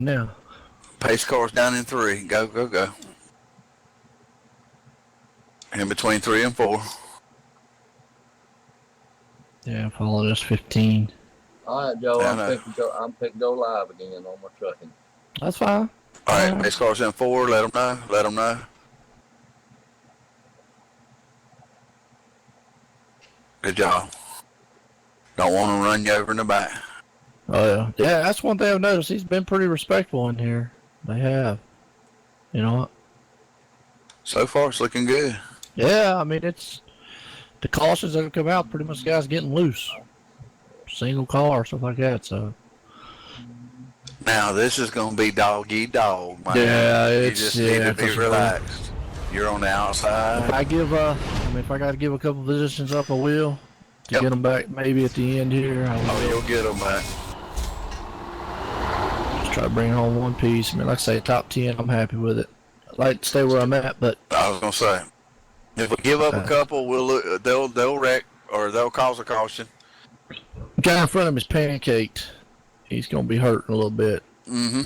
now. Pace car's down in 3. Go, go, go. In between 3 and 4. Yeah, followed us 15. All right, Joe. I I'm know. picking go. I'm picking go live again on my trucking. That's fine. All right, pace car's in 4. Let them know. Let them know. Good job. Don't want to run you over in the back. Oh, yeah. Yeah, that's one thing I've noticed. He's been pretty respectful in here. They have. You know what? So far, it's looking good. Yeah, I mean, it's the cautions that have come out, pretty much guys getting loose. Single car, stuff like that, so. Now, this is going to be dog-eat-dog, man. Yeah, You just need to be relaxed. You're on the outside. If I give, if I got to give a couple positions up, I will. To get them back maybe at the end here. Oh, you'll get them back. Just try to bring home one piece. I mean, like I say, top 10, I'm happy with it. I'd like to stay where I'm at, but I was going to say, if we give up a couple, they'll wreck or they'll cause a caution. The guy in front of him is pancaked. He's going to be hurting a little bit. Mm-hmm.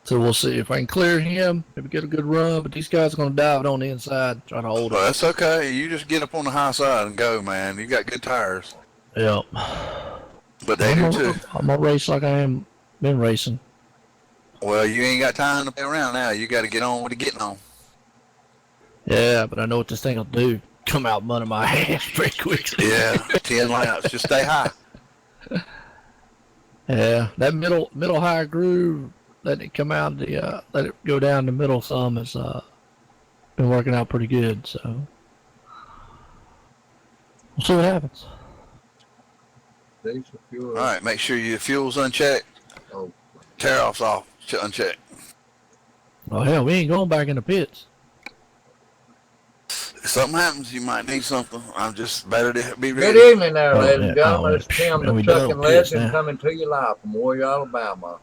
So we'll see if I can clear him, maybe get a good run, but these guys are going to dive on the inside, try to hold it. Well, that's okay. You just get up on the high side and go, man. You got good tires. Yep. But they do too. I'm going to race like I am been racing. Well, you ain't got time to play around now. You got to get on with the getting on. Yeah, but I know what this thing will do. Come out under my ass pretty quickly. Yeah, 10 laps. Just stay high. Yeah, that middle high groove, letting it come out, let it go down the middle some has been working out pretty good. So we'll see what happens. All right, make sure your fuel's unchecked. Oh. Tear off's off, unchecked. Oh hell, we ain't going back in the pits. If something happens, you might need something. I'm just better to be ready. Good evening there, ladies and gentlemen. It's Tim, the trucking legend, now. coming to you live from Warrior, Alabama.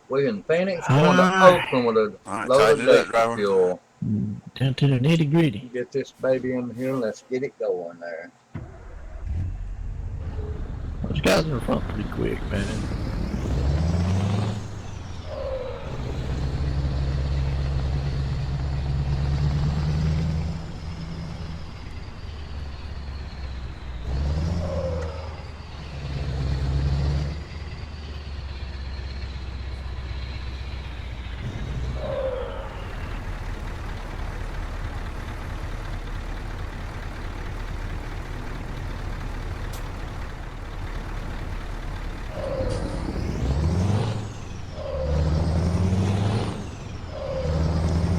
We're in Phoenix, going to Oakland with a load of diesel fuel. Down to the nitty gritty. Get this baby in here. Let's get it going there. Those guys are front pretty quick, man.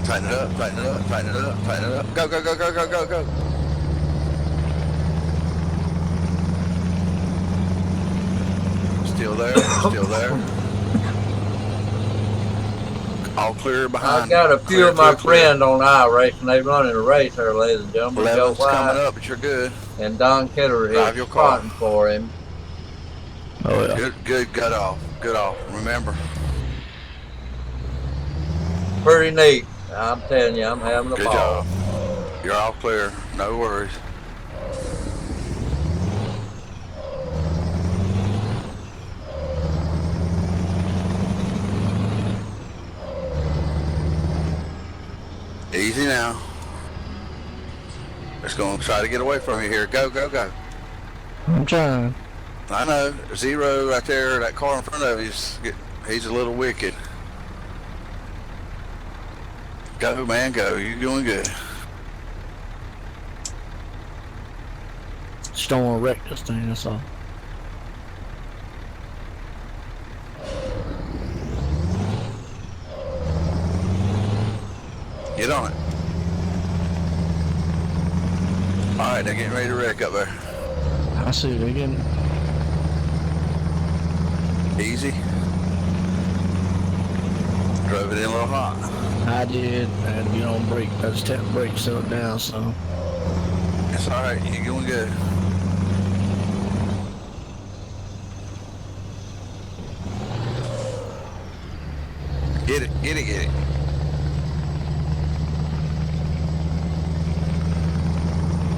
Tighten it up, tighten it up, tighten it up, tighten it up. Go, go, go, go, go, go, go. Still there, still there. All clear behind. I got a few of my friends on iRacing. They running a race there, ladies and gentlemen. 11's coming up, but you're good. And Don Kidder is spotting for him. Oh yeah. Good, good, good off, good off. Remember. Pretty neat. I'm telling you, I'm having a ball. Good job. You're all clear. No worries. Easy now. Just gonna try to get away from you here. Go, go, go. I'm trying. I know. Zero right there. That car in front of you, he's a little wicked. Go, man, go. You're doing good. Just don't want to wreck this thing, that's all. Get on it. All right, they're getting ready to wreck up there. I see, they're getting... Easy. Drove it in a little hot. I did. I had to be on brake. I just tapped brake, settle it down, so... It's all right. You're doing good. Get it, get it, get it.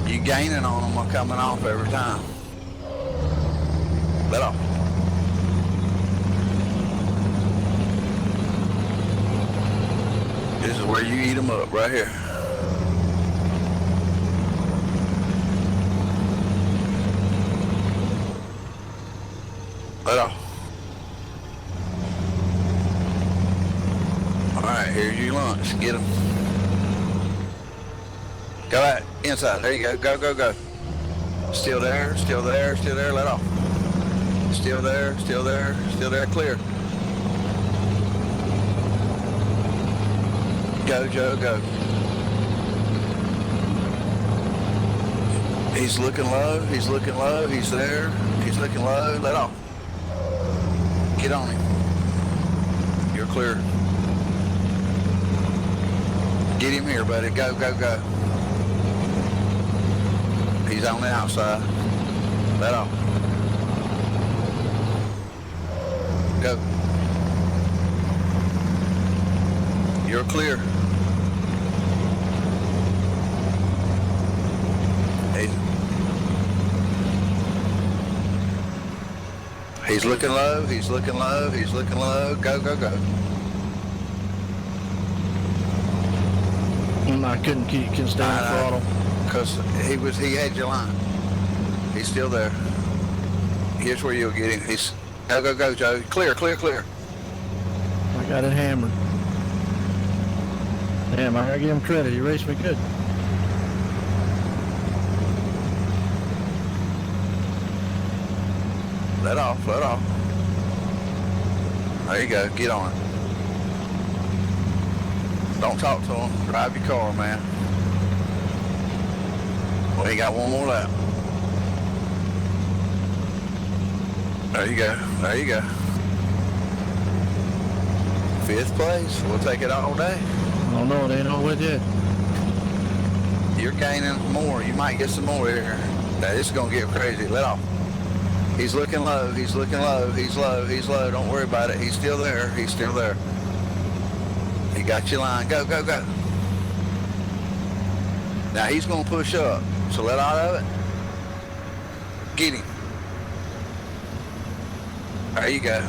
You gaining on them or coming off every time. Let off. where you eat them up, right here. Let off. Alright, here's your lunch. Get them. Go out. Inside. There you go. Go, go, go. Still there, still there, still there. Let off. Still there, still there, still there. Clear. Go, Joe, go. He's looking low, he's looking low, he's there, he's looking low. Let off. Get on him. You're clear. Get him here, buddy. Go, go, go. He's on the outside. Let off. Go. You're clear. He's looking low, he's looking low, he's looking low. Go, go, go. I couldn't stay on throttle. Because he had your line. He's still there. Here's where you'll get him. He's go, go, go, Joe. Clear, clear, clear. I got it hammered. Damn, I gotta give him credit. He raced me good. Let off, let off. There you go. Get on it. Don't talk to him. Drive your car, man. Well, you got one more lap. There you go. There you go. 5th place. We'll take it all day. I don't know. It ain't all with yet. You're gaining more. You might get some more here. Now, this is going to get crazy. Let off. He's looking low. He's looking low. He's low. He's low. Don't worry about it. He's still there. He's still there. He got your line. Go, go, go. Now, he's going to push up. So let out of it. Get him. There you go.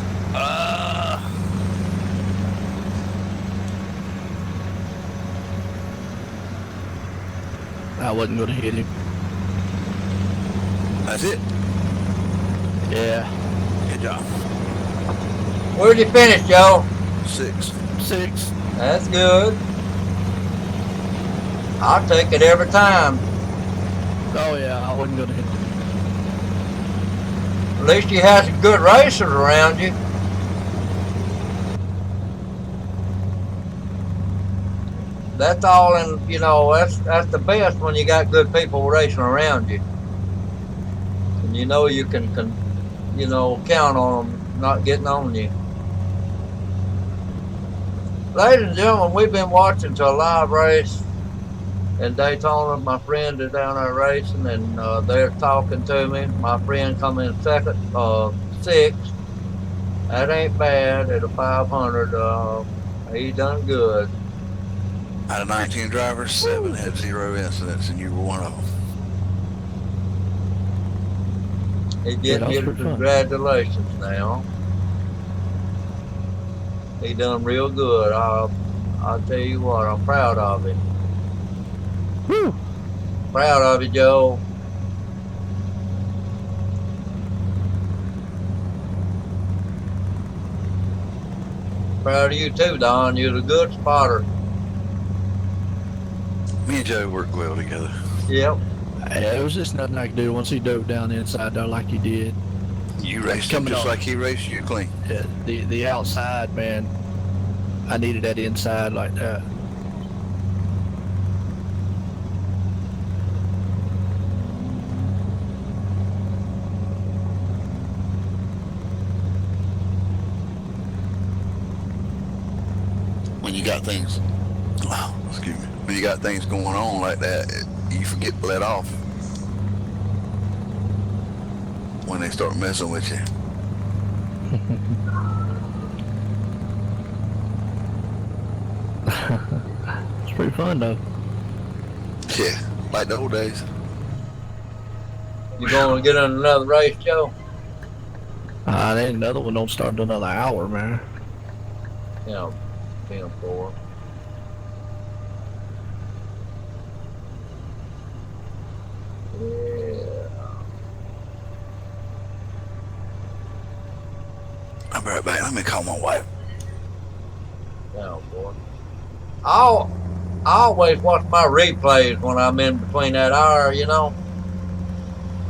I wasn't going to hit him. That's it. Yeah. Good job. Where'd you finish, Joe? 6. 6. That's good. I'll take it every time. Oh yeah, I wasn't going to hit him. At least you had some good racers around you. That's all in, you know, that's the best when you got good people racing around you. And you know you can you know, count on them not getting on you. Ladies and gentlemen, we've been watching to a live race in Daytona. My friend is down there racing, and they're talking to me. My friend come in second, 6th. That ain't bad at a 500. He done good. Out of 19 drivers, 7 had 0 incidents, and you were one of them. He's getting his congratulations now. He done real good. I'll tell you what, I'm proud of him. Woo! Proud of you, Joe. Proud of you too, Don. You're a good spotter. Me and Joe work well together. Yep. It was just nothing I could do once he dove down the inside there like he did. You raced him just like he raced you clean. Yeah, the outside, man, I needed that inside like that. When you got things, excuse me, when you got things going on like that, you forget to let off. When they start messing with you. It's pretty fun though. Yeah, like the old days. You gonna get in another race, Joe? Then another one don't start until another hour, man. Yeah, 10-4. I'll be right back. Let me call my wife. Oh boy. I always watch my replays when I'm in between that hour, you know,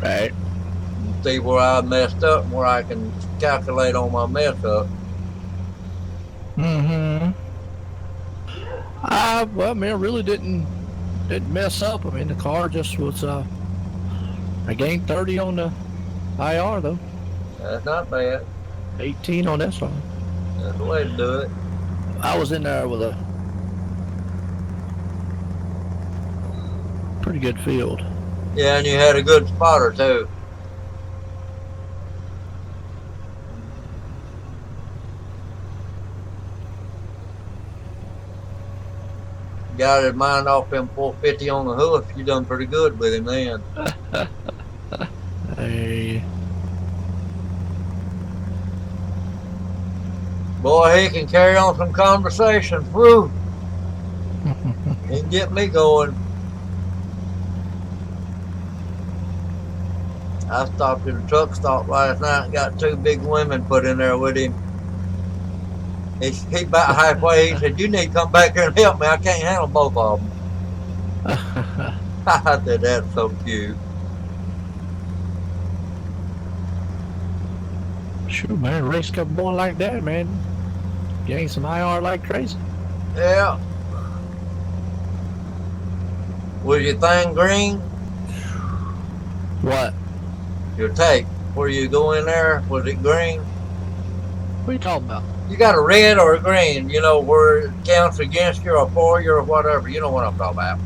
Right. and see where I messed up and where I can calculate on my mess up. Mm-hmm. Well, I mean, I really didn't mess up. I mean, the car just was. I gained 30 on the IR though. That's not bad. 18 on SR. That's the way to do it. I was in there with a pretty good field. Yeah, and you had a good spotter too. Got his mind off him 450 on the hoof. You done pretty good with him then. Hey. Boy, he can carry on some conversations. Woo! He can get me going. I stopped at a truck stop last night and got two big women put in there with him. He about halfway. He said, "You need to come back here and help me. I can't handle both of them." I said, "That's so cute." Sure, man. Race couple going like that, man. Gain some IR like crazy. Yeah. Was your thing green? What? Your tape, where you go in there, was it green? What are you talking about? You got a red or a green, you know, where it counts against you or for you or whatever. You know what I'm talking about.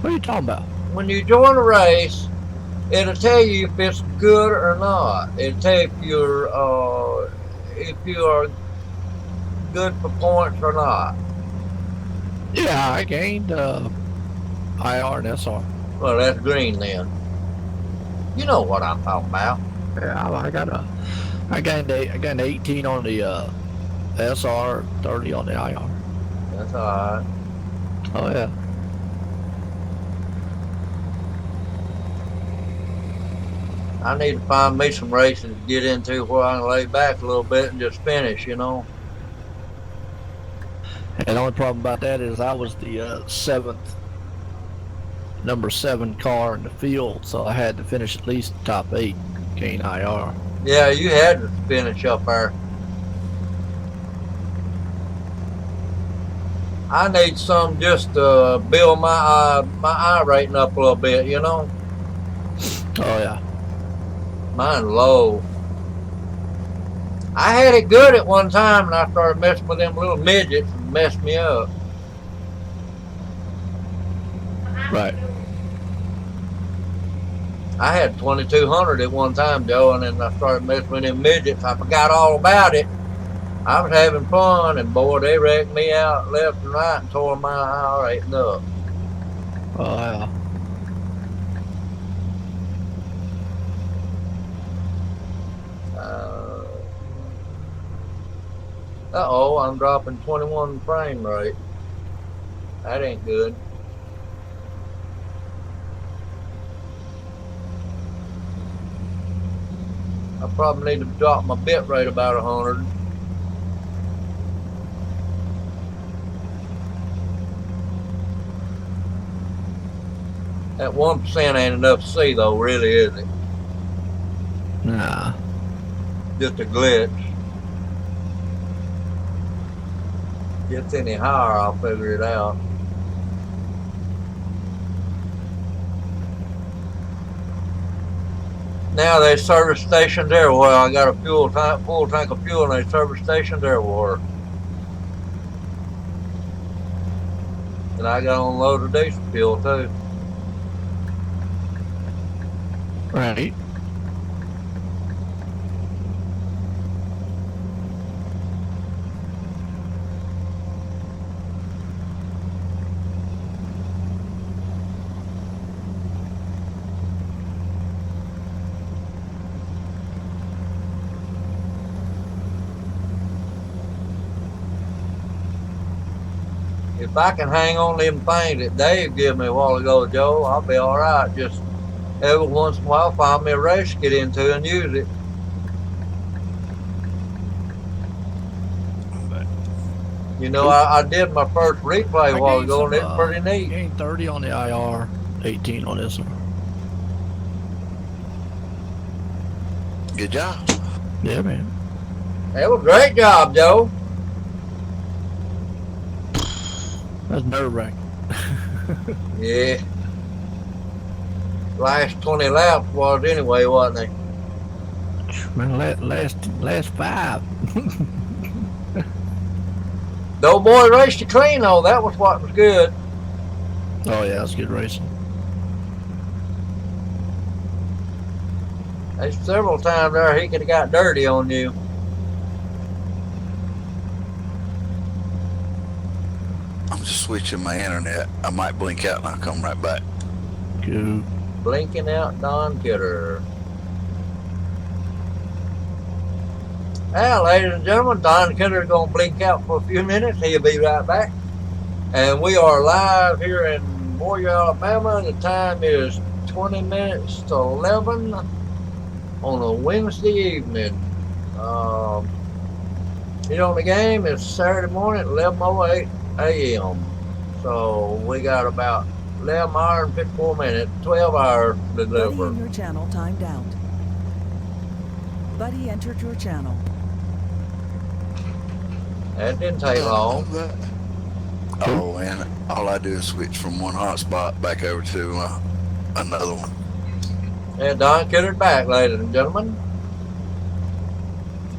What are you talking about? When you join a race, it'll tell you if it's good or not. It'll tell you if you are good for points or not. Yeah, I gained IR and SR. Well, that's green then. You know what I'm talking about. Yeah, I gained 18 on the SR, 30 on the IR. That's all right. Oh yeah. I need to find me some races to get into where I can lay back a little bit and just finish, you know. And the only problem about that is I was the number 7 car in the field, so I had to finish at least top 8, gain IR. Yeah, you had to finish up there. I need some just to build my I rating up a little bit, you know. Oh yeah. Mine low. I had it good at one time, and I started messing with them little midgets and messed me up. Right. I had 2200 at one time, Joe, and then I started messing with them midgets. I forgot all about it. I was having fun, and boy, they wrecked me out left and right and tore my eye rating up. Oh yeah. Uh-oh, I'm dropping 21 frame rate. That ain't good. I probably need to drop my bit rate about 100. That 1% ain't enough to see though, really, is it? Nah. Just a glitch. Gets any higher, I'll figure it out. Now they service stations everywhere. I got a full tank of fuel, and they service stations everywhere. And I got on load of diesel fuel too. Right. If I can hang on them things that Dave gave me a while ago, Joe, I'll be all right. Just every once in a while find me a race to get into and use it. You know, Cool. I did my first replay a I while gained ago, some, and it's pretty neat. gained 30 on the IR, 18 on this one. Good job. Yeah, man. That was a great job, Joe. That's nerve-wracking. Yeah. Last 20 laps was anyway, wasn't they? Man, last 5. The old boy raced you clean, though. That was what was good. Oh yeah, that's good racing. There's several times there he could have got dirty on you. I'm just switching my internet. I might blink out and I'll come right back. Good. Blinking out Don Kidder. Well, ladies and gentlemen, Don Kidder's going to blink out for a few minutes. He'll be right back. And we are live here in Moyer, Alabama. The time is 20 minutes to 11 on a Wednesday evening. You know, the game is Saturday morning at 11:08 a.m. So we got about 11 hours and 54 minutes, 12 hours to deliver. Buddy in your channel timed out. Buddy entered your channel. That didn't take long. Oh, and all I do is switch from one hotspot back over to another one. And Don Kidder's back, ladies and gentlemen.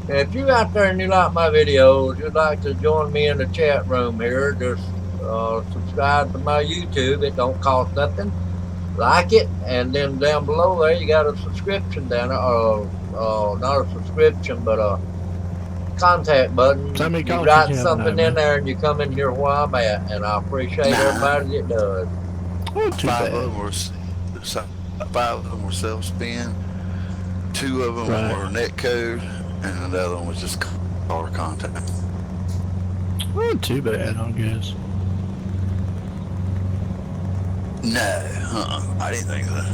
If you out there and you like my videos, you'd like to join me in the chat room here, just subscribe to my YouTube. It don't cost nothing. Like it, and then down below there you got a subscription down there, not a subscription, but a contact button. You write something in there and you come in here where I'm at, and I appreciate everybody that does. Five of them were self-spin, 2 of them were net code, and the other one was just caller contact. Not too bad, I guess. No, I didn't think so.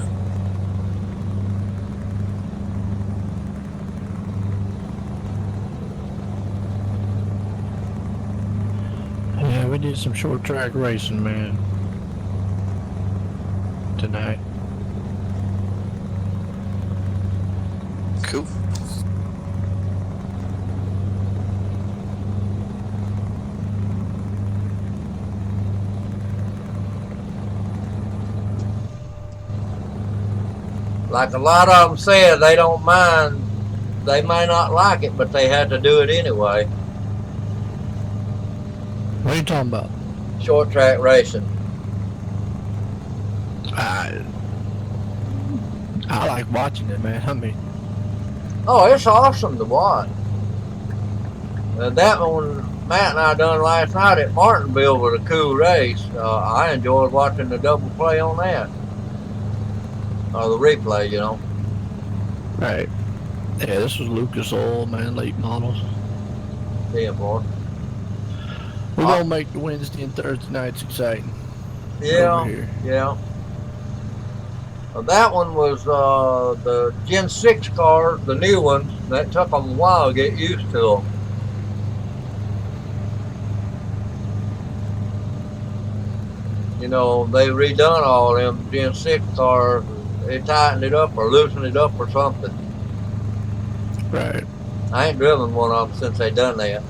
Yeah, we did some short track racing, man, tonight. Cool. Like a lot of them said, they don't mind. They may not like it, but they had to do it anyway. What are you talking about? Short track racing. I like watching it, man. I mean, oh, it's awesome to watch. That one Matt and I done last night at Martinville was a cool race. I enjoyed watching the double play on that. Or the replay, you know. right. Yeah, this was Lucas Oil, man, late models. Yeah, boy. We're gonna make the Wednesday and Thursday nights exciting. Yeah, over here. yeah. That one was the Gen 6 cars, the new ones. That took them a while to get used to them. You know, they redone all them Gen 6 cars. They tightened it up or loosened it up or something. Right. I ain't driven one of them since they done that.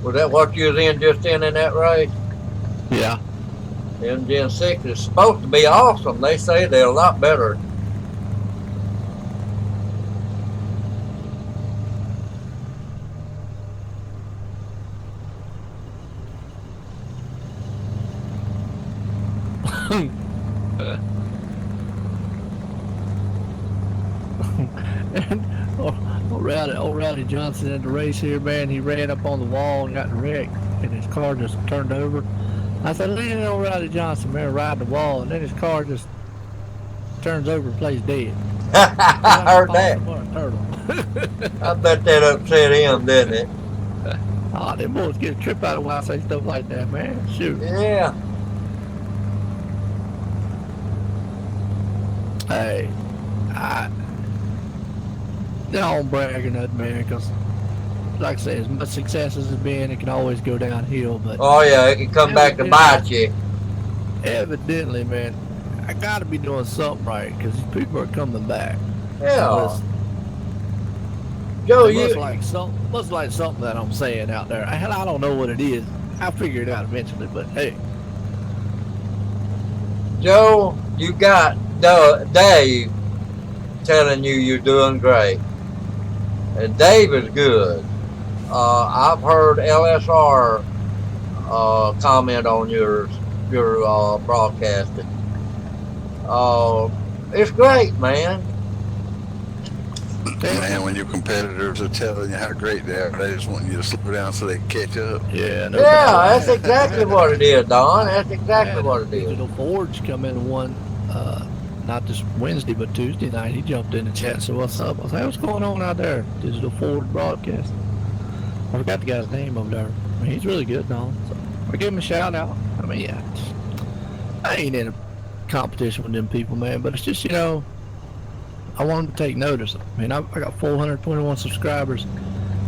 Was that what you was in just in that race? Yeah. Them Gen 6 is supposed to be awesome. They say they're a lot better. And old Rowdy Johnson in the race here, man, he ran up on the wall and got wrecked, and his car just turned over. I said, look at old Rowdy Johnson, man, ride the wall, and then his car just turns over and plays dead. I heard that. Turtle. I bet that upset him, didn't it? Oh, them boys get a trip out of when I say stuff like that, man. Shoot. Yeah. Hey, I don't brag or nothing, man, because like I say, as much success as it's been, it can always go downhill. But Oh yeah, it can come back to bite you. evidently, man, I got to be doing something right because these people are coming back. Yeah. Joe, It you must like something that I'm saying out there. Hell, I don't know what it is. I'll figure it out eventually. But hey, Joe, you got Dave telling you you're doing great, and Dave is good. I've heard LSR comment on your broadcasting. It's great, man. Man, when your competitors are telling you how great they are, they just want you to slow down so they can catch up. yeah, no Yeah, doubt. that's exactly what it is, Don. That's I exactly had what it is. Digital Forge come in and won, not this Wednesday, but Tuesday night. He jumped in the chat and said, "What's up?" I was like, "What's going on out there?" Digital Forge broadcast. I forgot the guy's name over there. I mean, he's really good, Don. So I give him a shout out. I mean, yeah, I ain't in a competition with them people, man. But it's just, I want them to take notice. I mean, I got 421 subscribers.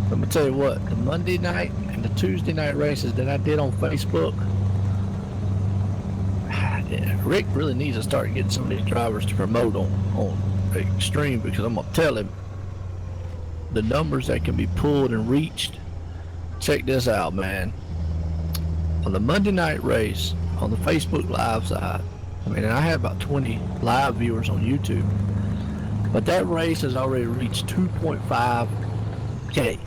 Let me tell you what, the Monday night and the Tuesday night races that I did on Facebook, Rick really needs to start getting some of these drivers to promote on Extreme, because I'm going to tell him the numbers that can be pulled and reached. Check this out, man. On the Monday night race, on the Facebook Live side, I mean, I had about 20 live viewers on YouTube, but that race has already reached 2.5K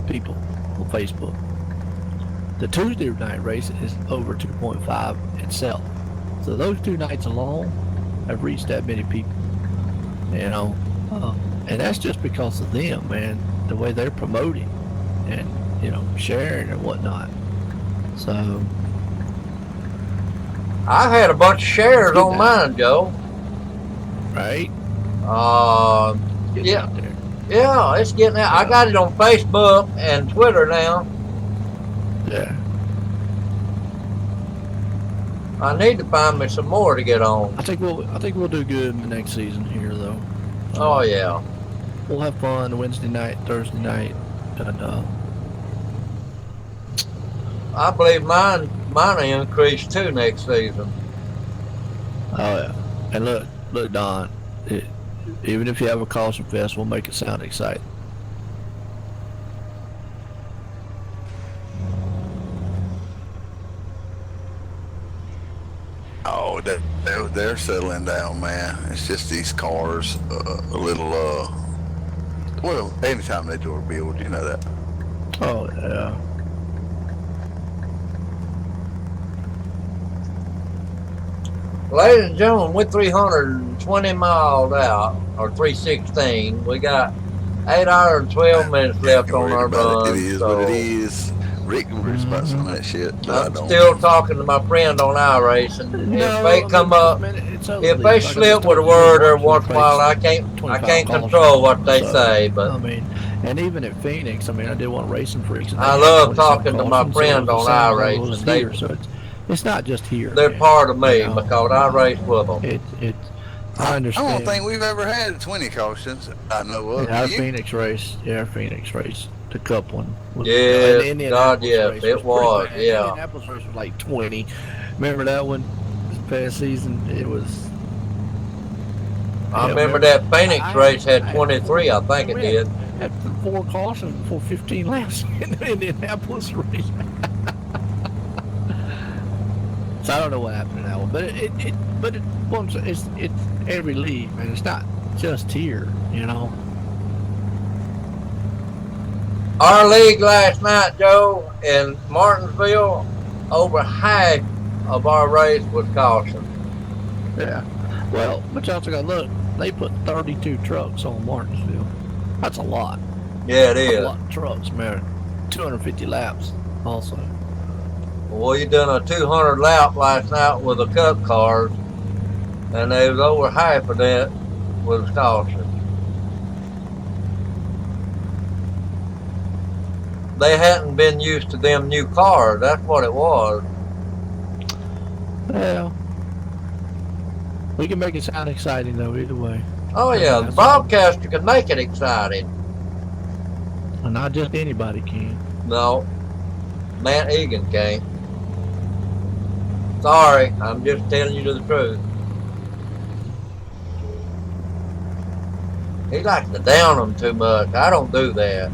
people on Facebook. The Tuesday night race is over 2.5 itself. So those 2 nights alone have reached that many people, and that's just because of them, man, the way they're promoting and, sharing and whatnot. So I've had a bunch of shares on mine, Joe. Right? Yeah. Yeah, it's getting out. I got it on Facebook and Twitter now. Yeah. I need to find me some more to get on. I think we'll do good in the next season here, though. Oh yeah. We'll have fun Wednesday night, Thursday night, and I believe mine will increase too next season. oh yeah. And look, Don. Even if you have a caution fest, we'll make it sound exciting. Oh, they're settling down, man. It's just these cars, a little, well, anytime they do a build, you know that. Oh yeah. Ladies and gentlemen, we're 320 miles out, or 316. We got 8 hours and 12 minutes left on our run. It is what it is. Rick worries about some of that shit. I'm still talking to my friend on iRacing. If they come up, if they slip with a word every once in a while, I can't control what they say. But I mean, and even at Phoenix, I mean, I did one racing freaks. I love talking to my friend on iRacing. So it's not just here. They're part of me because I race with them. I understand. I don't think we've ever had 20 cautions. I know of. Our Phoenix race, the Cup one. Yeah, God, yes, it was. The Yeah. Indianapolis race was like 20. Remember that one? This past season, it was. I remember that Phoenix race had 23. I think it did. Mm-hmm. Had 4 cautions before 15 laps in the Indianapolis race. So I don't know what happened in that one, but it's every league, man. It's not just here, Our league last night, Joe, in Martinsville, over half of our race was caution. Yeah. Well, but you also got to look. They put 32 trucks on Martinsville. That's a lot. Yeah, it is. A lot of trucks, man. 250 laps, also. Well, you done a 200 lap last night with the Cup cars, and there was over half of that was caution. They hadn't been used to them new cars. That's what it was. Well, We can make it sound exciting though, either way. Oh I mean, yeah, the that's all. broadcaster can make it exciting. And not just anybody can. No, Matt Egan can't. Sorry, I'm just telling you the truth. He likes to down them too much. I don't do that.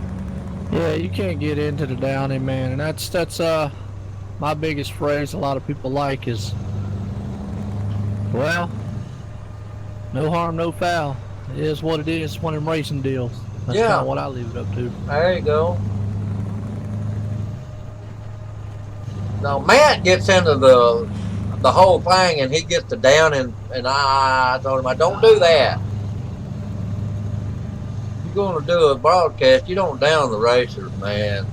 Yeah, you can't get into the downing, man, and that's my biggest phrase. A lot of people like is, well, no harm, no foul. It is what it is. It's one of them racing deals. That's kind Yeah, of what I leave it up to. there you go. Now Matt gets into the whole thing, and he gets to down, and I told him I don't do that. If you're going to do a broadcast, you don't down the racers, man.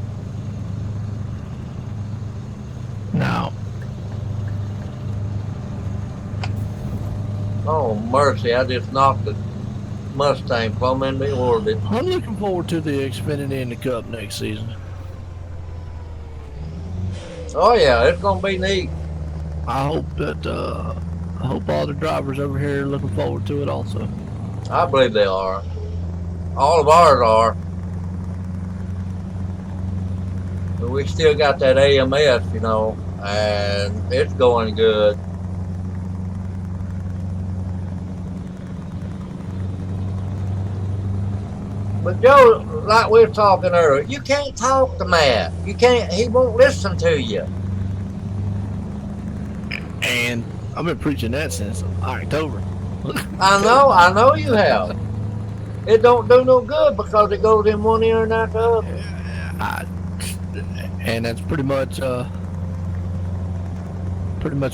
Now, Oh mercy! I just knocked the Mustang plumb in the orbit. I'm looking forward to the Xfinity in the Cup next season. Oh yeah, it's gonna be neat. I hope all the drivers over here are looking forward to it also. I believe they are. All of ours are. But we still got that AMS, you know, and it's going good. But Joe, like we were talking earlier, you can't talk to Matt. You can't. He won't listen to you. And I've been preaching that since October. I know you have. It don't do no good because it goes in one ear and out the other. And that's pretty much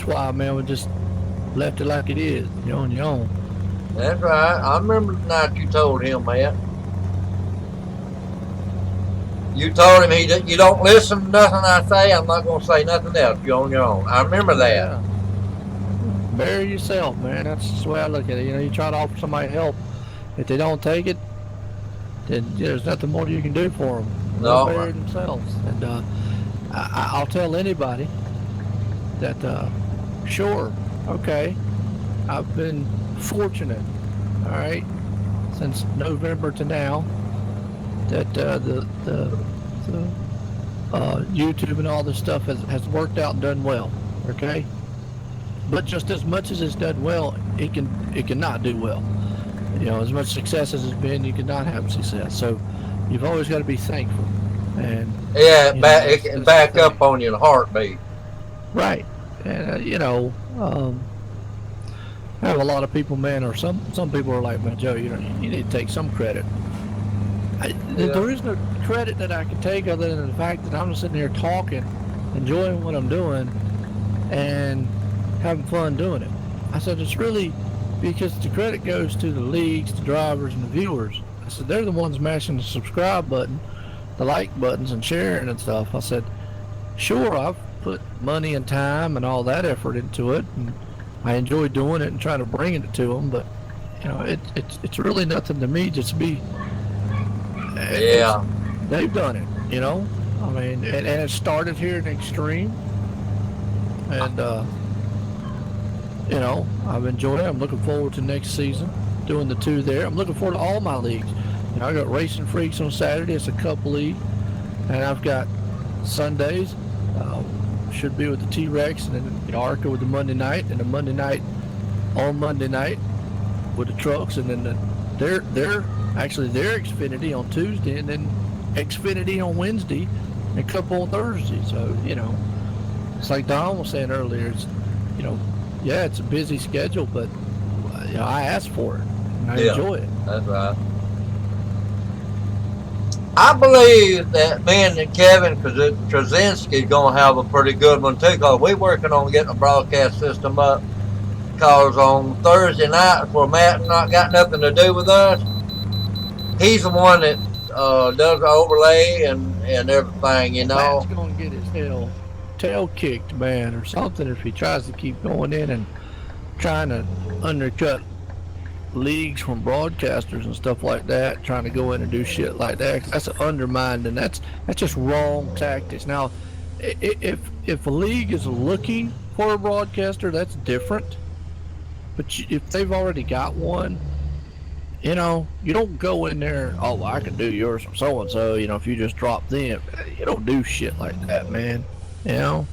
why, man, we just left it like it is. You're on your own. That's right. I remember the night you told him that. You told him you don't listen to nothing I say. I'm not going to say nothing else. You're on your own. I remember that. Yeah. Bury yourself, man. That's just the way I look at it. You know, you try to offer somebody help. If they don't take it, then there's nothing more you can do for them. No. They'll bury themselves. And I'll tell anybody that, sure, okay, I've been fortunate, all right, since November to now, that the YouTube and all this stuff has worked out and done well, okay? But just as much as it's done well, it cannot do well. You know, as much success as it's been, you cannot have success. So you've always got to be thankful. And yeah, it can back up on you in a heartbeat. Right. And I have a lot of people, man, or some people are like, man, Joe, you need to take some credit. There is no credit that I can take other than the fact that I'm just sitting here talking, enjoying what I'm doing, and having fun doing it. I said, it's really because the credit goes to the leagues, the drivers, and the viewers. I said, they're the ones mashing the subscribe button, the like buttons, and sharing and stuff. I said, sure, I've put money and time and all that effort into it, and I enjoy doing it and trying to bring it to them, but you know, it's really nothing to me. Just be, Yeah, they've done it, you know. I mean, and it started here in Extreme, and you know, I've enjoyed it. I'm looking forward to next season, doing the two there. I'm looking forward to all my leagues. You know, I got Racing Freaks on Saturday. It's a Cup league, and I've got Sundays. Should be with the T-Rex, and then the ARCA with the Monday night, and the Monday night with the trucks, and then their Xfinity on Tuesday, and then Xfinity on Wednesday, and a couple on Thursday. So, you know, it's like Don was saying earlier, it's, you know, yeah, it's a busy schedule, but you know, I asked for it, and I enjoy it. That's right. I believe that me and Kevin Krasinski is going to have a pretty good one too, because we're working on getting a broadcast system up. Because on Thursday night, where Matt not got nothing to do with us, he's the one that does the overlay and everything, you know. Matt's going to get his tail kicked, man, or something if he tries to keep going in and trying to undercut leagues from broadcasters and stuff like that, trying to go in and do shit like that. That's undermined, and that's just wrong tactics. Now, if a league is looking for a broadcaster, that's different. But if they've already got one, you know, you don't go in there, oh, well, I can do yours from so and so. You know, if you just drop them, you don't do shit like that, man. You know.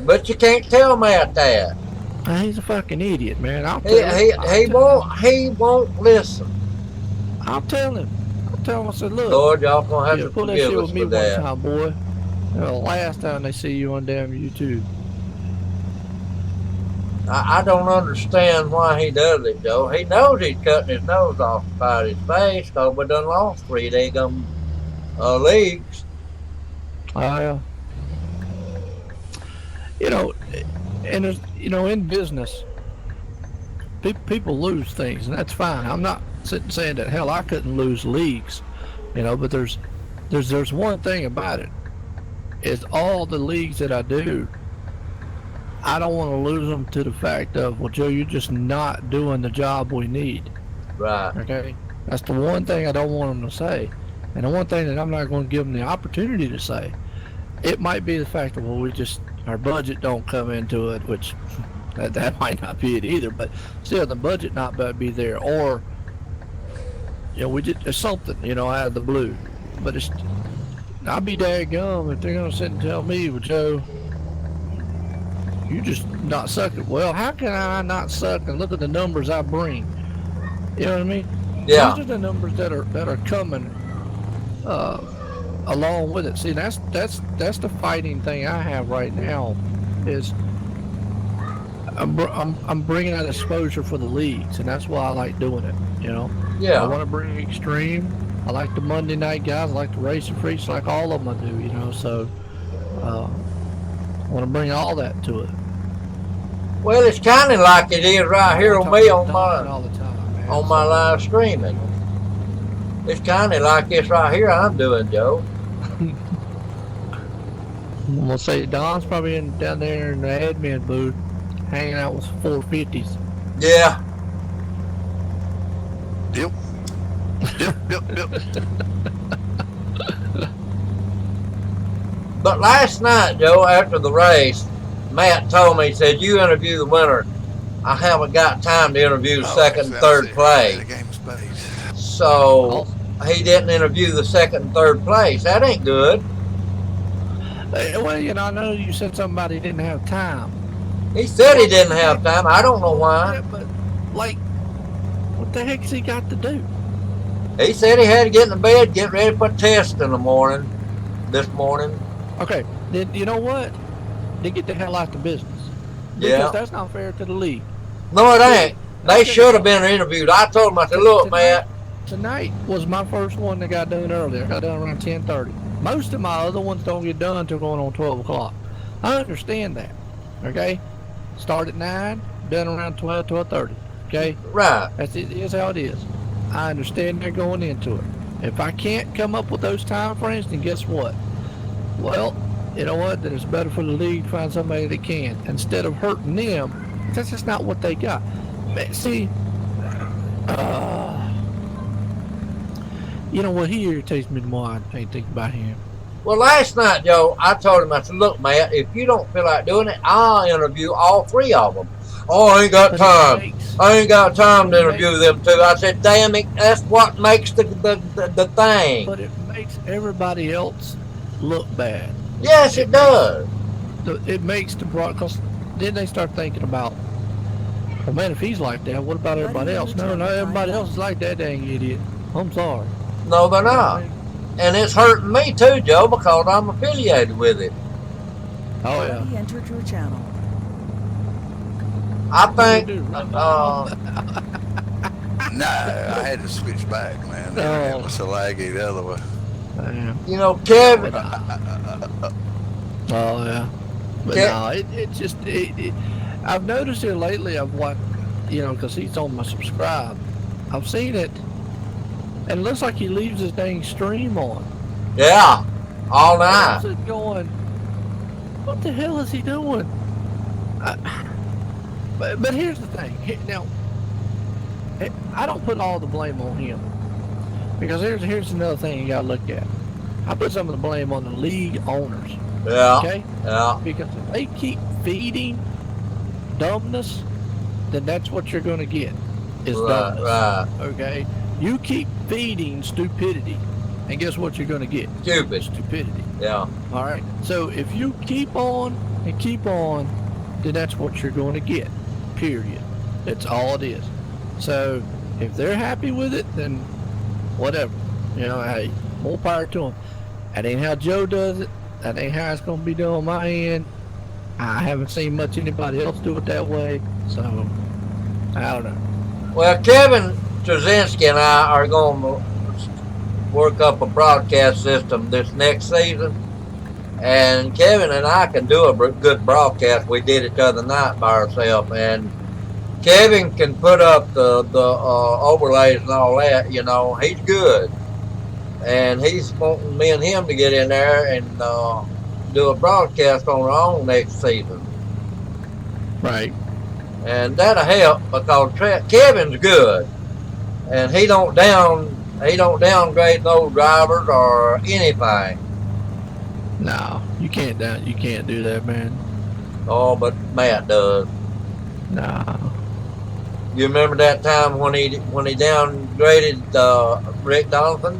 But you can't tell Matt that. He's a fucking idiot, man. He won't listen. I'll tell him. I'll tell him. I said, look, Lord, y'all gonna have yeah, to pull that forgive shit us with me for one that. time, boy. The last time they see you on damn YouTube. I don't understand why he does it, Joe. He knows he's cutting his nose off about his face because we done lost 3 daggum leagues. You know, and there's, you know, in business, people lose things, and that's fine. I'm not sitting saying that hell I couldn't lose leagues, you know. But there's one thing about it is all the leagues that I do, I don't want to lose them to the fact of, well, Joe, you're just not doing the job we need. Right. Okay, that's the one thing I don't want them to say, and the one thing that I'm not going to give them the opportunity to say. It might be the fact that, well, our budget don't come into it, which that might not be it either, but still the budget not be there, or you know, it's something, you know, out of the blue. But I'll be daggum if they're gonna sit and tell me, well, Joe, you just not sucking. Well, how can I not suck and look at the numbers I bring? You know what I mean? Yeah. These are the numbers that are coming along with it. See, that's the fighting thing I have right now is I'm bringing out exposure for the leagues, and that's why I like doing it. You know, Yeah. I want to bring extreme. I like the Monday night guys. I like the racing freaks, like all of them I do. You know, so I want to bring all that to it. Well, it's kind of like it is right here on me on my live streaming. It's kind of like this right here I'm doing, Joe. I'm gonna say Don's probably down there in the admin booth, hanging out with 450s. Yeah. Yep. But last night, Joe, after the race, Matt told me, he said, you interview the winner. I haven't got time to interview the second and third place. So he didn't interview the second and third place. That ain't good. Well, you know, I know you said something about he didn't have time. He said he didn't have time. I don't know why. Yeah, but, like, what the heck's he got to do? He said he had to get in the bed, get ready for a test in the morning, this morning. Okay, then you know what? They get the hell out the business. Because Yeah. that's not fair to the league. No, it ain't. They should have been interviewed. I told him, I said, look, Matt. Tonight was my first one that got done earlier. I got done around 10:30. Most of my other ones don't get done until going on 12 o'clock. I understand that. Okay? Start at 9, done around 12, 12:30. Okay? Right. Here's how it is. I understand they're going into it. If I can't come up with those time frames, then guess what? Well, you know what? Then it's better for the league to find somebody that can. Instead of hurting them, that's just not what they got. See, you know what? He irritates me the more I ain't thinking about him. Well, last night, Joe, I told him, I said, look, Matt, if you don't feel like doing it, I'll interview all 3 of them. Oh, I ain't got time. I ain't got time to interview them 2. I said, damn it, that's what makes the thing. But it makes everybody else look bad. Yes, it does. It makes the broadcast. Then they start thinking about, well, man, if he's like that, what about everybody else? No, everybody else is like that dang idiot. I'm sorry. No, they're not. And it's hurting me too, Joe, because I'm affiliated with it. Oh, yeah. He entered your channel. I think, No, I had to switch back, man. It was so laggy the other way. Yeah. you know, Kevin, Oh, yeah. But no, it just, I've noticed it lately. I've watched, you know, because he's on my subscribe. I've seen it, and it looks like he leaves his dang stream on. yeah, all I night. was going, what the hell is he doing? But here's the thing. Now, I don't put all the blame on him, because here's another thing you gotta look at. I put some of the blame on the league owners. Yeah, Okay? yeah, Because if they keep feeding dumbness, then that's what you're going to get, is Right, dumbness. right. Okay? You keep feeding stupidity, and guess what you're going to get? Stupid. Stupidity. Yeah. All right? So if you keep on and keep on, then that's what you're going to get, period. That's all it is. So if they're happy with it, then whatever. You know, hey, more power to them. That ain't how Joe does it. That ain't how it's going to be done on my end. I haven't seen much anybody else do it that way, so I don't know. Well, Kevin Trzynski and I are going to work up a broadcast system this next season. And Kevin and I can do a good broadcast. We did it the other night by ourselves. And Kevin can put up the overlays and all that. You know, he's good. And he's wanting me and him to get in there and do a broadcast on our own next season. Right. And that'll help because Kevin's good, and he don't downgrade no drivers or anything. No, you can't do that, man. Oh, but Matt does. No. You remember that time when he downgraded Rick Donovan?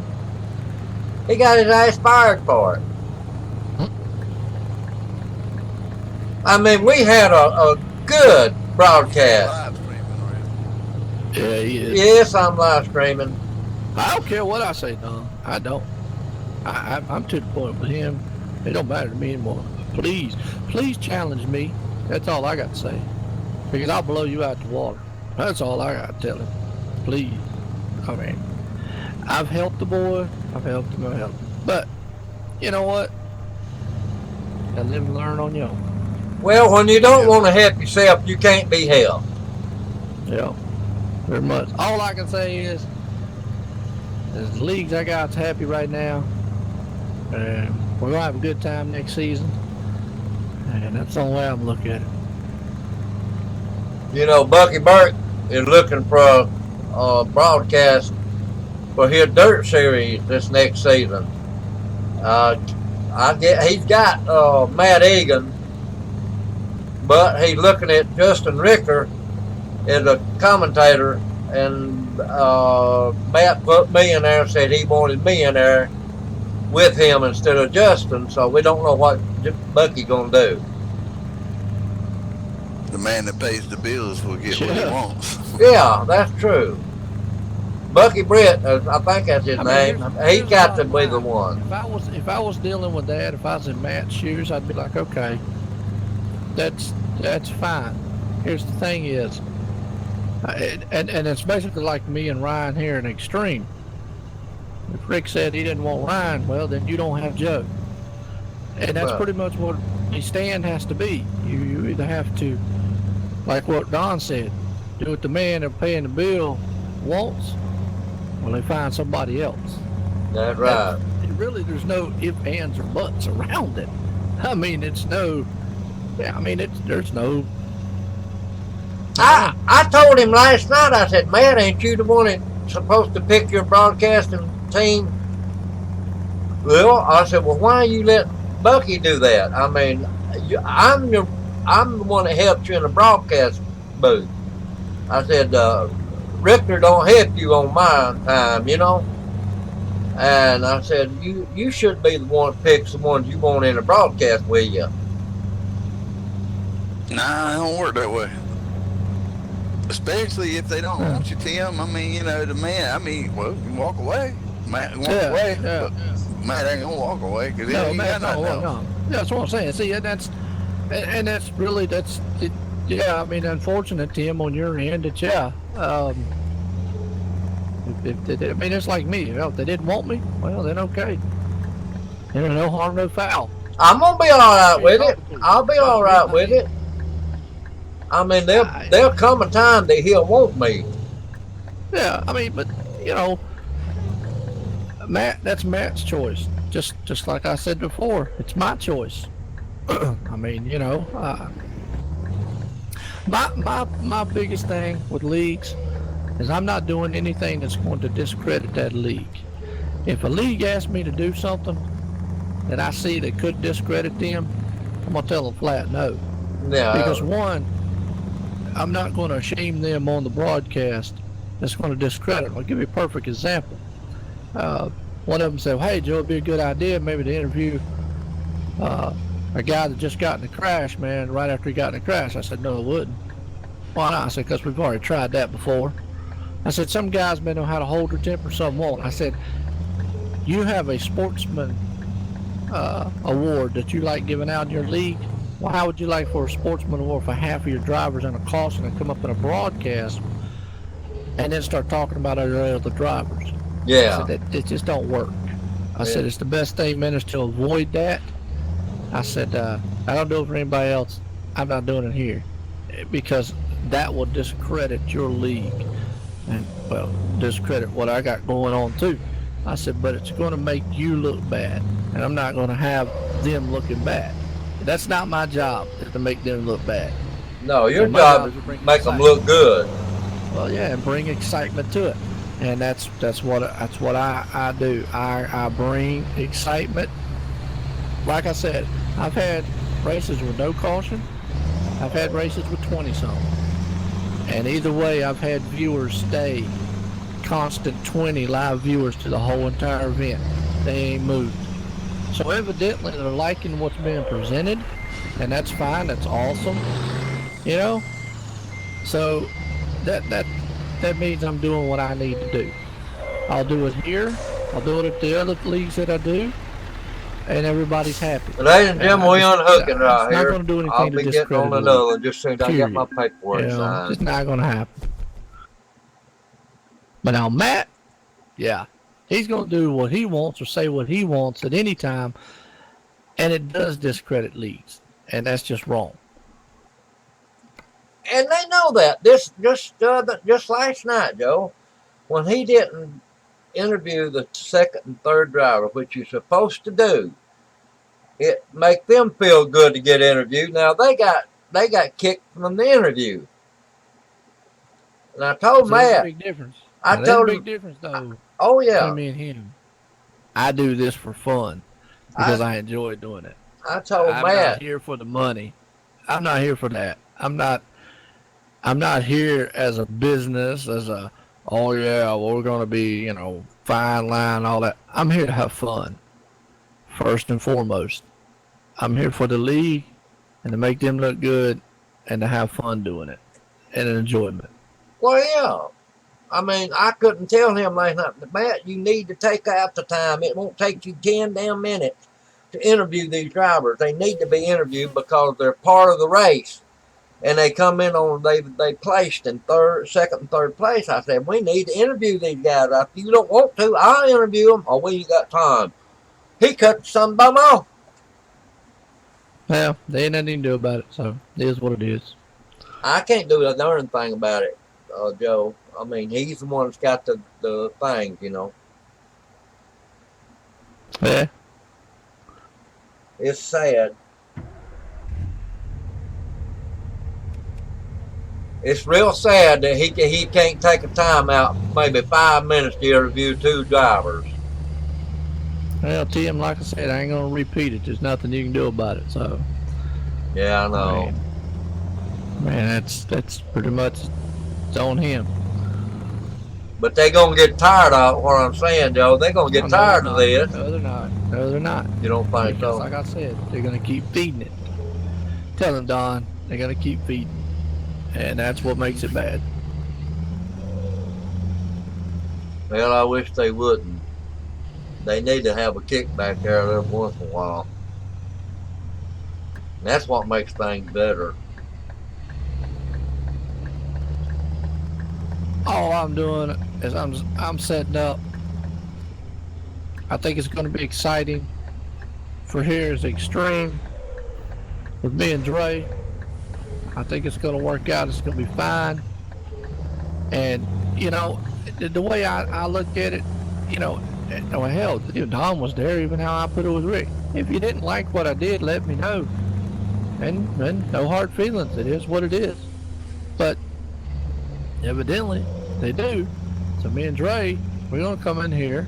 He got his ass fired for it. I mean, we had a good broadcast. Yeah, he is. Yes, I'm live streaming. I don't care what I say, Don. I don't. I'm to the point with him. It don't matter to me anymore. Please challenge me. That's all I got to say. Because I'll blow you out the water. That's all I got to tell him. Please. I mean, I've helped the boy. I've helped him. But, you know what? Gotta live and learn on your own. Well, when you don't want to help yourself, you can't be helped. Yeah. Very much. All I can say is the leagues I got's happy right now. We're going to have a good time next season. And that's the only way I'm looking at it. You know, Bucky Burke is looking for a broadcast for his dirt series this next season. He's got Matt Egan, but he's looking at Justin Ricker as a commentator, and Matt put me in there and said he wanted me in there with him instead of Justin, so we don't know what Bucky's going to do. The man that pays the bills will get what he wants. Yeah, that's true. Bucky Britt, I think that's his name. He's got to be the one. If I was dealing with that, if I was in Matt's shoes, I'd be like, okay, that's fine. Here's the thing is, and it's basically like me and Ryan here in Extreme. If Rick said he didn't want Ryan, well, then you don't have Joe. And that's pretty much what the stand has to be. You either have to, like what Don said, do what the man that's paying the bill wants, or they find somebody else. That's right. There's no ifs, ands, or buts around it. I mean, there's no. I told him last night, I said, man, ain't you the one that's supposed to pick your broadcasting team? Well, I said, well, why you let Bucky do that? I mean, I'm the one that helped you in the broadcast booth. I said, Richter don't help you on my time, you know? And I said, you should be the one that picks the ones you want in the broadcast with you. Nah, it don't work that way. Especially if they don't want you, Tim. I mean, you know, the man, well, you can walk away. Matt walk away. Yeah. But Matt ain't going to walk away because he ain't got nothing else. No. That's what I'm saying. See, that's really, yeah, I mean, unfortunate, Tim, on your end, that, yeah. It's like me. You know, if they didn't want me, well, then okay. No harm, no foul. I'm going to be all right with it. I'll be all right with it. I mean, there'll come a time that he'll want me. Yeah, I mean, but, you know, that's Matt's choice. Just like I said before, it's my choice. I mean, you know, my biggest thing with leagues is I'm not doing anything that's going to discredit that league. If a league asks me to do something that I see that could discredit them, I'm gonna tell them flat no. Yeah. Because one, I'm not going to shame them on the broadcast. That's going to discredit them. I'll give you a perfect example. One of them said, "Hey, Joe, it'd be a good idea maybe to interview a guy that just got in a crash, man, right after he got in a crash." I said, "No, it wouldn't." "Why not?" I said, "Because we've already tried that before." I said, "Some guys may know how to hold their temper, some won't." I said, "You have a sportsman award that you like giving out in your league. Well, how would you like for a sportsman award for half of your drivers in a caution and come up in a broadcast and then start talking about other drivers?" I Yeah. said, it just don't work. I said, it's the best thing, man, is to avoid that. I said, I don't do it for anybody else. I'm not doing it here because that will discredit your league and, well, discredit what I got going on too. I said, but it's going to make you look bad, and I'm not going to have them looking bad. That's not my job, is to make them look bad. No, your My job is to to bring make them excitement. look good. Well, yeah, and bring excitement to it, and that's what I do. I bring excitement. Like I said, I've had races with no caution. I've had races with 20-some, and either way, I've had viewers stay constant 20 live viewers to the whole entire event. They ain't moved. So evidently they're liking what's being presented, and that's fine. That's awesome, you know. So that means I'm doing what I need to do. I'll do it here. I'll do it at the other leagues that I do, and everybody's happy. Ladies and gentlemen, we unhooking It's right not here. going to do I'll anything to be getting discredit on the another league. one just as soon as I get my paperwork You know, signed. it's not going to happen. But now Matt, yeah, he's going to do what he wants or say what he wants at any time, and it does discredit leagues, and that's just wrong. And they know that. Just last night, Joe, when he didn't interview the second and third driver, which you're supposed to do, it make them feel good to get interviewed. Now they got kicked from the interview. And I told There's a Matt, big difference. I There's a told big him, difference, though, oh between yeah, me and him. I do this for fun because I enjoy doing it. I told I'm Matt, not here for the money. I'm not here for that. I'm not here as a business, as a, oh yeah, well, we're going to be, you know, fine line, all that. I'm here to have fun, first and foremost. I'm here for the league and to make them look good and to have fun doing it and enjoyment. well, yeah. I mean, I couldn't tell him last night, Matt, you need to take out the time. It won't take you 10 damn minutes to interview these drivers. They need to be interviewed because they're part of the race. And they come in on, they placed in second and third place. I said, we need to interview these guys. If you don't want to, I'll interview them, or we ain't got time. He cut some bum off. Well, there ain't nothing you can do about it, so it is what it is. I can't do a darn thing about it, Joe. I mean, he's the one that's got the things, you know. Yeah. It's sad. It's real sad that he can't take a time out, maybe 5 minutes to interview two drivers. Well, Tim, like I said, I ain't going to repeat it. There's nothing you can do about it, so. Yeah, I know. Man, that's pretty much it's on him. But they gonna get tired of what I'm saying, Joe. They gonna get tired of this. No, they're not. No, they're not. You don't think Because, so? like I said, they're going to keep feeding it. Tell them, Don, they're going to keep feeding. And that's what makes it bad. Well, I wish they wouldn't. They need to have a kickback there every once in a while. And that's what makes things better. All I'm doing is I'm setting up. I think it's going to be exciting for Here's Extreme with me and Dre. I think it's going to work out. It's going to be fine. And, you know, the way I look at it, you know, well, hell, Don was there, even how I put it with Rick. If you didn't like what I did, let me know. And no hard feelings. It is what it is. But evidently, they do. So me and Dre, we're going to come in here,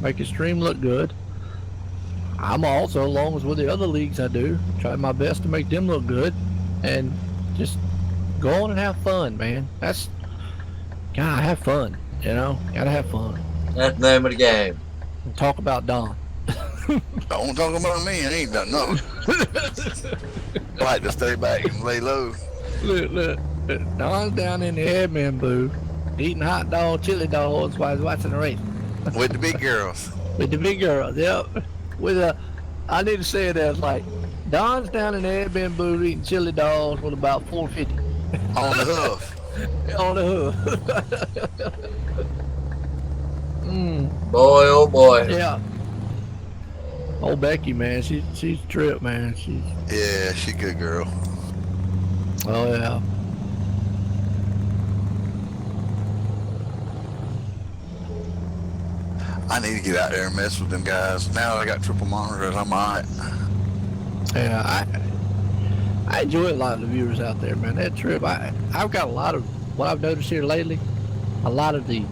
make Extreme look good. I'm also, along as with the other leagues I do, try my best to make them look good and just Go on and have fun, man. Gotta have fun. You know, gotta have fun. That's the name of the game. And talk about Don. Don't talk about me. I ain't done nothing. I like to stay back and lay low. Look. Don's down in the admin booth eating hot dog, chili dogs while he's watching the race. With the big girls. With the big girls, yep. I need to say it as like, Don's down in the admin booth eating chili dogs with about 450 On the hoof. on the hood. Boy, oh boy. Yeah. Old Becky, man, she's a trip, man. Yeah, she good girl. Oh yeah. I need to get out there and mess with them guys. Now that I got triple monitors, I might. Yeah, I enjoy a lot of the viewers out there, man. That trip, I've got a lot of what I've noticed here lately. A lot of the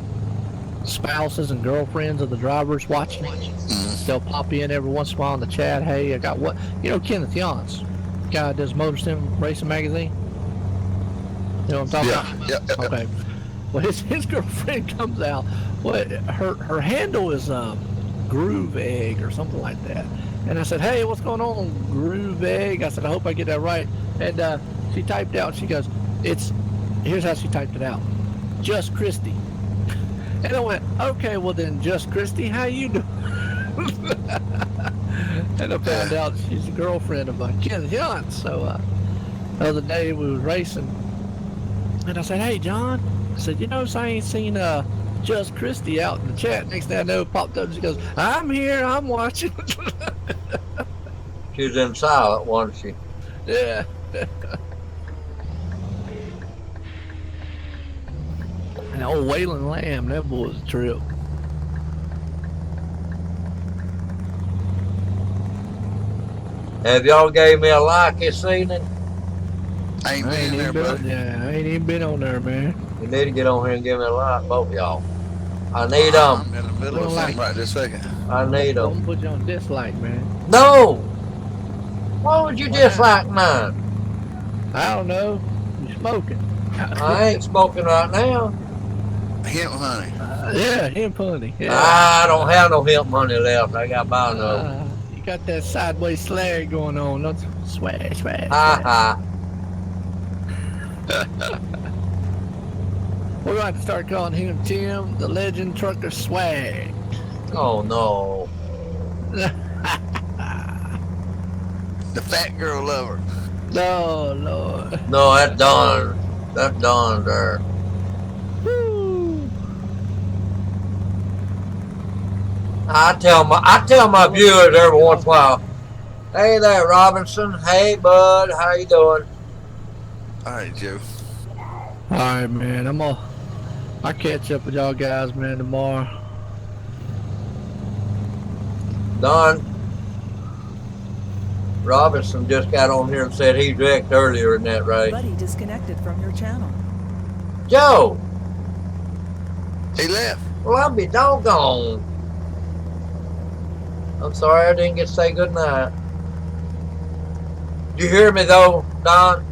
spouses and girlfriends of the drivers watching. Mm-hmm. They'll pop in every once in a while in the chat. Hey, I got what? You know, Kenneth Yance, guy that does Motor Sim Racing Magazine. You know what I'm talking about? Yeah. Okay. Well, his girlfriend comes out. Well, her handle is Groove Egg or something like that. And I said, hey, what's going on, Groove Egg? I said, I hope I get that right. And she typed out, she goes, here's how she typed it out. Just Christy. And I went, okay, well then, Just Christy, how you doing? And I found out she's a girlfriend of Ken Hunt. So the other day we was racing, and I said, hey, John, I said, you notice I ain't seen Just Christy out in the chat. Next thing I know, it popped up, and she goes, I'm here, I'm watching. She was in silent, wasn't she? Yeah. And old Waylon Lamb, that boy's a trip. Have y'all gave me a like this evening? I ain't been there, buddy. Yeah, I ain't even been on there, man. You need to get on here and give me a like, both of y'all. I need them. I'm in the middle of something right this second. I need them. Don't put you on dislike, man. No! Why would you Why dislike mine? I don't know. You smoking? I ain't smoking right now. Hemp honey. Yeah, hemp honey. Yeah. I don't have no hemp money left. I got by no. You got that sideways slag going on. Don't swag. Ha ha. We're going to start calling him Tim, the Legend Trucker Swag. Oh no. The fat girl lover. No, Lord. No, that's Don. That's Don there. Woo. I tell my viewers every once in a while, hey there, Robinson. Hey, bud. How you doing? All right, Joe. All right, man. I'll catch up with y'all guys, man, tomorrow. Don Robinson just got on here and said he wrecked earlier in that race. Buddy disconnected from your channel. Joe, He left. well, I'll be doggone. I'm sorry I didn't get to say good night. Did you hear me though, Don?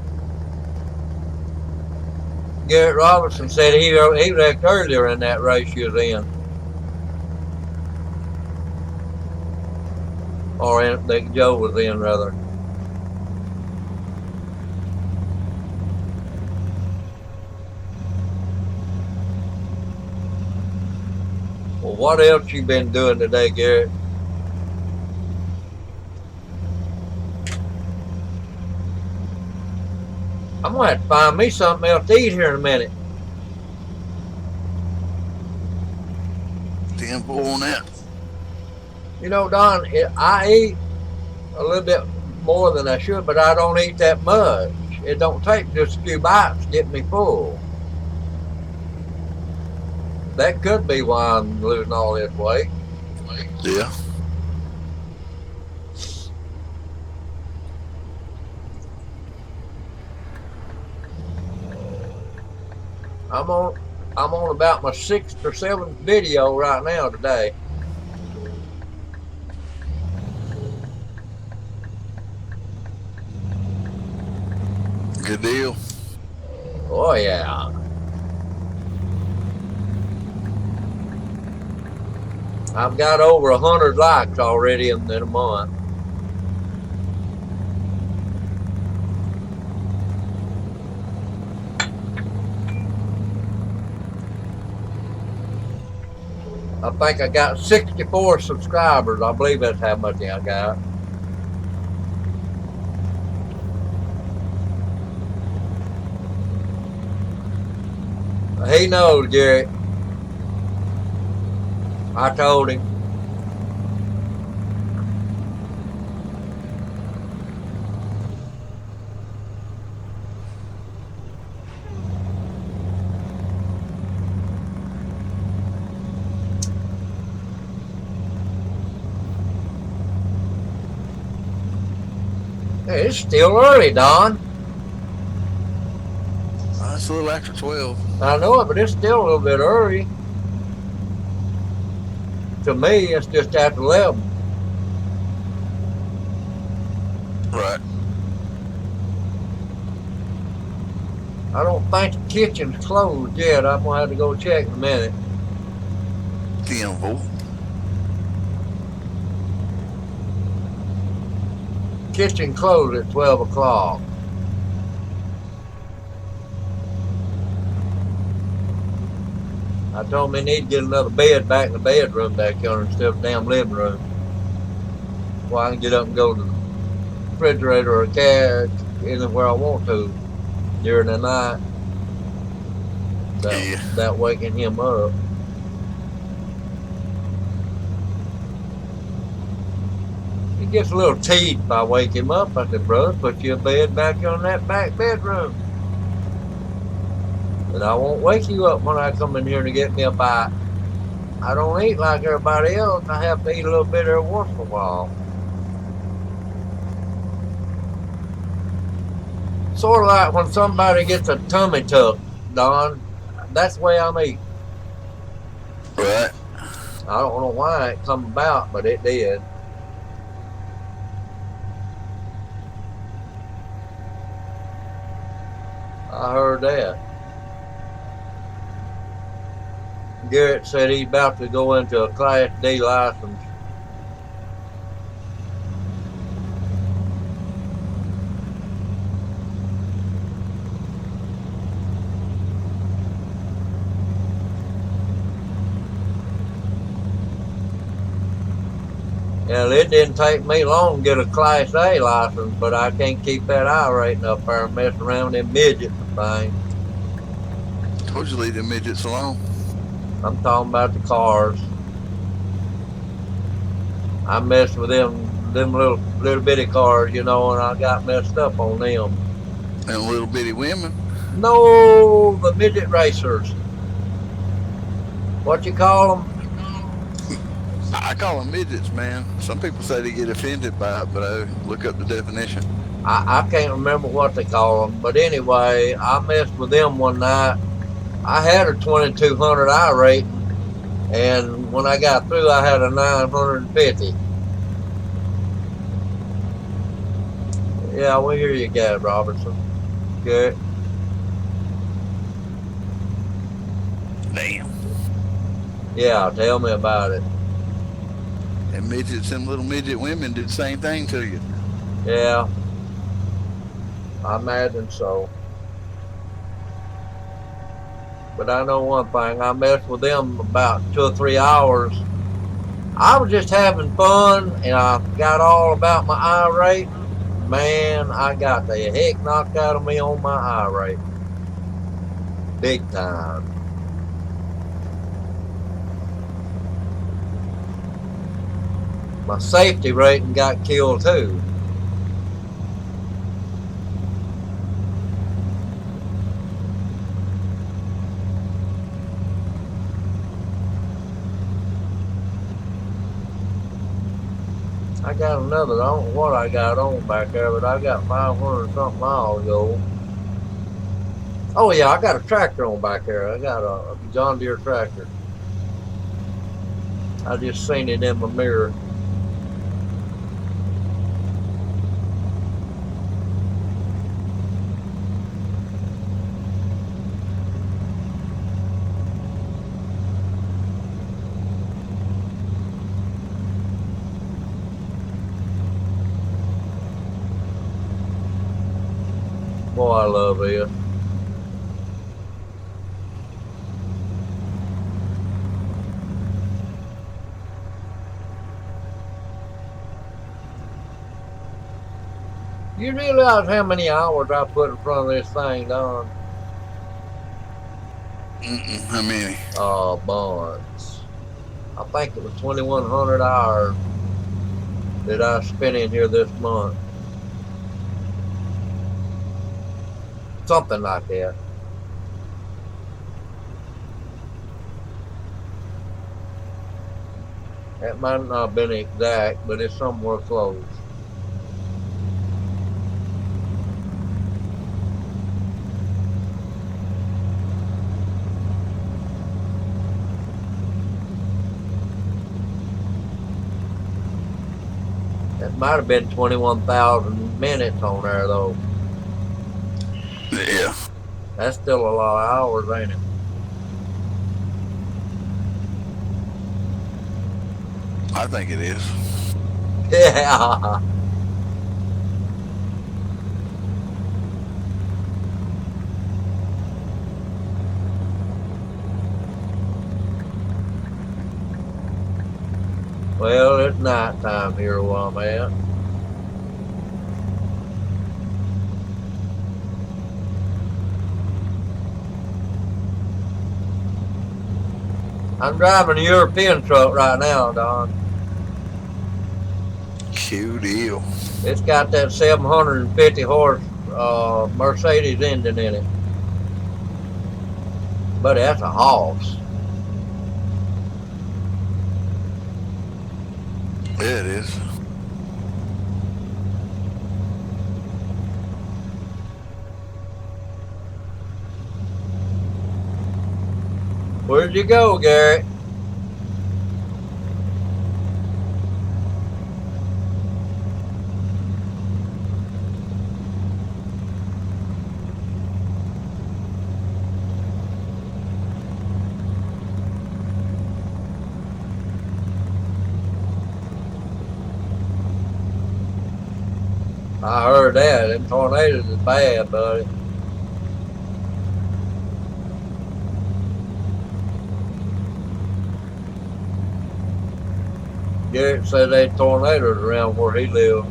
Garrett Robinson said he wrecked earlier in that race you was in. Or that Joe was in, rather. Well, what else you been doing today, Garrett? I'm gonna have to find me something else to eat here in a minute. 10 on that. You know, Don, I eat a little bit more than I should, but I don't eat that much. It don't take just a few bites to get me full. That could be why I'm losing all this weight. Yeah. I'm on about my 6th or 7th video right now today. Good deal. Oh yeah. I've got over 100 likes already in a month. I think I got 64 subscribers. I believe that's how much I got. He knows, Gary. I told him. Hey, it's still early, Don. It's a little after 12. I know it, but it's still a little bit early. To me, it's just after 11. Right. I don't think the kitchen's closed yet. I'm going to have to go check in a minute. 10-4. Kitchen closed at 12 o'clock. I told him he need to get another bed back in the bedroom back yonder instead of the damn living room. Well, I can get up and go to the refrigerator or cat anywhere I want to during the night. Without waking him up. He gets a little teeth if I wake him up. I said, brother, put your bed back on that back bedroom. And I won't wake you up when I come in here to get me a bite. I don't eat like everybody else. I have to eat a little bit every once in a while. Sort of like when somebody gets a tummy tuck, Don. That's the way I'm eating. Right. I don't know why it come about, but it did. I heard that. Garrett said he's about to go into a Class D license. Well, it didn't take me long to get a Class A license, but I can't keep that eye rating up there and mess around with them midgets and things. Told you leave them midgets alone. I'm talking about the cars. I messed with them little bitty cars, you know, and I got messed up on them. And little bitty women. No, the midget racers. What you call them? I call them midgets, man. Some people say they get offended by it, but I look up the definition. I can't remember what they call them, but anyway, I messed with them one night. I had a 2200 I rating, and when I got through, I had a 950. Yeah, well, here you go, Robertson. Good. Damn. Yeah, tell me about it. And midgets and little midget women did the same thing to you. Yeah, I imagine so. But I know one thing, I messed with them about 2 or 3 hours. I was just having fun, and I got all about my I rating. Man, I got the heck knocked out of me on my I rating. Big time. My safety rating got killed too. I got another, I don't know what I got on back there, but I got 500 something miles ago. Oh yeah, I got a tractor on back there. I got a John Deere tractor. I just seen it in my mirror. know I love this. You realize how many hours I put in front of this thing, Don? How many? Bunch. I think it was 2,100 hours that I spent in here this month. Something like that. That might not have been exact, but it's somewhere close. That might have been 21,000 minutes on there, though. Yeah. That's still a lot of hours, ain't it? I think it is. Yeah. Well, it's night time here where I'm at. I'm driving a European truck right now, Don. Cute deal. It's got that 750 horse Mercedes engine in it. But that's a horse. Yeah, it is. Where'd you go, Gary? I heard that. Them tornadoes is bad, buddy. Garrett said they had tornadoes around where he lived.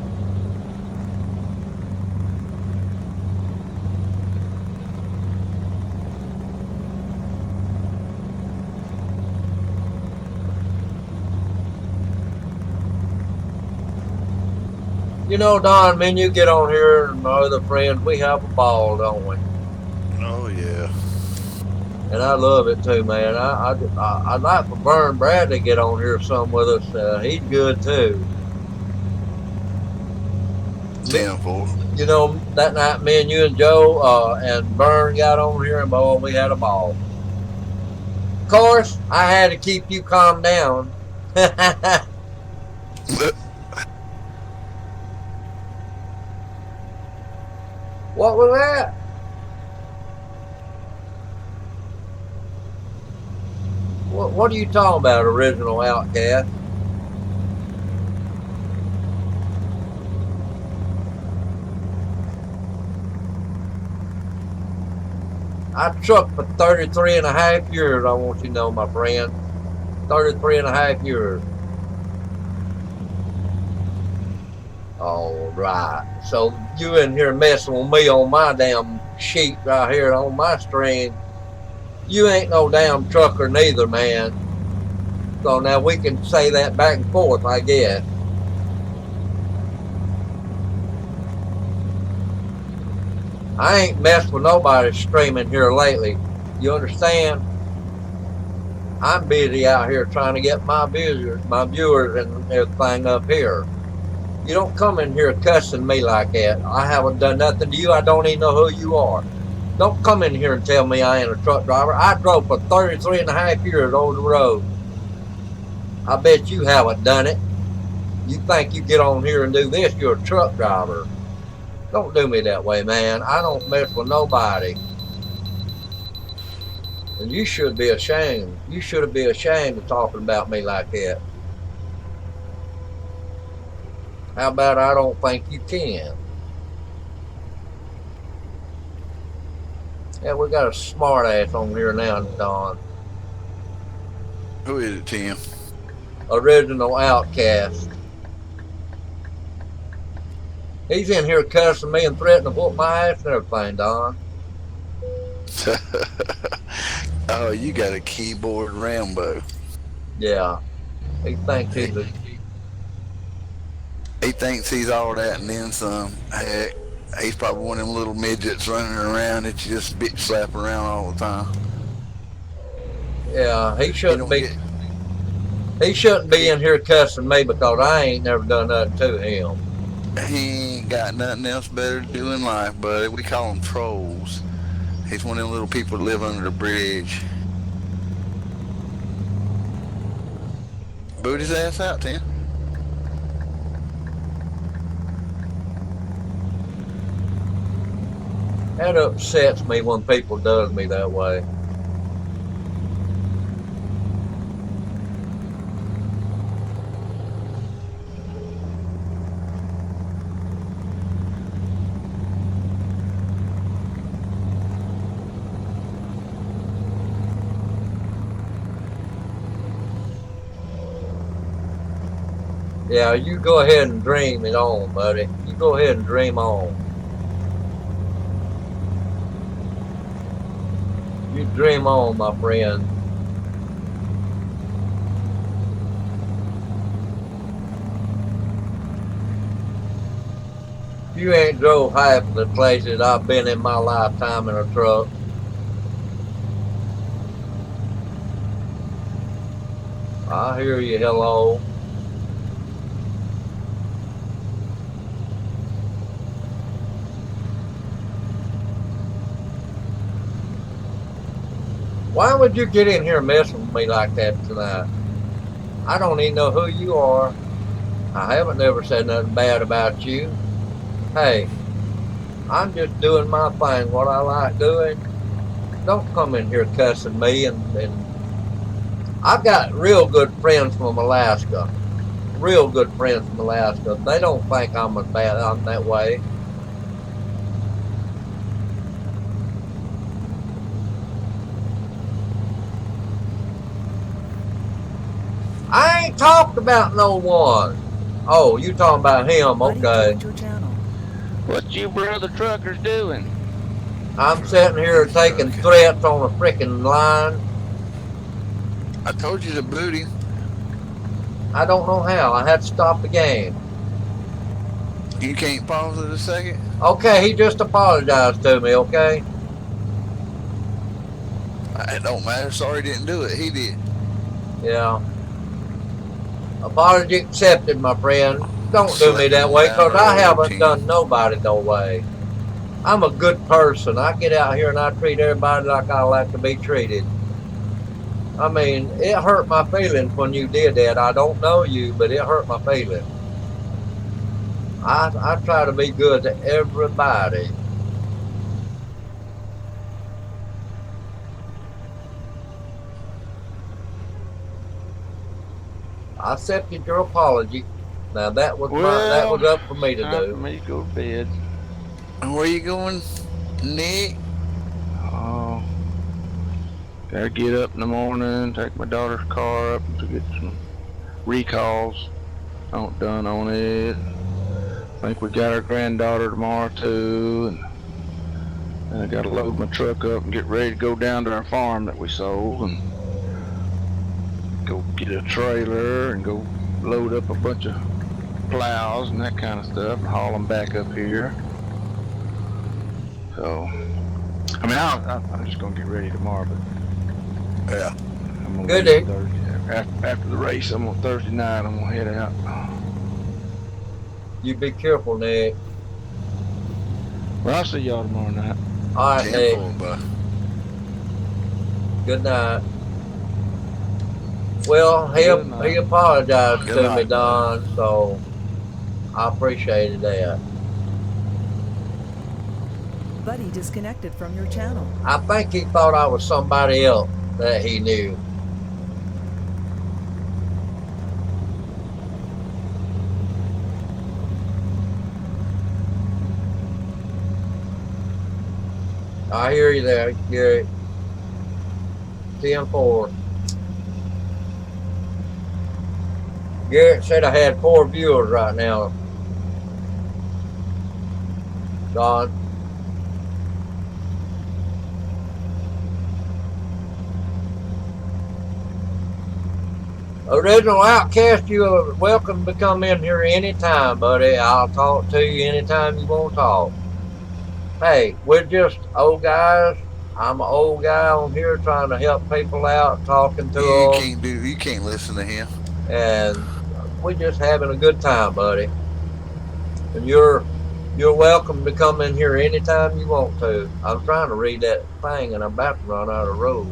You know, Don, when you get on here and my other friends, we have a ball, don't we? Oh, yeah. And I love it too, man. I'd like for Vern Bradley to get on here some with us. He's good too. 10-4. You know, that night me and you and Joe and Vern got on here and boy, we had a ball. Of course, I had to keep you calm down. What was that? What are you talking about, original Outcast? I trucked for 33 and a half years, I want you to know, my friend. 33 and a half years. All right. So you in here messing with me on my damn sheet right here on my string. You ain't no damn trucker neither, man. So now we can say that back and forth, I guess. I ain't messed with nobody streaming here lately. You understand? I'm busy out here trying to get my viewers and everything up here. You don't come in here cussing me like that. I haven't done nothing to you. I don't even know who you are. Don't come in here and tell me I ain't a truck driver. I drove for 33 and a half years over the road. I bet you haven't done it. You think you get on here and do this, you're a truck driver. Don't do me that way, man. I don't mess with nobody. And you should be ashamed. You should be ashamed of talking about me like that. How about I don't think you can? Yeah, we got a smart ass on here now, Don. Who is it, Tim? Original Outcast. He's in here cussing me and threatening to whoop my ass and everything, Don. Oh, you got a keyboard Rambo. Yeah, he thinks He, he's a. he thinks he's all that and then some. Heck, he's probably one of them little midgets running around that you just bitch slap around all the time. Yeah, he He shouldn't don't be. get. He shouldn't be He, in here cussing me because I ain't never done nothing to him. he ain't got nothing else better to do in life, buddy. We call them trolls. He's one of them little people that live under the bridge. Boot his ass out, Tim. That upsets me when people does me that way. Yeah, you go ahead and dream it on, buddy. You go ahead and dream on. You dream on, my friend. You ain't drove half of the places I've been in my lifetime in a truck. I hear you, hello. Why would you get in here messing with me like that tonight? I don't even know who you are. I haven't never said nothing bad about you. Hey, I'm just doing my thing, what I like doing. Don't come in here cussing me and I've got real good friends from Alaska. Real good friends from Alaska. They don't think I'm as bad. I'm that way. I ain't talked about no one. Oh, you talking about him? Buddy Okay. joined your channel. What you brother truckers doing? I'm sitting here He's taking trucking. threats on a freaking line. I told you to boot him. I don't know how. I had to stop the game. You can't pause it a second? Okay, he just apologized to me. Okay. It don't matter. Sorry didn't do it. He did. Yeah. Apology accepted, my friend. Don't do me Slept that him way, down cause the I road, haven't Tim. done nobody no way. I'm a good person. I get out here and I treat everybody like I like to be treated. I mean, it hurt my feelings when you did that. I don't know you, but it hurt my feelings. I try to be good to everybody. I accepted your apology. Now that was Well, up for me to time for do. me to go to bed. Where you going, Nick? Oh, gotta get up in the morning, take my daughter's car up to get some recalls done on it. I think we got our granddaughter tomorrow too, and I gotta load my truck up and get ready to go down to our farm that we sold and go get a trailer and go load up a bunch of plows and that kind of stuff and haul them back up here. So, I mean, I'm just gonna get ready tomorrow, but Yeah. I'm gonna Good leave day. Thursday after the race. I'm on Thursday night. I'm gonna head out. You be careful, Nick. Well, I'll see y'all tomorrow night. All right, Nick. 10-4, bud. Good night. Well, Good he night. apologized Good to me, night, bud. Don, so I appreciated that. Buddy disconnected from your channel. I think he thought I was somebody else that he knew. I hear you there, Gary. 10-4. Garrett said I had 4 viewers right now. Don. Original Outcast, you are welcome to come in here anytime, buddy. I'll talk to you anytime you want to talk. Hey, we're just old guys. I'm an old guy on here trying to help people out, talking to them, You can't listen to him. and we're just having a good time, buddy. And you're welcome to come in here anytime you want to. I'm trying to read that thing, and I'm about to run out of road.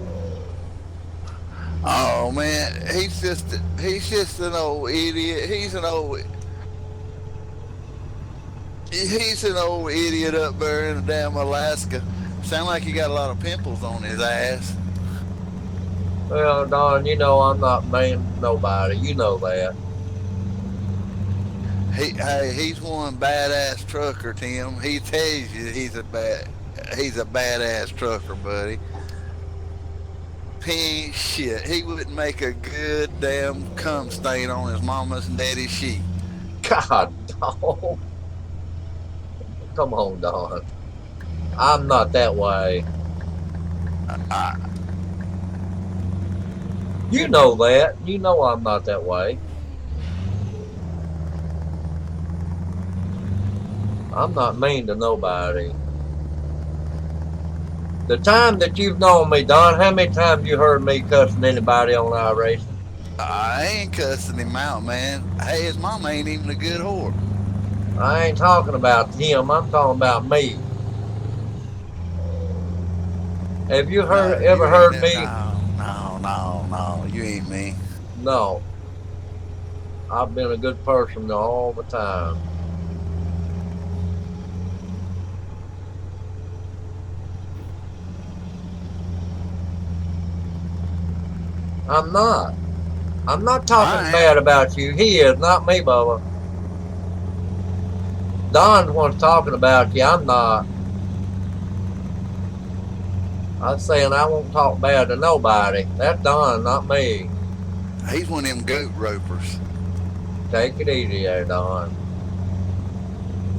Oh man, he's just an old idiot. He's an old idiot up there in damn Alaska. Sound like he got a lot of pimples on his ass. Well, Don, you know I'm not mean to nobody. You know that. He's one badass trucker, Tim. He tells you he's a badass trucker, buddy. He ain't shit. He wouldn't make a good damn cum stain on his mama's and daddy's sheet. God, Don. Come on, Don. I'm not that way. You know that. You know I'm not that way. I'm not mean to nobody. The time that you've known me, Don, how many times you heard me cussing anybody on iRacing? I ain't cussing him out, man. Hey, his mama ain't even a good whore. I ain't talking about him. I'm talking about me. Have you ever heard me? No. You ain't me. No. I've been a good person all the time. I'm not. I'm not talking bad about you. He is, not me, Bubba. Don's one's talking about you. I'm not. I'm saying I won't talk bad to nobody. That's Don, not me. He's one of them goat ropers. Take it easy there, Don.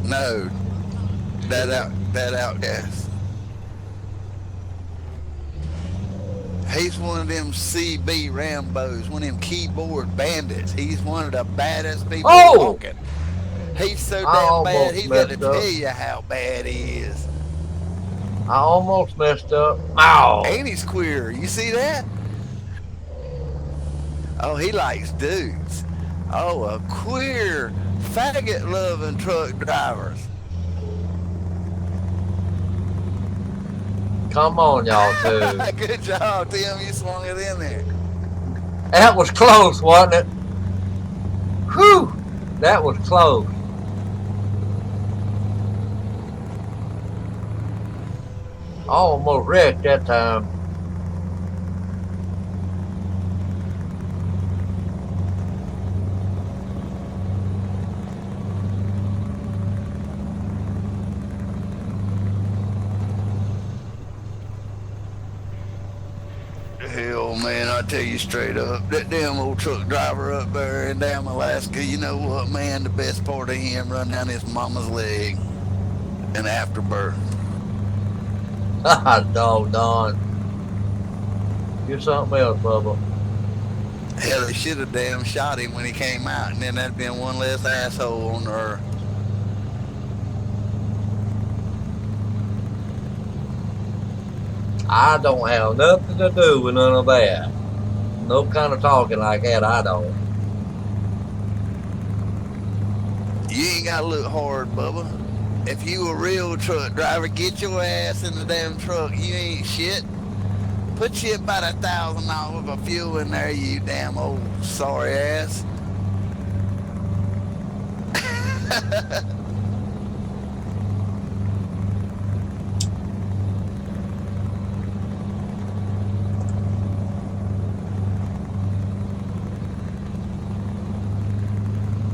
No. That outcast. He's one of them CB Rambos, one of them keyboard bandits. He's one of the baddest people walking. He's so damn bad, he's got to tell you how bad he is. I almost messed up. Ow! And he's queer. You see that? Oh, he likes dudes. Oh, a queer, faggot-loving truck drivers. Come on, y'all two. Good job, Tim. You swung it in there. That was close, wasn't it? Whew! That was close. I almost wrecked that time. Hell, man, I tell you straight up, that damn old truck driver up there in damn Alaska, you know what, man, the best part of him run down his mama's leg in afterbirth. Dog, Don. You're something else, Bubba. Hell, they should have damn shot him when he came out, and then that'd been one less asshole on earth. I don't have nothing to do with none of that. No kind of talking like that, I don't. You ain't gotta look hard, Bubba. If you a real truck driver, get your ass in the damn truck. You ain't shit. Put you about $1,000 of fuel in there, you damn old sorry ass.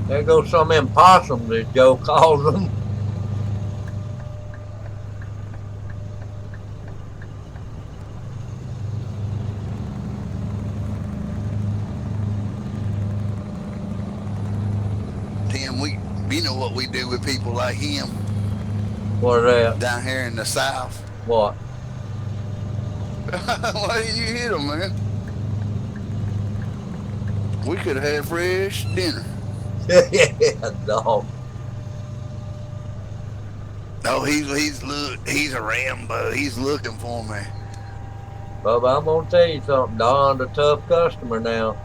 There goes some of them possums, as Joe calls them. You know what we do with people like him What is that? down here in the South? What? Why did you hit him, man? We could have had fresh dinner. Yeah, dog. No, he's a Rambo. He's looking for me. Bubba, I'm gonna tell you something. Don's a tough customer now.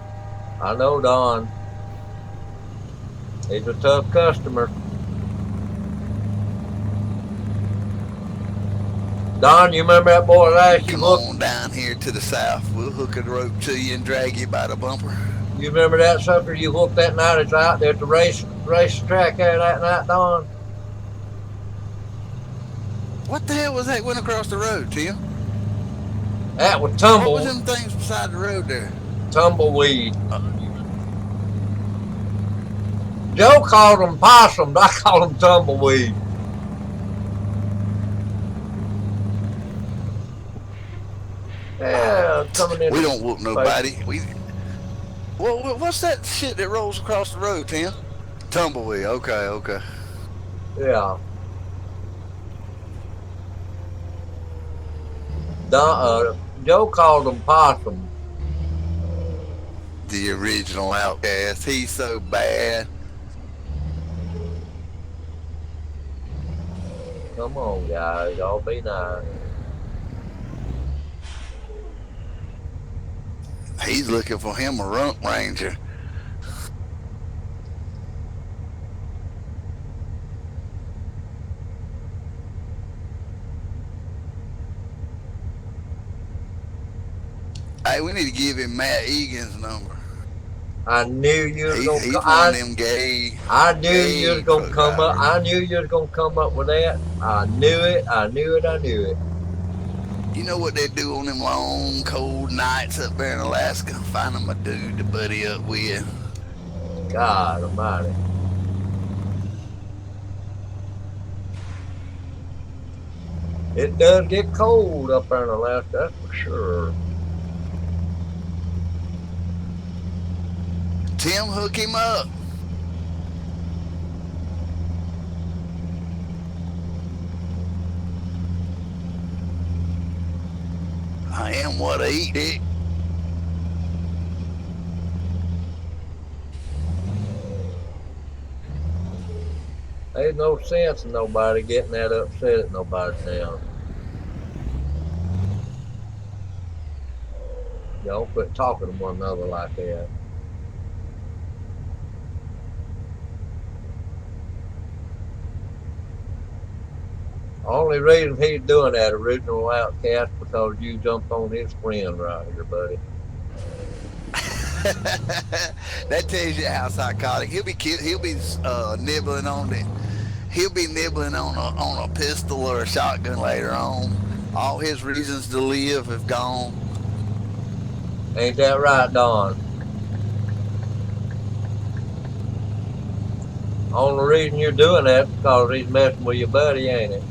I know Don. He's a tough customer. Don, you remember that boy last you Come hooked? on down here to the South. We'll hook a rope to you and drag you by the bumper. You remember that sucker you hooked that night? It's out there at the race track there that night, Don. What the hell was that went across the road, Tim? That was What was them things beside the road there? tumbleweed. Joe called them possums. I call them tumbleweed. Yeah, coming in. We don't whoop nobody. What's that shit that rolls across the road, Tim? Tumbleweed. Okay. Yeah. Joe called them possums. The original outcast. He's so bad. Come on, guys. Y'all be nice. He's looking for him a rump ranger. Hey, we need to give him Matt Egan's number. I knew you was gonna. He's one of them gay. I knew you was gonna truck come up. drivers. I knew you was gonna come up with that. I knew it. I knew it. You know what they do on them long, cold nights up there in Alaska? Find them a dude to buddy up with. God Almighty. It does get cold up there in Alaska, that's for sure. Tim, hook him up. I am what I eat, Dick. There's no sense in nobody getting that upset at nobody now. Y'all quit talking to one another like that. Only reason he's doing that, original outcast, because you jumped on his friend right here, buddy. That tells you how psychotic. He'll be nibbling on it. He'll be nibbling on a pistol or a shotgun later on. All his reasons to live have gone. Ain't that right, Don? Only reason you're doing that is because he's messing with your buddy, ain't it?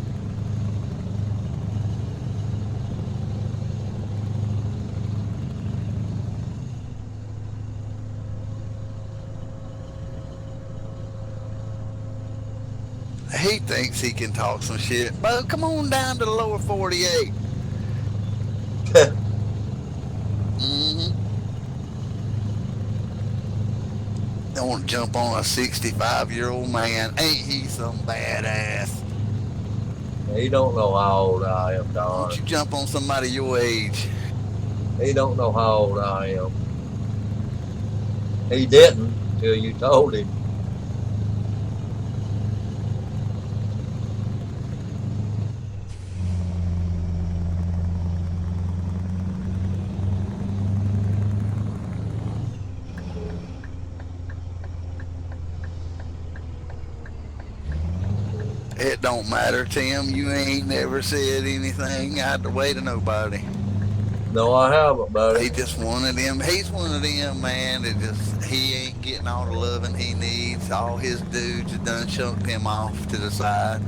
He thinks he can talk some shit. But come on down to the lower 48. Mm-hmm. I want to jump on a 65-year-old man. Ain't he some badass? He don't know how old I am, Why Don. don't you jump on somebody your age? He don't know how old I am. He didn't till you told him. It don't matter, Tim. You ain't never said anything out the way to nobody. No, I haven't, buddy. He just one of them. He's one of them, man, that just, he ain't getting all the loving he needs. All his dudes have done chunked him off to the side.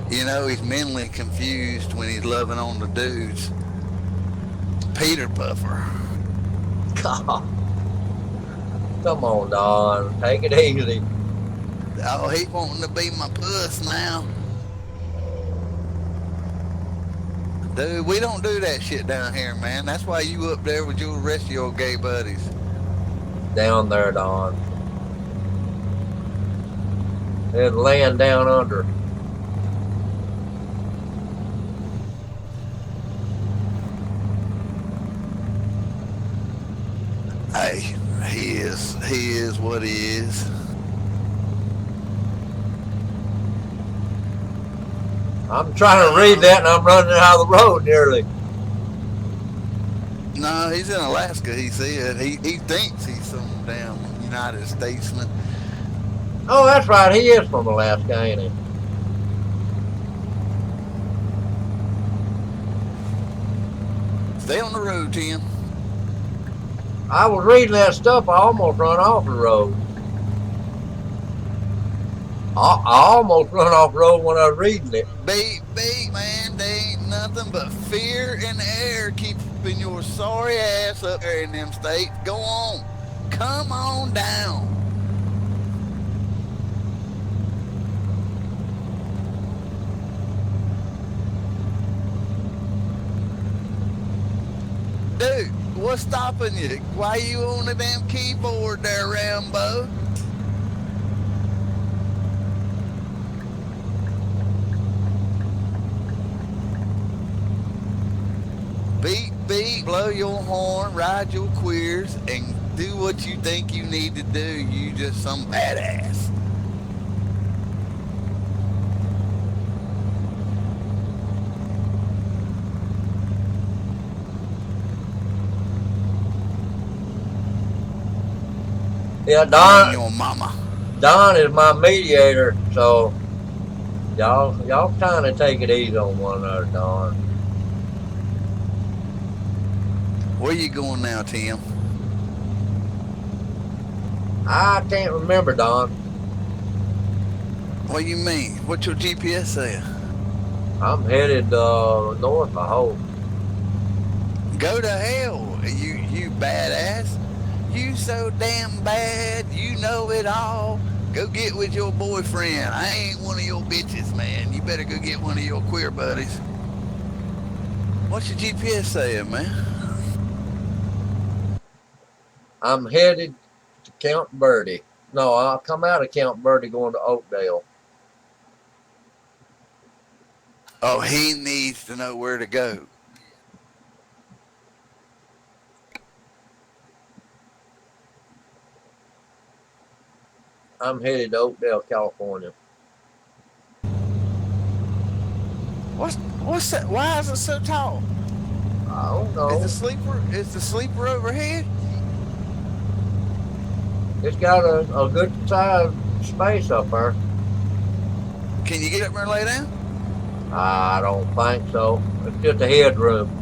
You know, he's mentally confused when he's loving on the dudes. Peter Puffer. God. Come on, Don. Take it easy. Oh, he wanting to be my puss now. Dude, we don't do that shit down here, man. That's why you up there with your rest of your gay buddies. Down there, Don. It's laying down under. Hey, he is what he is. I'm trying to read that and I'm running out of the road nearly. No, he's in Alaska, he said. He thinks he's some damn United Statesman. Oh, that's right. He is from Alaska, ain't he? Stay on the road, Tim. I was reading that stuff. I almost run off the road. I almost run off the road when I was reading it. Beat, man. They ain't nothing but fear in the air keeping your sorry ass up there in them states. Go on. Come on down. Dude, what's stopping you? Why you on the damn keyboard there, Rambo? Beat, blow your horn, ride your queers, and do what you think you need to do. You just some badass. Yeah, And your mama. Don is my mediator, so y'all kind of take it easy on one another, Don. Where you going now, Tim? I can't remember, Don. What do you mean? What's your GPS say? I'm headed north, I hope. Go to hell, you badass. You so damn bad, you know it all. Go get with your boyfriend. I ain't one of your bitches, man. You better go get one of your queer buddies. What's your GPS saying, man? I'm headed to Camp Birdie. No, I'll come out of Camp Birdie going to Oakdale. Oh, he needs to know where to go. I'm headed to Oakdale, California. What's that? Why is it so tall? I don't know. Is the sleeper overhead? It's got a good sized space up there. Can you get up there and lay down? I don't think so. It's just a headroom.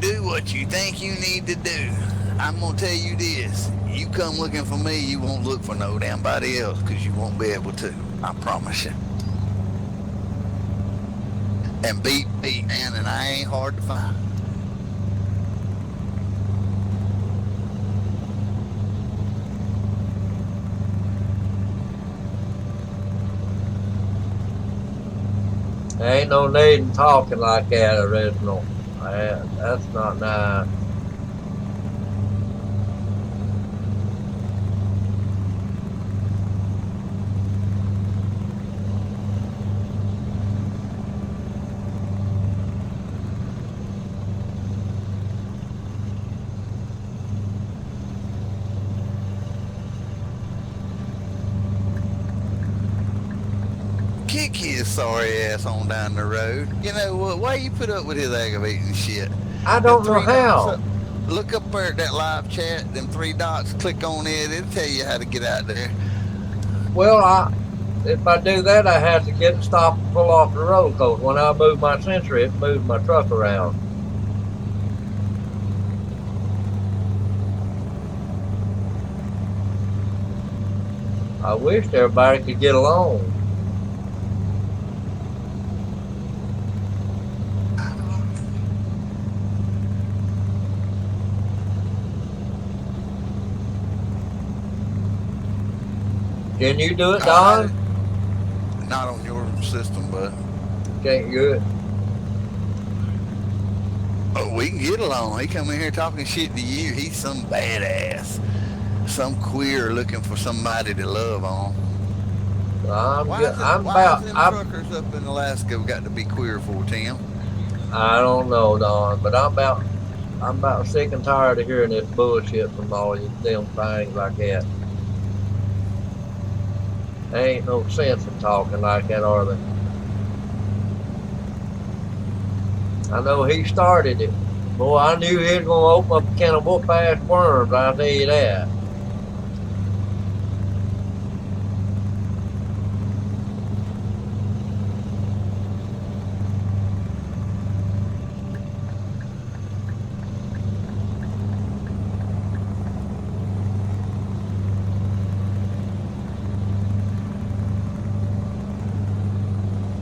Do what you think you need to do. I'm gonna tell you this. You come looking for me, you won't look for no damn body else, because you won't be able to. I promise you. And beat, man, and I ain't hard to find. There ain't no need in talking like that, original. That's not nice. Kick his sorry ass on down the road. You know what? Why you put up with his aggravating shit? I don't know how. Look up there at that live chat, them 3 dots, click on it, it'll tell you how to get out there. Well, if I do that, I have to stop and pull off the road, because when I move my sensor, it moves my truck around. I wished everybody could get along. Can you do it, I Don? not on your system, but Can't do it. oh, we can get along. He come in here talking shit to you. He's some badass, some queer looking for somebody to love on. I'm Why good. is it? I'm Why is about. them truckers up in Alaska got to be queer for, Tim? I don't know, Don, but I'm about sick and tired of hearing this bullshit from all of them things like that. There ain't no sense in talking like that, are there? I know he started it. Boy, I knew he was gonna open up a can of whoop ass worms. I'll tell you that.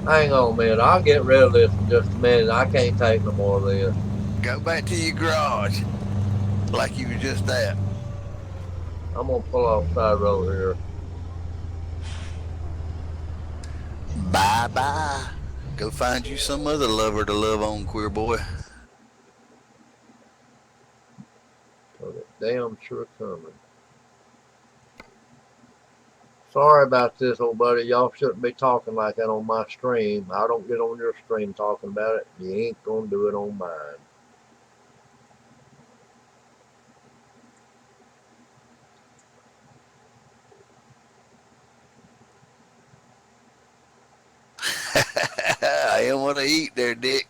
Hang on a minute. I'll get rid of this in just a minute. I can't take no more of this. Go back to your garage like you were just at. I'm gonna pull off side road here. Bye bye. Go find you some other lover to love on, queer boy. So that damn sure coming. Sorry about this, old buddy. Y'all shouldn't be talking like that on my stream. I don't get on your stream talking about it. You ain't gonna do it on mine. I didn't want to eat there, Dick.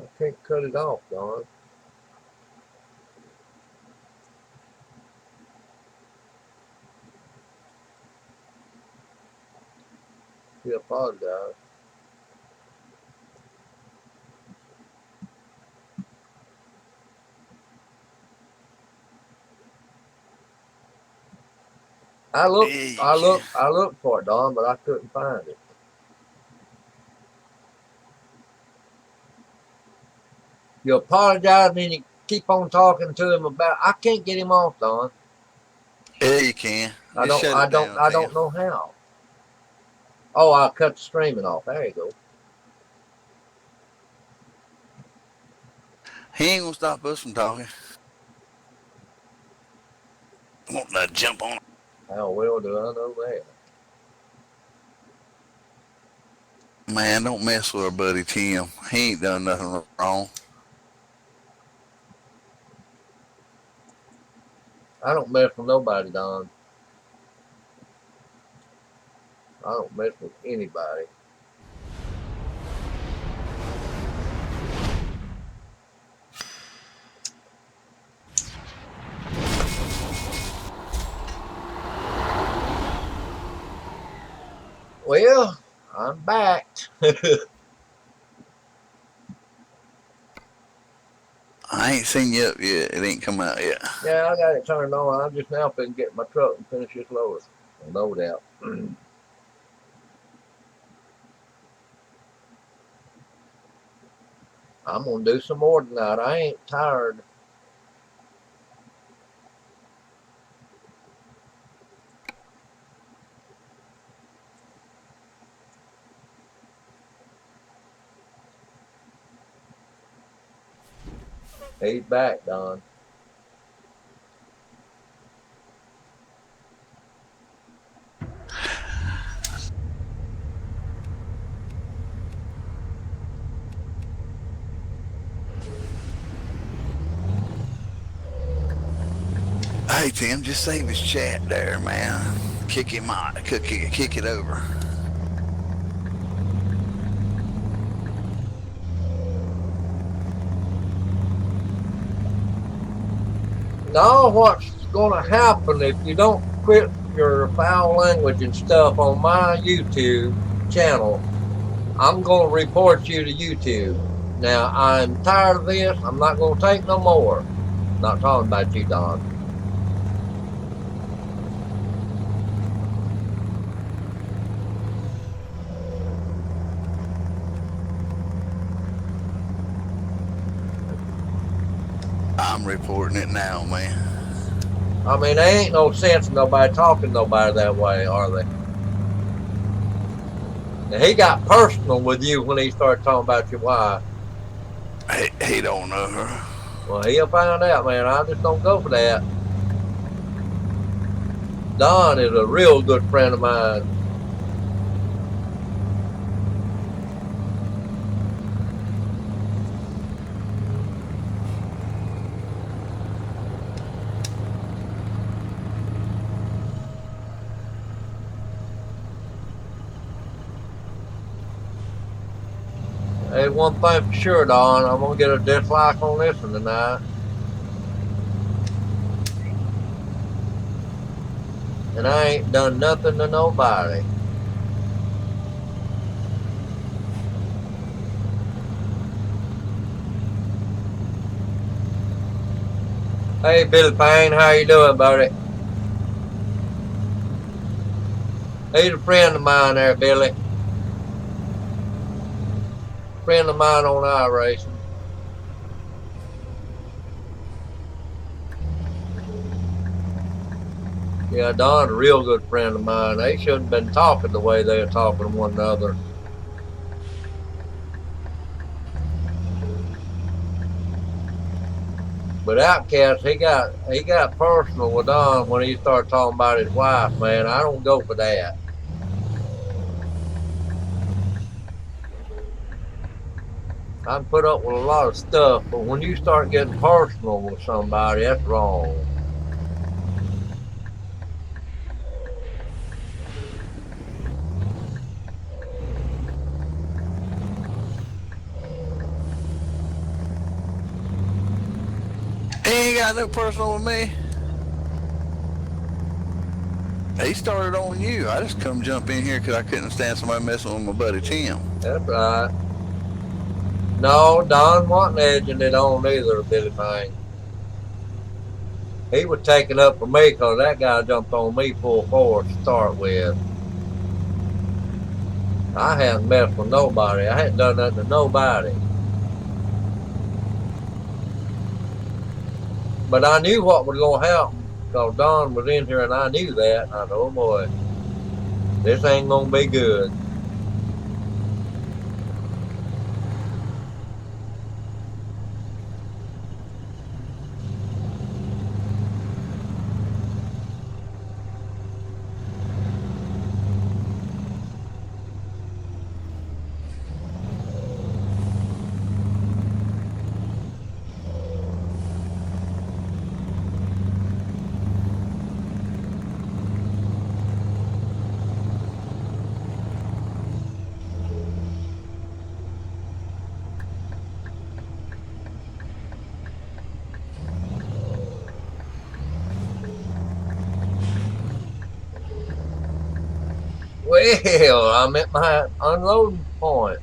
I can't cut it off, Don. You apologize. I looked, Yeah, you I can. looked, I looked for it, Don, but I couldn't find it. You apologize, and then you keep on talking to him about. I can't get him off, Don. Yeah, you can. I Just don't, shut I it don't, down, I Tim. don't know how. Oh, I cut the streaming off. There you go. He ain't gonna stop us from talking. Want to jump on. How well do I know that? Man, don't mess with our buddy Tim. He ain't done nothing wrong. I don't mess with nobody, Don. I don't mess with anybody. Well, I'm back. I ain't seen you up yet. It ain't come out yet. Yeah, I got it turned on. I'm just now finna get my truck and finish this load. Load out. I'm gonna do some more tonight. I ain't tired. He's back, Don. Hey, Tim, just save his chat there, man. Kick him out. Kick it over. No, what's gonna happen if you don't quit your foul language and stuff on my YouTube channel. I'm gonna report you to YouTube. Now I'm tired of this. I'm not gonna take no more. Not talking about you, Don. I'm reporting it now, man. I mean, there ain't no sense in nobody talking to nobody that way, are they? Now, he got personal with you when he started talking about your wife. He don't know her. Well, he'll find out, man. I just don't go for that. Don is a real good friend of mine. Hey, one thing for sure, Don, I'm gonna get a dislike on this one tonight. And I ain't done nothing to nobody. Hey, Billy Payne, how you doing, buddy? He's a friend of mine there, Billy. Friend of mine on iRacing. Yeah, Don's a real good friend of mine. They shouldn't have been talking the way they were talking to one another. But Outcast, he got personal with Don when he started talking about his wife, man. I don't go for that. I can put up with a lot of stuff, but when you start getting personal with somebody, that's wrong. He ain't got no personal with me. He started on you. I just come jump in here because I couldn't stand somebody messing with my buddy Tim. That's right. No, Don wasn't edging it on either, Billy Payne. He was taking up for me because that guy jumped on me full force to start with. I hadn't messed with nobody. I hadn't done nothing to nobody. But I knew what was going to happen because Don was in here and I knew that. And I said, oh boy, this ain't going to be good. Well, I'm at my unloading point.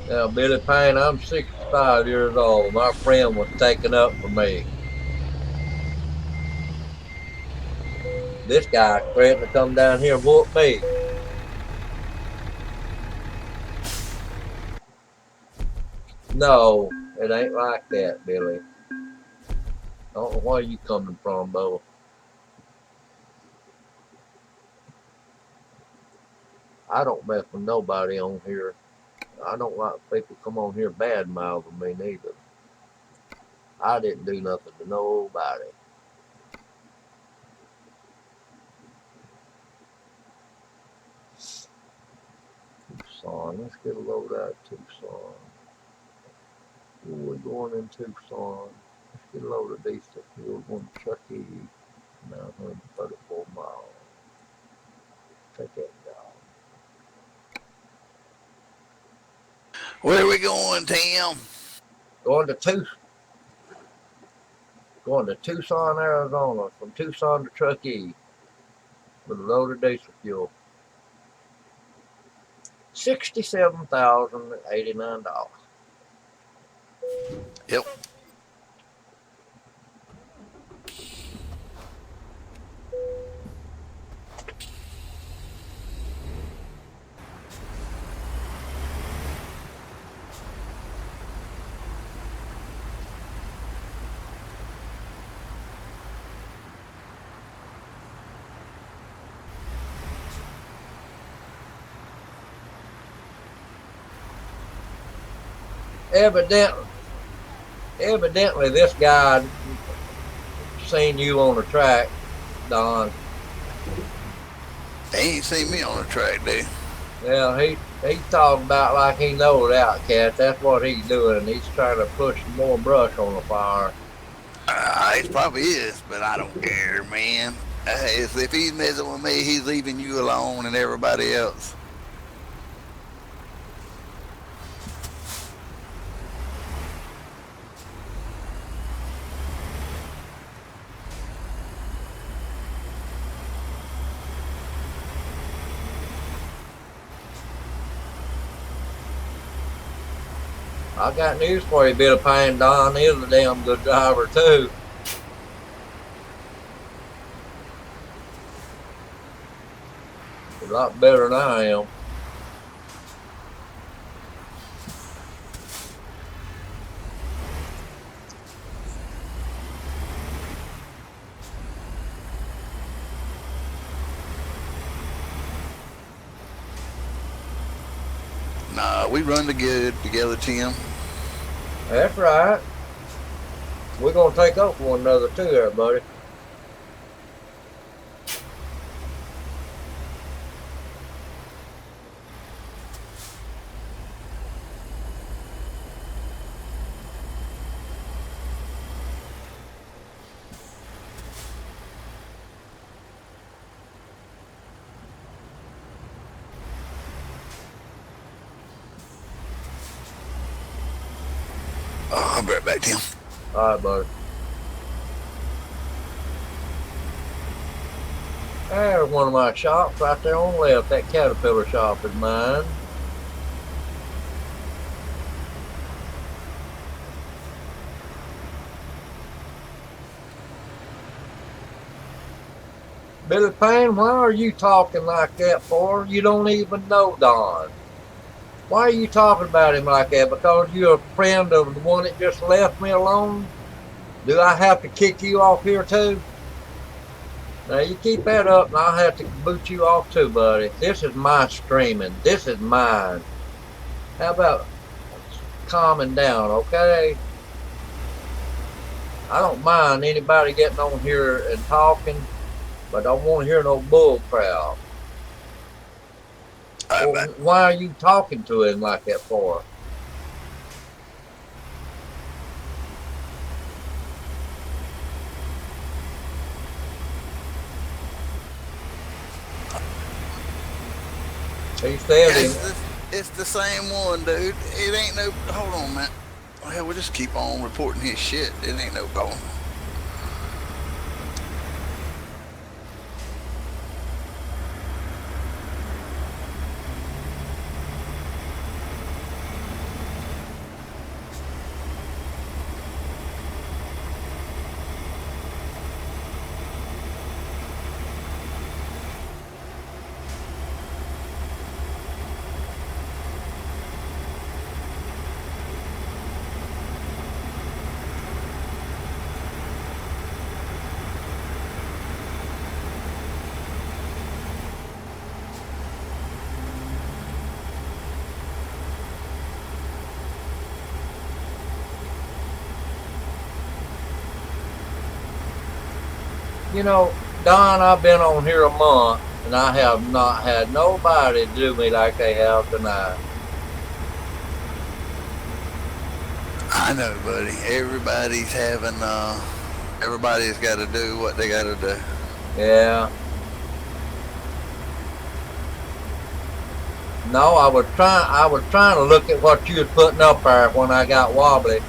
Now, Billy Payne, I'm 65 years old. My friend was taken up for me. This guy threatened to come down here and whoop me. No, it ain't like that, Billy. I don't know where you coming from, Bo. I don't mess with nobody on here. I don't like people come on here bad mouthing me neither. I didn't do nothing to nobody. Tucson. Let's get a load out of Tucson. We're going in Tucson. Let's get a load of diesel fuel. We're going to Truckee, 934 miles. Take that down. Where are we going, Tim? Going to Tucson, Arizona. From Tucson to Truckee with a load of diesel fuel. $67,089. Yep. Evidently, this guy seen you on the track, Don. They ain't seen me on the track, dude. Yeah, he talking about like he knows Outcat. That's what he's doing. He's trying to push more brush on the fire. It probably is, but I don't care, man. If he's messing with me, he's leaving you alone and everybody else. I got news for you, bit of pain. Don is a damn good driver too. A lot better than I am. Nah, we run together, Tim. That's right. We're gonna take up for one another too, there, buddy. Oh, I'll be right back, Tim. All right, buddy. There's one of my shops right there on the left. That Caterpillar shop is mine. Billy Payne, why are you talking like that for? You don't even know Don. Why are you talking about him like that? Because you're a friend of the one that just left me alone? Do I have to kick you off here too? Now you keep that up and I'll have to boot you off too, buddy. This is my streaming. This is mine. How about calming down, okay? I don't mind anybody getting on here and talking, but I don't want to hear no bull crap. Well, why are you talking to him like that for? He said it's the same one, dude. It ain't no. Hold on, man. Hell, we'll just keep on reporting his shit. It ain't no problem. you know, Don, I've been on here a month, And I have not had nobody do me like they have tonight. I know, buddy. Everybody's got to do what they got to do. Yeah. No, I was trying to look at what you was putting up there when I got wobbly.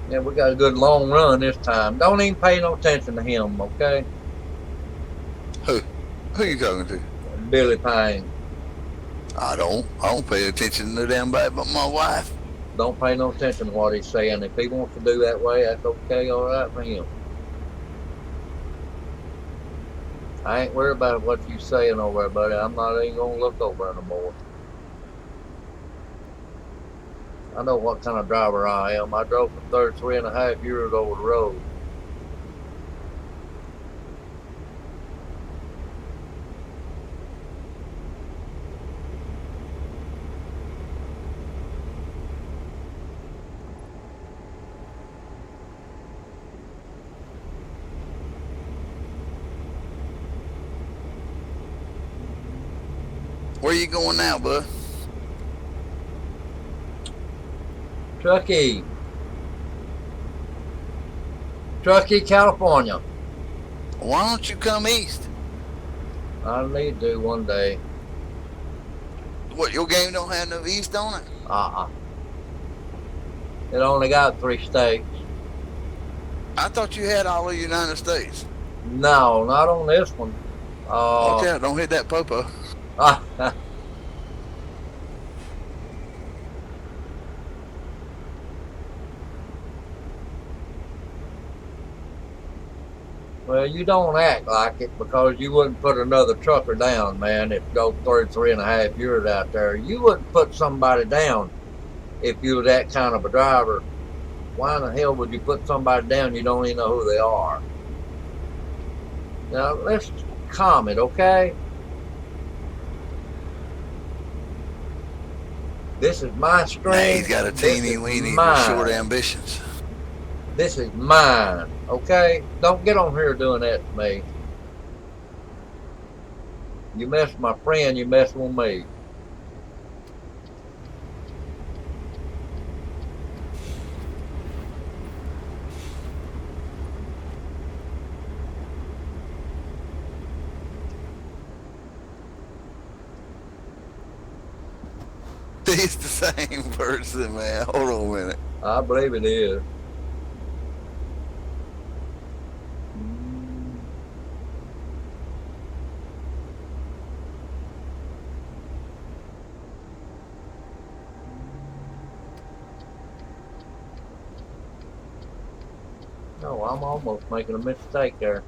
Yeah, we got a good long run this time. Don't even pay no attention to him, okay? Who? Who you talking to? Billy Payne. I don't pay attention to them, but my wife. Don't pay no attention to what he's saying. If he wants to do that way, that's okay, all right for him. I ain't worried about what you saying over there, buddy. I'm not even gonna look over no more. I know what kind of driver I am. I drove for 33 and a half years over the road. Where you going now, bud? Truckee, California. Why don't you come east? I need to one day. What, your game don't have no east on it? It only got 3 states. I thought you had all of the United States. No, not on this one. Okay, don't hit that popo. Well, you don't act like it because you wouldn't put another trucker down, man, if you go 33 and a half years out there. You wouldn't put somebody down if you were that kind of a driver. Why in the hell would you put somebody down you don't even know who they are? Now, let's calm it, okay? This is my stream. Nah, he's got a teeny weeny with short ambitions. This is mine, okay? Don't get on here doing that to me. You mess with my friend, you mess with me. It's the same person, man. Hold on a minute. I believe it is. No, I'm almost making a mistake there.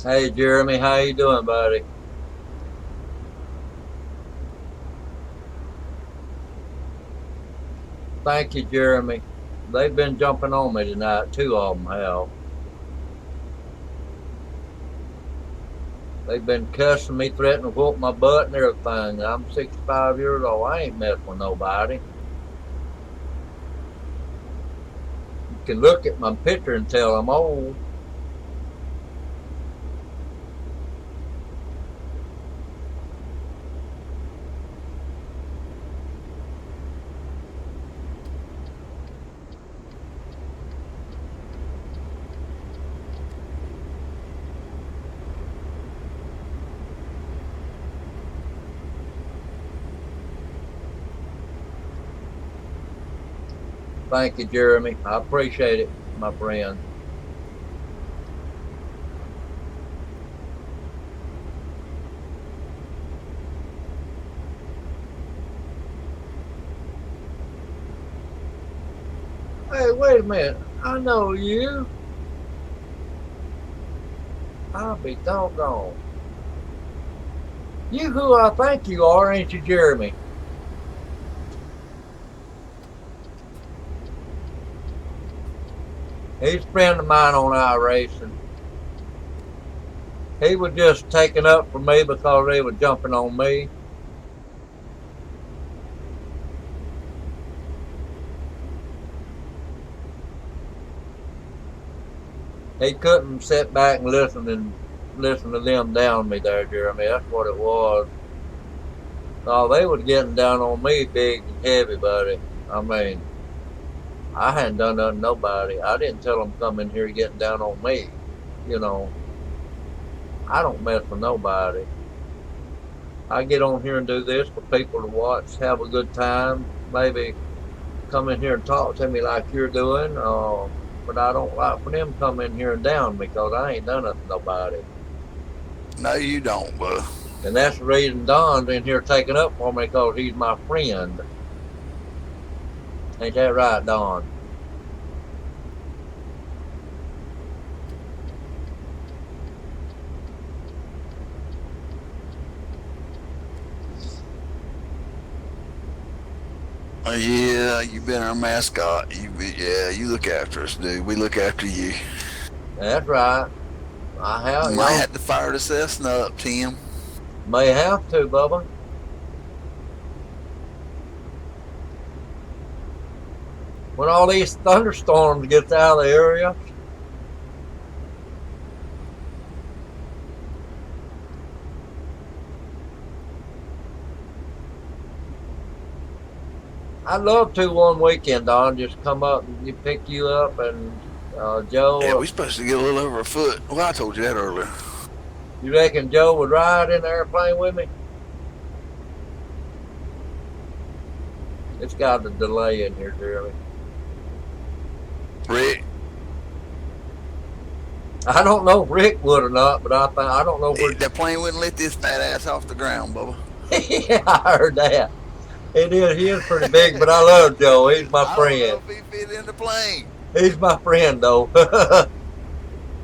Hey, Jeremy, how you doing, buddy? Thank you, Jeremy. They've been jumping on me tonight. Two of them have. They've been cussing me, threatening to whoop my butt and everything. I'm 65 years old. I ain't messing with nobody. You can look at my picture and tell I'm old. Thank you, Jeremy. I appreciate it, my friend. Hey, wait a minute. I know you. I'll be doggone. You who I think you are, ain't you, Jeremy? He's a friend of mine on iRacing. He was just taking up for me because they were jumping on me. He couldn't sit back and listen to them down me there, Jeremy. That's what it was. Oh, they was getting down on me big and heavy, buddy. I mean, I hadn't done nothing to nobody. I didn't tell them come in here getting down on me. You know, I don't mess with nobody. I get on here and do this for people to watch, have a good time, maybe come in here and talk to me like you're doing. But I don't like for them to come in here and down me because I ain't done nothing to nobody. No, you don't, brother. And that's the reason Don's in here taking up for me because he's my friend. Ain't that right, Don? Yeah, you've been our mascot. You look after us, dude. We look after you. That's right. I have. You might have to fire the Cessna up, Tim. May have to, Bubba. When all these thunderstorms get out of the area. I'd love to one weekend, Don, just come up and pick you up and Joe. Yeah, we're supposed to get a little over a foot. Well, I told you that earlier. You reckon Joe would ride in the airplane with me? It's got a delay in here, Jeremy. Rick? I don't know if Rick would or not, but I don't know where. That plane wouldn't let this fat ass off the ground, Bubba. Yeah, I heard that. It is. He is pretty big, but I love Joe. He's my friend. I don't know if he fit in the plane. He's my friend, though.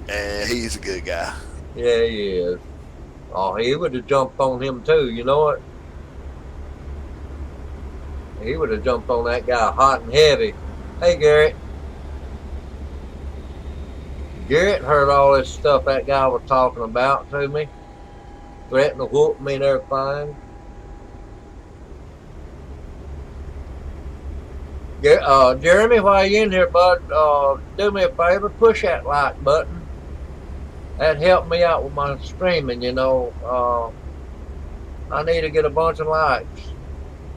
Yeah, he's a good guy. Yeah, he is. Oh, he would have jumped on him too. You know what? He would have jumped on that guy hot and heavy. Hey, Garrett. Garrett heard all this stuff that guy was talking about to me, threatening to whoop me and everything. Jeremy, while you're in here, bud, do me a favor, push that like button. That helped me out with my streaming, you know. I need to get a bunch of likes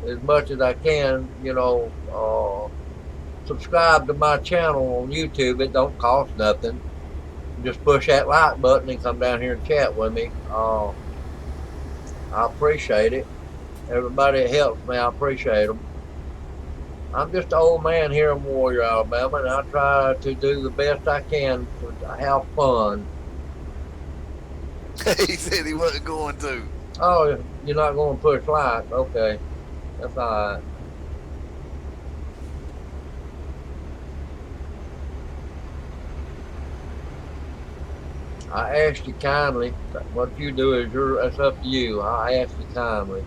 as much as I can, you know. Subscribe to my channel on YouTube. It don't cost nothing. Just push that like button and come down here and chat with me. I appreciate it. Everybody that helps me, I appreciate them. I'm just an old man here in Warrior, Alabama, and I try to do the best I can to have fun. He said he wasn't going to. Oh, you're not going to push like? Okay. That's all right. I ask you kindly. What you do is that's up to you. I ask you kindly.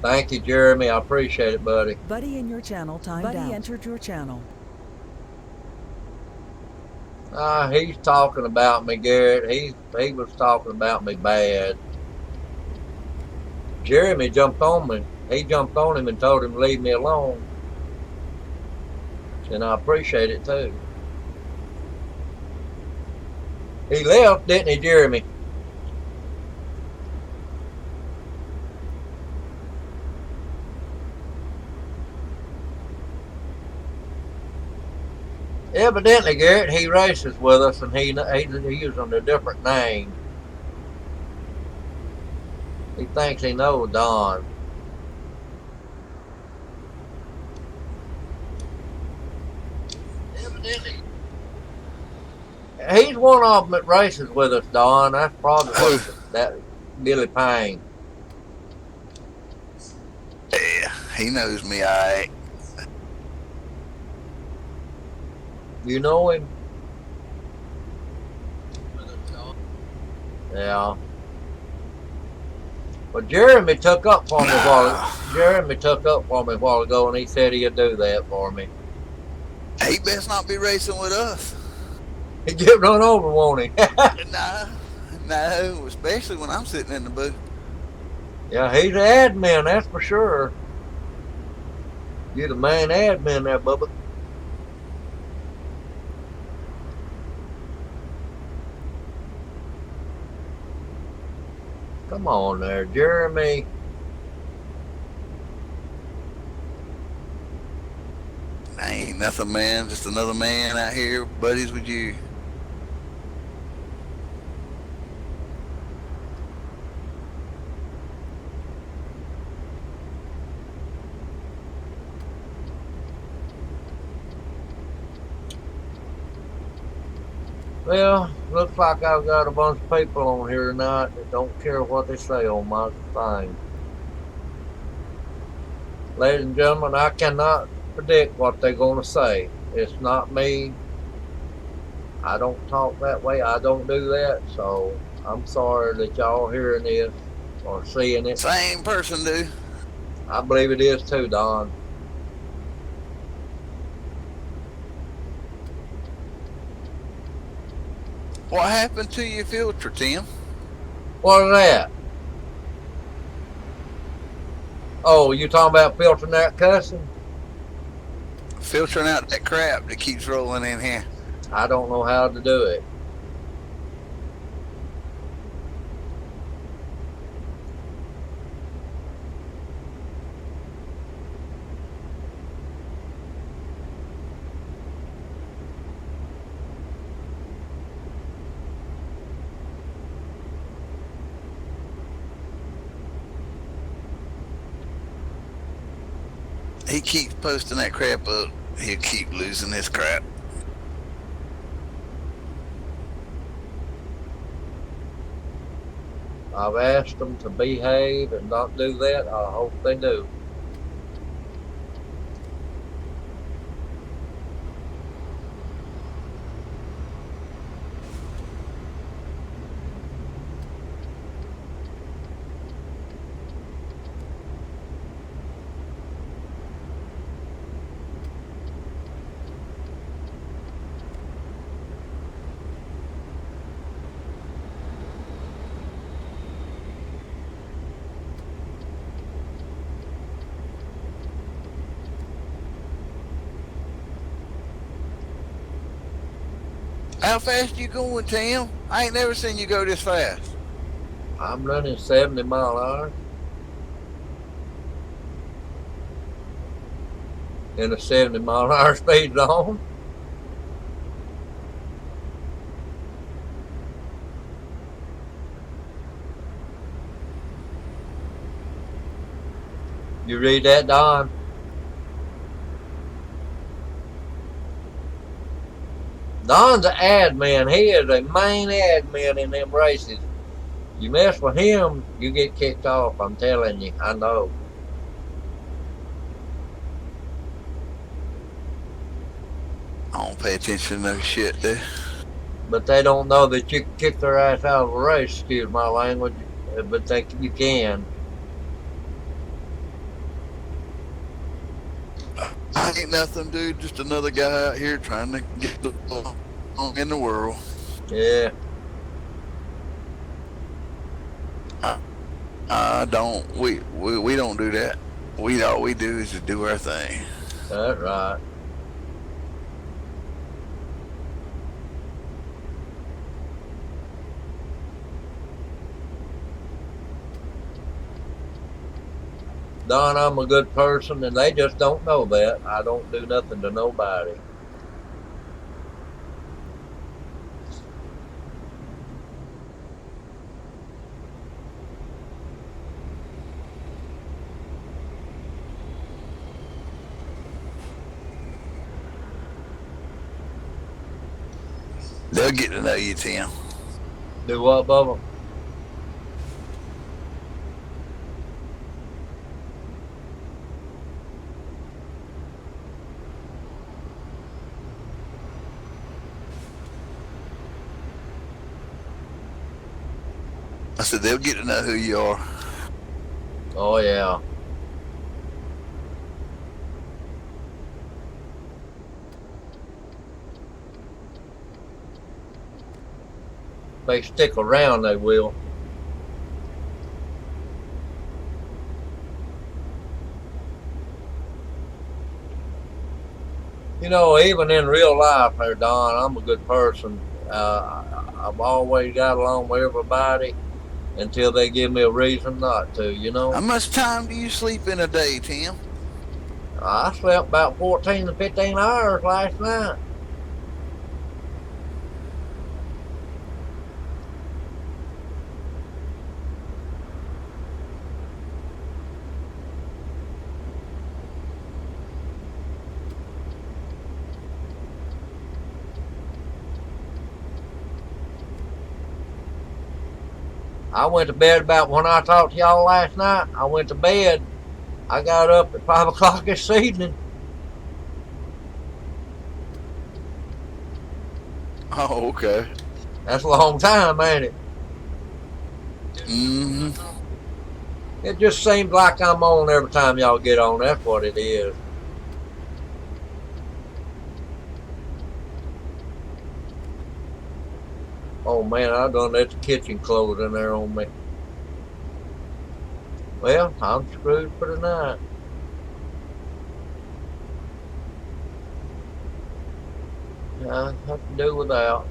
Thank you, Jeremy. I appreciate it, buddy. Buddy in your channel timed out. Buddy entered your channel. He's talking about me, Garrett. He was talking about me bad. Jeremy jumped on me. He jumped on him and told him to leave me alone. And I appreciate it too. He left, didn't he, Jeremy? Evidently, Garrett, he races with us, and he using a different name. He thinks he knows Don. Evidently. He's one of them that races with us, Don. That's probably that Billy Payne. Yeah, he knows me, all right. You know him? Yeah. But Jeremy took up for me a while ago, and he said he'd do that for me. He best not be racing with us. He get run over, won't he? No, especially when I'm sitting in the booth. Yeah, he's the admin, that's for sure. You're the main admin there, Bubba. Come on there, Jeremy. Ain't nothing, man. Just another man out here, buddies with you. Well, looks like I've got a bunch of people on here tonight that don't care what they say on my thing. Ladies and gentlemen, I cannot predict what they're going to say. It's not me. I don't talk that way. I don't do that. So I'm sorry that y'all hearing this or seeing it. Same person, dude. I believe it is too, Don. What happened to your filter, Tim? What is that? Oh, you talking about filtering that cussing? Filtering out that crap that keeps rolling in here. I don't know how to do it. He keeps posting that crap up. He'll keep losing his crap. I've asked them to behave and not do that. I hope they do. How fast you going, Tim? I ain't never seen you go this fast. I'm running 70 mile an hour in a 70 mile an hour speed zone. You read that, Don? Don's an admin. He is a main admin in them races. You mess with him, you get kicked off. I'm telling you, I know. I don't pay attention to no shit, dude. But they don't know that you can kick their ass out of a race. Excuse my language, but you can. I ain't nothing, dude. Just another guy out here trying to get along in the world. Yeah. I don't. We don't do that. All we do is to do our thing. That's right. Don, I'm a good person, and they just don't know that. I don't do nothing to nobody. They'll get to know you, Tim. Do what, Bubba? I said they'll get to know who you are. Oh, yeah. If they stick around, they will. You know, even in real life, there, Don, I'm a good person. I've always got along with everybody until they give me a reason not to, you know? How much time do you sleep in a day, Tim? I slept about 14 to 15 hours last night. I went to bed about when I talked to y'all last night. I went to bed. I got up at 5 o'clock this evening. Oh, okay. That's a long time, ain't it? Mm-hmm. It just seems like I'm on every time y'all get on. That's what it is. Oh, man, I done let the kitchen close in there on me. Well, I'm screwed for the night. I have to do without.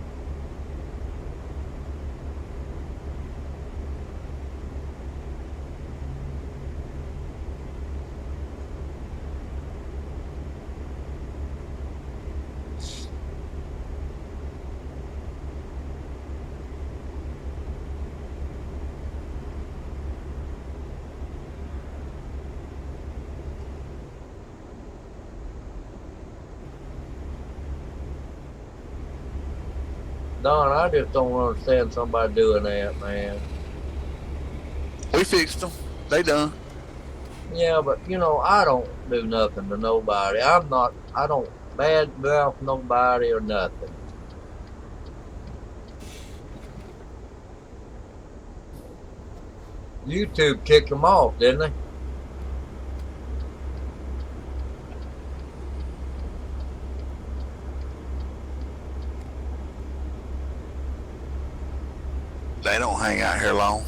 Don, I just don't understand somebody doing that, man. We fixed them. They done. Yeah, but you know, I don't do nothing to nobody. I don't bad mouth nobody or nothing. YouTube kicked them off, didn't they? They don't hang out here long.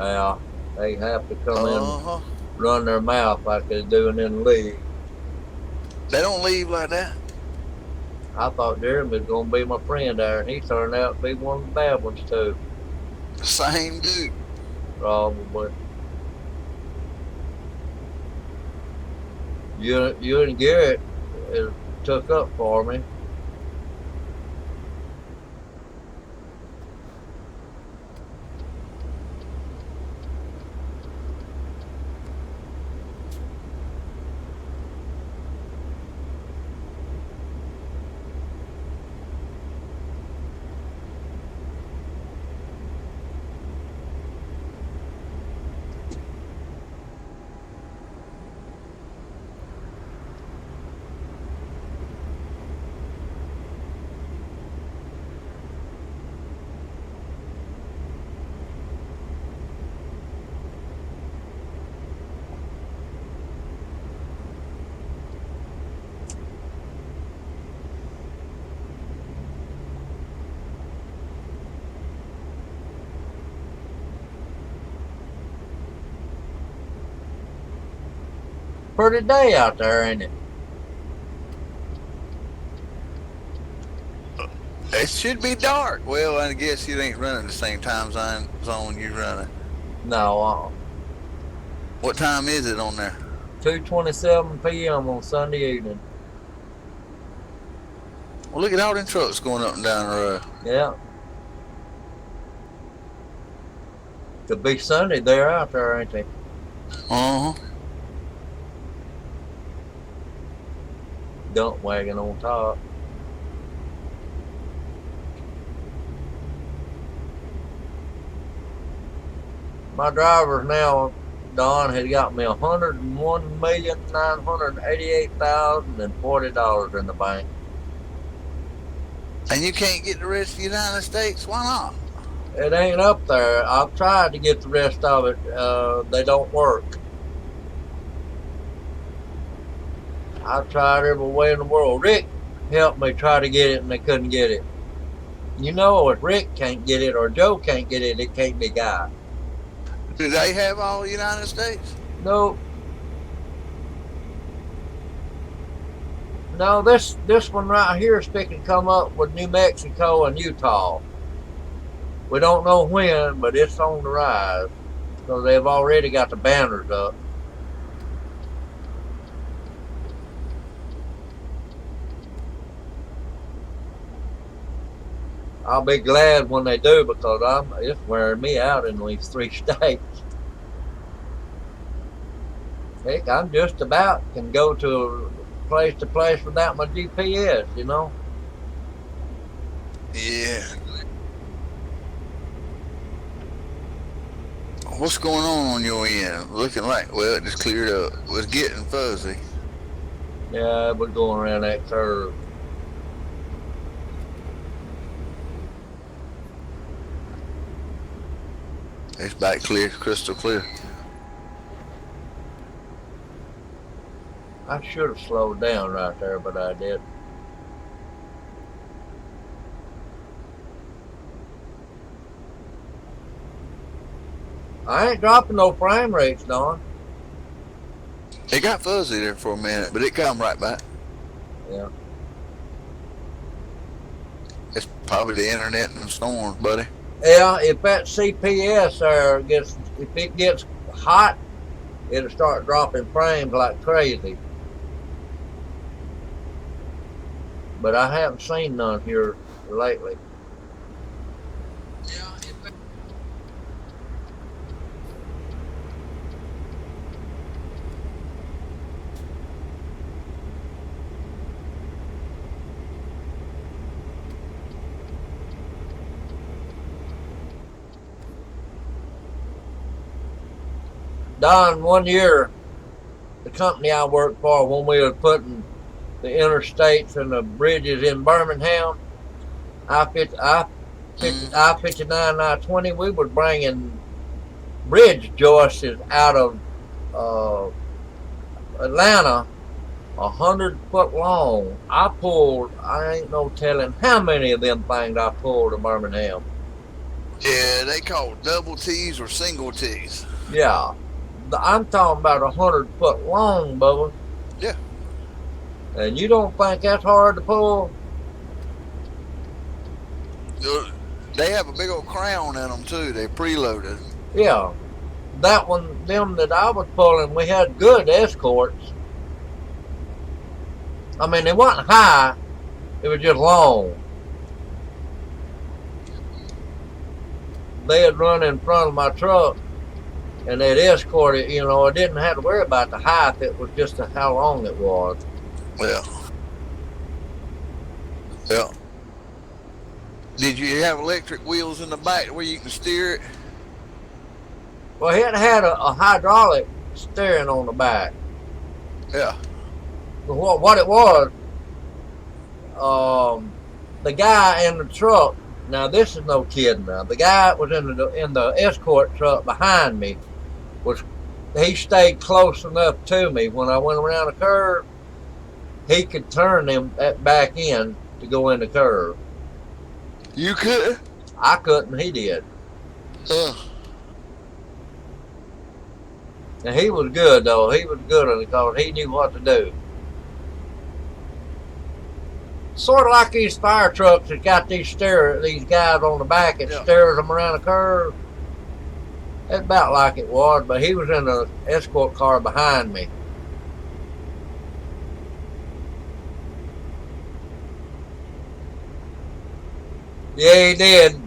Yeah, they have to come in Uh-huh. and run their mouth like they're doing in the league. They don't leave like that. I thought Jeremy was gonna be my friend there, and he turned out to be one of the bad ones too. Same dude. Probably. You and Garrett took up for me. pretty day out there, ain't it? It should be dark. Well, I guess you ain't running the same time zone you running. No, What time is it on there? 2:27 p.m. on Sunday evening. Well, look at all them trucks going up and down the road. Yeah. Could be Sunday. They're out there, ain't they? Uh huh. Dump wagon on top. My driver now, Don, had got me $101,988,040 in the bank. And you can't get the rest of the United States? Why not? It ain't up there. I've tried to get the rest of it. They don't work. I've tried every way in the world. Rick helped me try to get it, and they couldn't get it. You know, if Rick can't get it or Joe can't get it, it can't be Guy. Do they have all the United States? Nope. No, this one right here is fixing to come up with New Mexico and Utah. We don't know when, but it's on the rise. So they've already got the banners up. I'll be glad when they do, because it's wearing me out in these 3 states. Heck, I'm just about can go to place without my GPS, you know? Yeah. What's going on your end? Looking like, well, it just cleared up. It was getting fuzzy. Yeah, we're going around that curve. It's back clear, crystal clear. I should have slowed down right there, but I did. I ain't dropping no frame rates, Don. It got fuzzy there for a minute, but it come right back. Yeah. It's probably the internet and the storms, buddy. Yeah, if that CPS there if it gets hot, it'll start dropping frames like crazy. But I haven't seen none here lately. Don, one year, the company I worked for, when we were putting the interstates and the bridges in Birmingham, I-59 and I-20, we were bringing bridge joists out of Atlanta, 100-foot long. I ain't no telling how many of them things I pulled to Birmingham. Yeah, they call double T's or single T's. Yeah. I'm talking about 100-foot long, Bubba. Yeah. And you don't think that's hard to pull? They have a big old crown in them too. They preloaded. Yeah. That one, them that I was pulling, we had good escorts. I mean, they wasn't high. It was just long. They'd run in front of my truck, and they'd escort it. You know, I didn't have to worry about the height. It was just how long it was. Yeah. Yeah. Did you have electric wheels in the back where you can steer it? Well, it had a hydraulic steering on the back. Yeah. But what it was, the guy in the truck. Now this is no kidding. Now the guy was in the escort truck behind me. He stayed close enough to me when I went around the curve. He could turn them back in to go in the curve. You could? I couldn't. He did. And he was good, though. He was good on it because he knew what to do. Sort of like these fire trucks that got these guys on the back that Yeah. steers them around a curve. That's about like it was, but he was in the escort car behind me. Yeah, he did,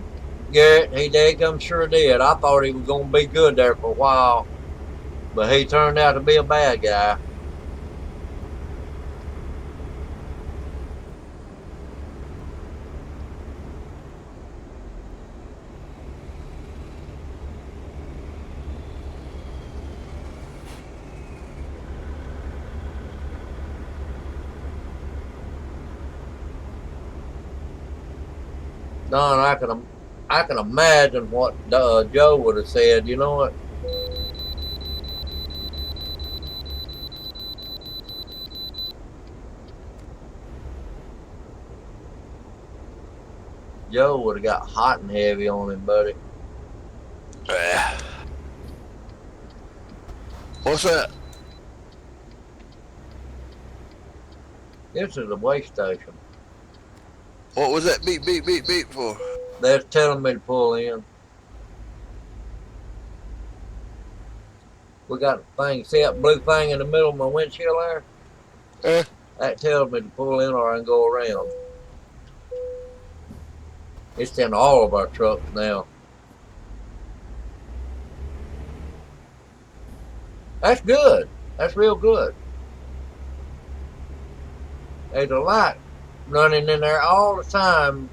Garrett. He did. I'm sure did. I thought he was going to be good there for a while, but he turned out to be a bad guy. Don, I can imagine what Joe would have said. You know what? Joe would have got hot and heavy on him, buddy. What's that? This is a way station. What was that beep, beep, beep, beep for? They're telling me to pull in. We got a thing, see that blue thing in the middle of my windshield there? That tells me to pull in or I can go around. It's in all of our trucks now. That's good. That's real good. There's a light running in there all the time,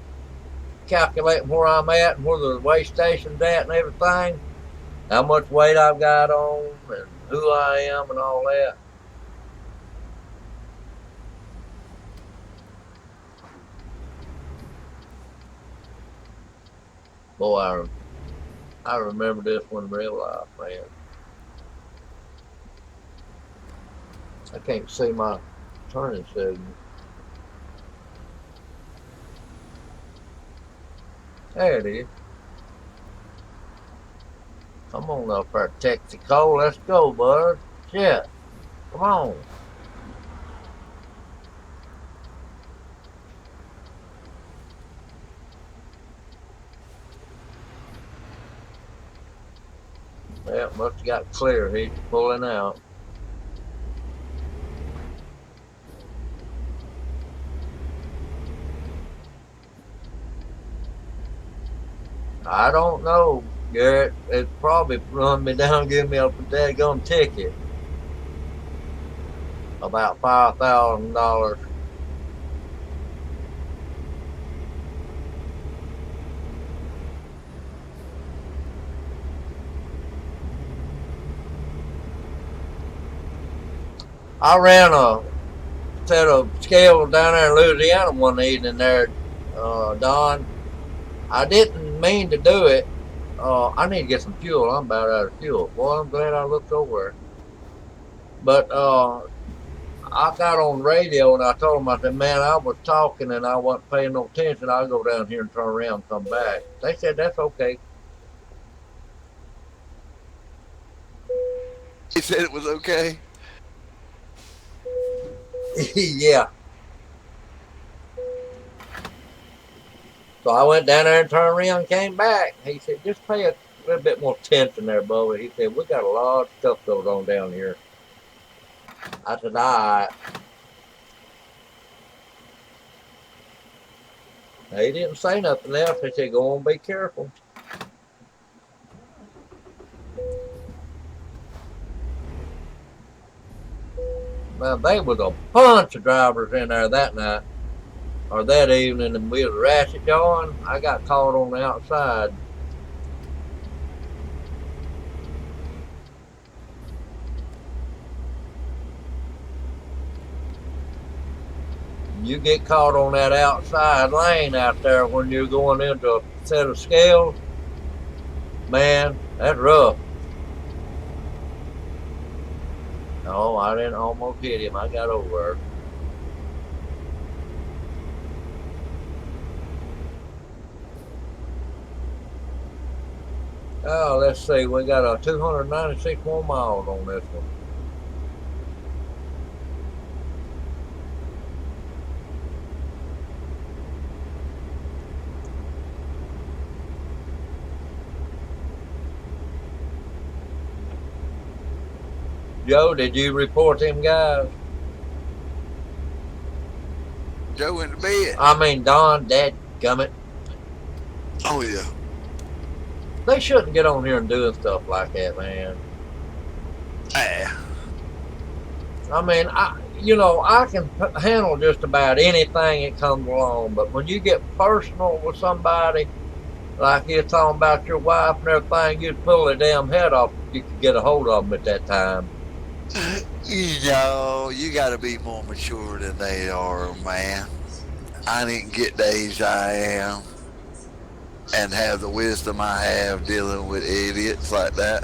calculating where I'm at and where the weigh station's at and everything, how much weight I've got on and who I am and all that. Boy, I remember this one in real life, man. I can't see my turning signal. There it is. Come on up there, Texaco. Let's go, bud. Shit. Come on. Well, must have got clear. He's pulling out. I don't know, Garrett. It probably run me down, give me a daggone ticket. About $5,000. I ran a set of scales down there in Louisiana one evening there, Don. I didn't mean to do it. I need to get some fuel. I'm about out of fuel. Boy, I'm glad I looked over. But I got on radio and I told them, I said, man, I was talking and I wasn't paying no attention. I'll go down here and turn around and come back. They said, that's okay. He said it was okay. Yeah. So I went down there and turned around and came back. He said, just pay a little bit more attention there, Bo. He said, we got a lot of stuff goes on down here. I said, all right. He didn't say nothing else. He said, go on, be careful. Now, there was a bunch of drivers in there that night, or that evening, and we was ratchet jawing. I got caught on the outside. You get caught on that outside lane out there when you're going into a set of scales, man, that's rough. Oh, I didn't almost hit him. I got over. Oh, let's see. We got 296 more miles on this one. Joe, did you report them guys? Joe went to bed. I mean, Don, dadgummit. Oh yeah. They shouldn't get on here and doing stuff like that, man. Yeah. I mean, I can handle just about anything that comes along, but when you get personal with somebody, like you're talking about your wife and everything, you'd pull their damn head off if you could get a hold of them at that time. You know, you got to be more mature than they are, man. I didn't get the age I am and have the wisdom I have dealing with idiots like that.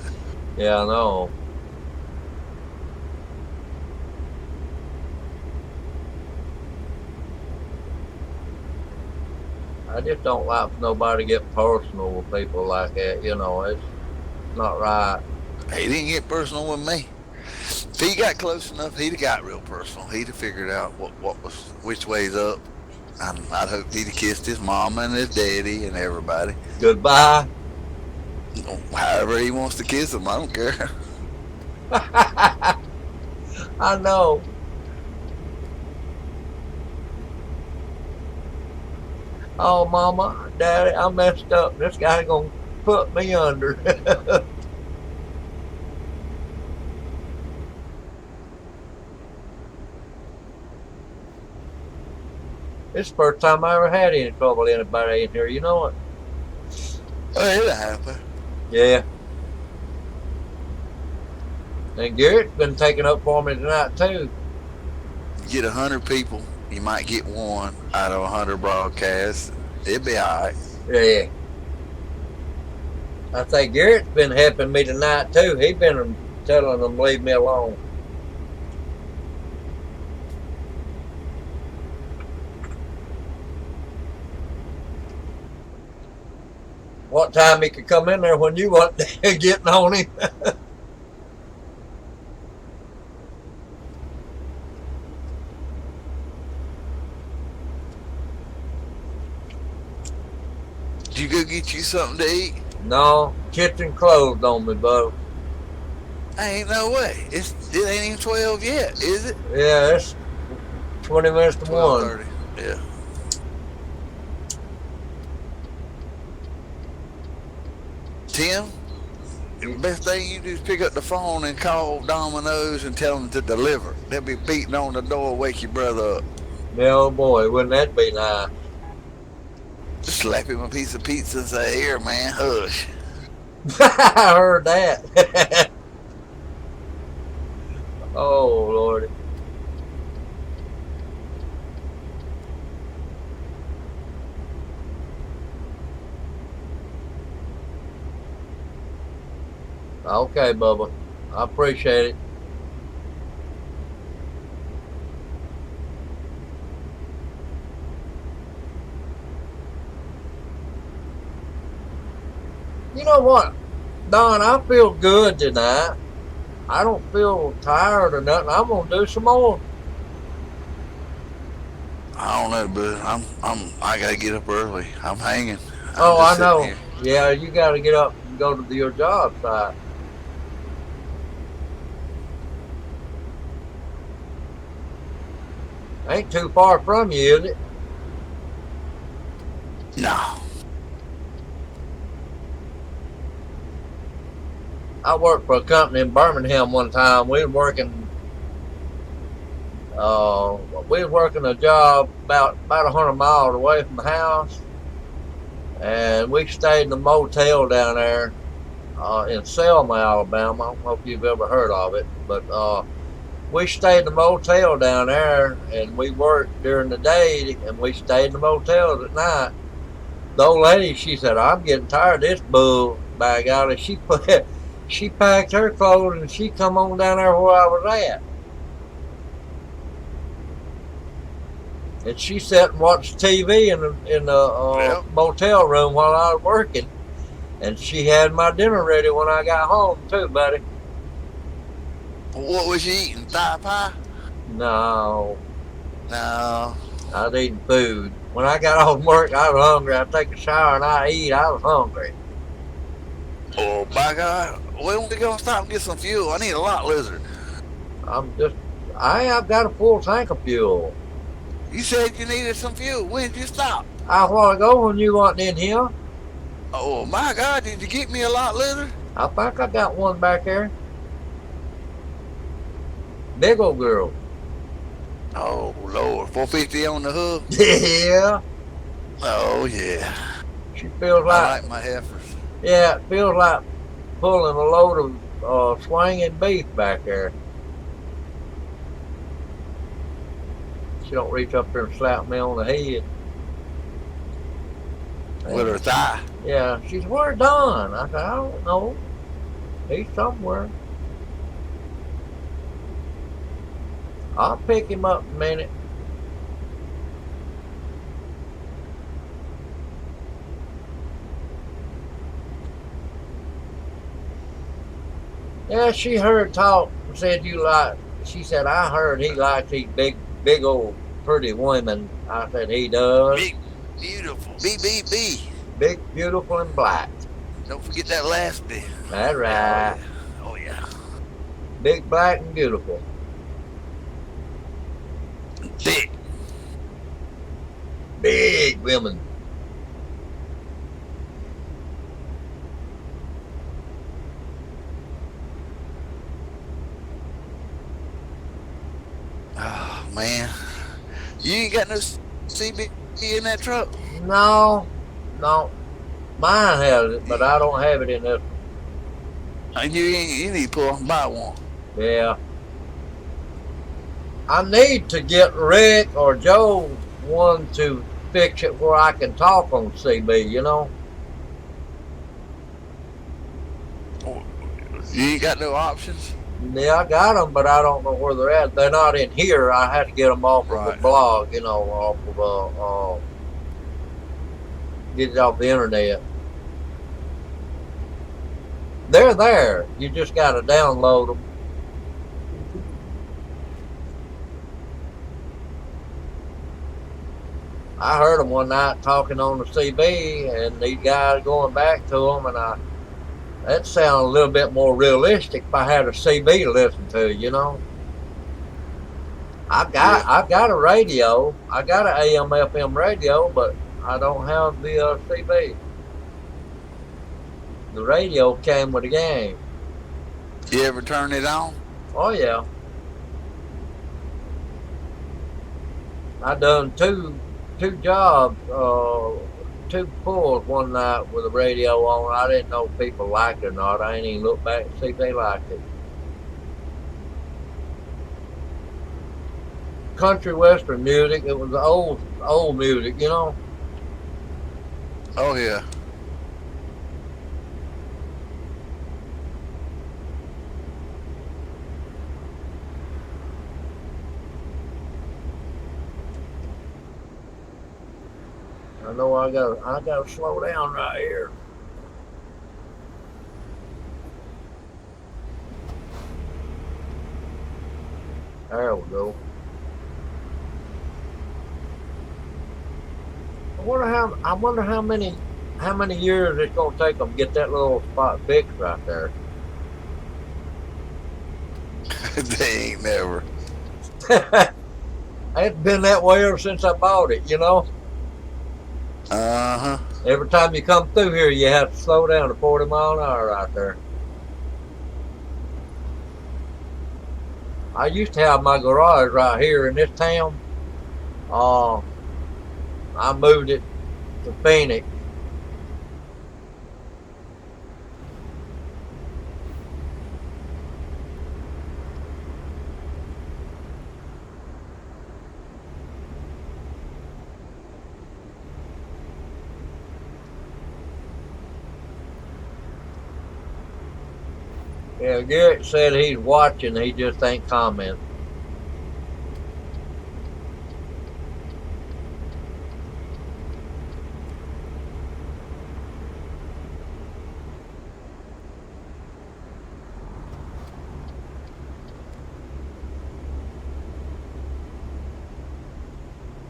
Yeah, I know. I just don't like for nobody to get personal with people like that. It's not right. He didn't get personal with me. If he got close enough, he'd have got real personal. He'd have figured out what was which way's up. And I'd hope he'd have kissed his mama and his daddy and everybody. Goodbye. However he wants to kiss them, I don't care. I know. Oh, Mama, Daddy, I messed up. This guy's going to put me under. It's the first time I ever had any trouble with anybody in here. You know it? Oh, it'll happen. Yeah. And Garrett's been taking up for me tonight, too. You get 100 people, you might get one out of 100 broadcasts. It'll be all right. Yeah. I think Garrett's been helping me tonight, too. He's been telling them leave me alone. What time he could come in there when you wasn't getting on him. Did you go get you something to eat? No, kitchen closed on me, bud. Ain't no way. It ain't even 12 yet, is it? Yeah, it's 20 minutes to 1. 12:30. Yeah. Tim, the best thing you do is pick up the phone and call Domino's and tell them to deliver. They'll be beating on the door, wake your brother up. Yeah, oh boy, wouldn't that be nice? Just slap him a piece of pizza and say, here, man, hush. I heard that. Oh, Lordy. Okay, Bubba. I appreciate it. You know what, Don, I feel good tonight. I don't feel tired or nothing. I'm gonna do some more. I don't know, but I gotta get up early. I'm hanging. Oh, I know. Here. Yeah, you got to get up and go to your job site. Ain't too far from you, is it? No. I worked for a company in Birmingham one time. We were working a job about 100 miles away from the house, and we stayed in a motel down there in Selma, Alabama. I don't know if you've ever heard of it, but we stayed in the motel down there, and we worked during the day, and we stayed in the motels at night. The old lady, she said, I'm getting tired of this bull bag out. And she packed her clothes, and she come on down there where I was at. And she sat and watched TV in the Yep. motel room while I was working. And she had my dinner ready when I got home too, buddy. What was you eating? Thigh pie? No, No. I was eating food. When I got off work, I was hungry. I take a shower and I eat. I was hungry. Oh my God! When we gonna stop and get some fuel? I need a lot, lizard. I've got a full tank of fuel. You said you needed some fuel. When did you stop? A while ago when you weren't in here. Oh my God! Did you get me a lot, lizard? I think I got one back there. Big old girl. Oh Lord, 450 on the hook. Yeah. Oh yeah. She feels I like, like my heifers. yeah, it feels like pulling a load of swinging beef back there. She don't reach up there and slap me on the head. With her thigh. Yeah, she's where Don. I said, I don't know. He's somewhere. I'll pick him up in a minute. Yeah, she heard talk and said she said, I heard he likes these big old pretty women. I said, he does. Big, beautiful. B. Big, beautiful, and black. Don't forget that last bit. That's right. Oh yeah. Big, black, and beautiful. Thick. Big women. Oh man. You ain't got no CB in that truck? No. Mine has it, but I don't have it in this. And you need to pull off and buy one. Yeah. I need to get Rick or Joe one to fix it where I can talk on CB, you know? You ain't got no options? Yeah, I got them, but I don't know where they're at. They're not in here. I have to get them off of the blog, you know, off of, get it off the internet. They're there. You just got to download them. I heard them one night talking on the CB, and these guys going back to them, and that sounded a little bit more realistic if I had a CB to listen to, you know. I've got a radio. I got an AM FM radio, but I don't have the CB. The radio came with the game. You ever turn it on? Oh yeah. I done two jobs, two pulls one night with the radio on. I didn't know if people liked it or not. I ain't even looked back to see if they liked it. Country western music. It was old music, you know. Oh yeah. I know I gotta slow down right here. There we go. I wonder how many years it's gonna take them to get that little spot fixed right there. They ain't never. It's been that way ever since I bought it, you know. Uh-huh. Every time you come through here, you have to slow down to 40 mile an hour right there. I used to have my garage right here in this town. I moved it to Phoenix. Yeah, Garrett said he's watching, he just ain't commenting.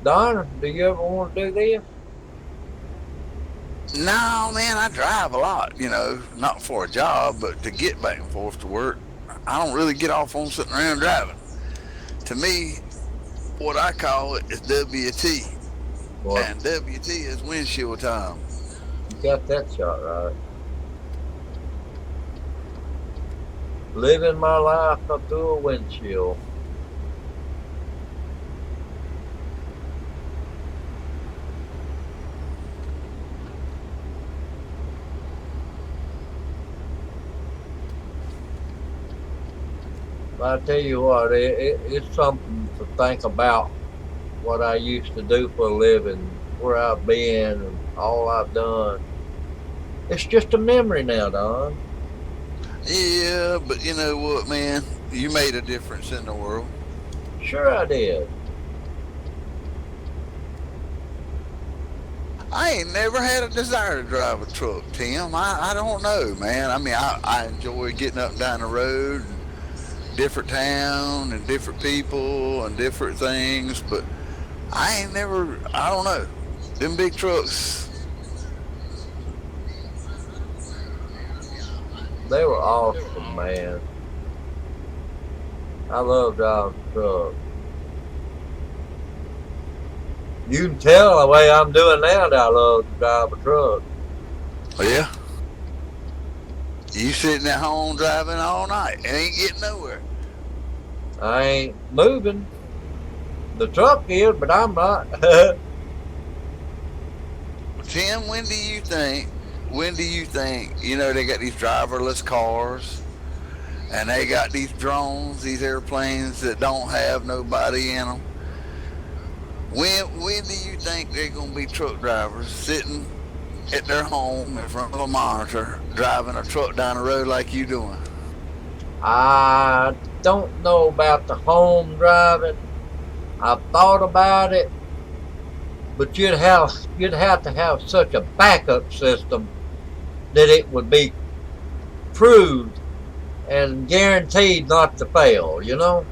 Don, do you ever want to do this? No, man, I drive a lot, not for a job, but to get back and forth to work. I don't really get off on sitting around driving. To me, what I call it is WT. Well, And WT is windshield time. you got that shot right. Living my life up through a windshield. I tell you what, it's something to think about what I used to do for a living, where I've been, and all I've done. It's just a memory now, Don. Yeah, but you know what, man? You made a difference in the world. Sure I did. I ain't never had a desire to drive a truck, Tim. I don't know, man. I mean, I enjoy getting up and down the road, and different town, and different people, and different things, but I don't know. Them big trucks, They were awesome, man. I love driving trucks. You can tell the way I'm doing now that I love to drive a truck. oh, yeah. You sitting at home driving all night and ain't getting nowhere. I ain't moving. The truck is, but I'm not. Tim, when do you think, they got these driverless cars and they got these drones, these airplanes that don't have nobody in them? When do you think they're going to be truck drivers sitting at their home in front of a monitor driving a truck down the road like you doing? I don't know about the home driving. I've thought about it, but you'd have to have such a backup system that it would be proved and guaranteed not to fail, you know?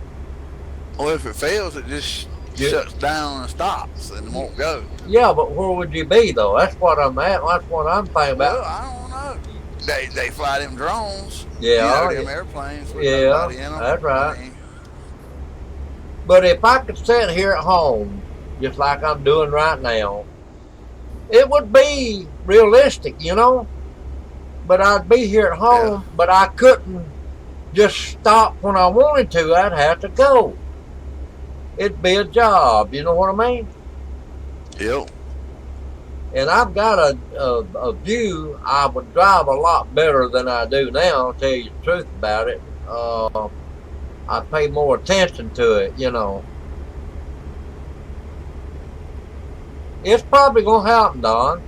Well, if it fails, it just shuts down and stops and won't go. Yeah, but where would you be though? That's what I'm at. That's what I'm thinking about. Well, I don't know. They fly them drones. Yeah, them airplanes with yeah, nobody in them. that's right. But if I could sit here at home, just like I'm doing right now, it would be realistic, you know? But I'd be here at home, but I couldn't just stop when I wanted to. I'd have to go. It'd be a job, you know what I mean? Yep. And I've got a view. I would drive a lot better than I do now, to tell you the truth about it. I pay more attention to it, you know. It's probably going to happen, Don.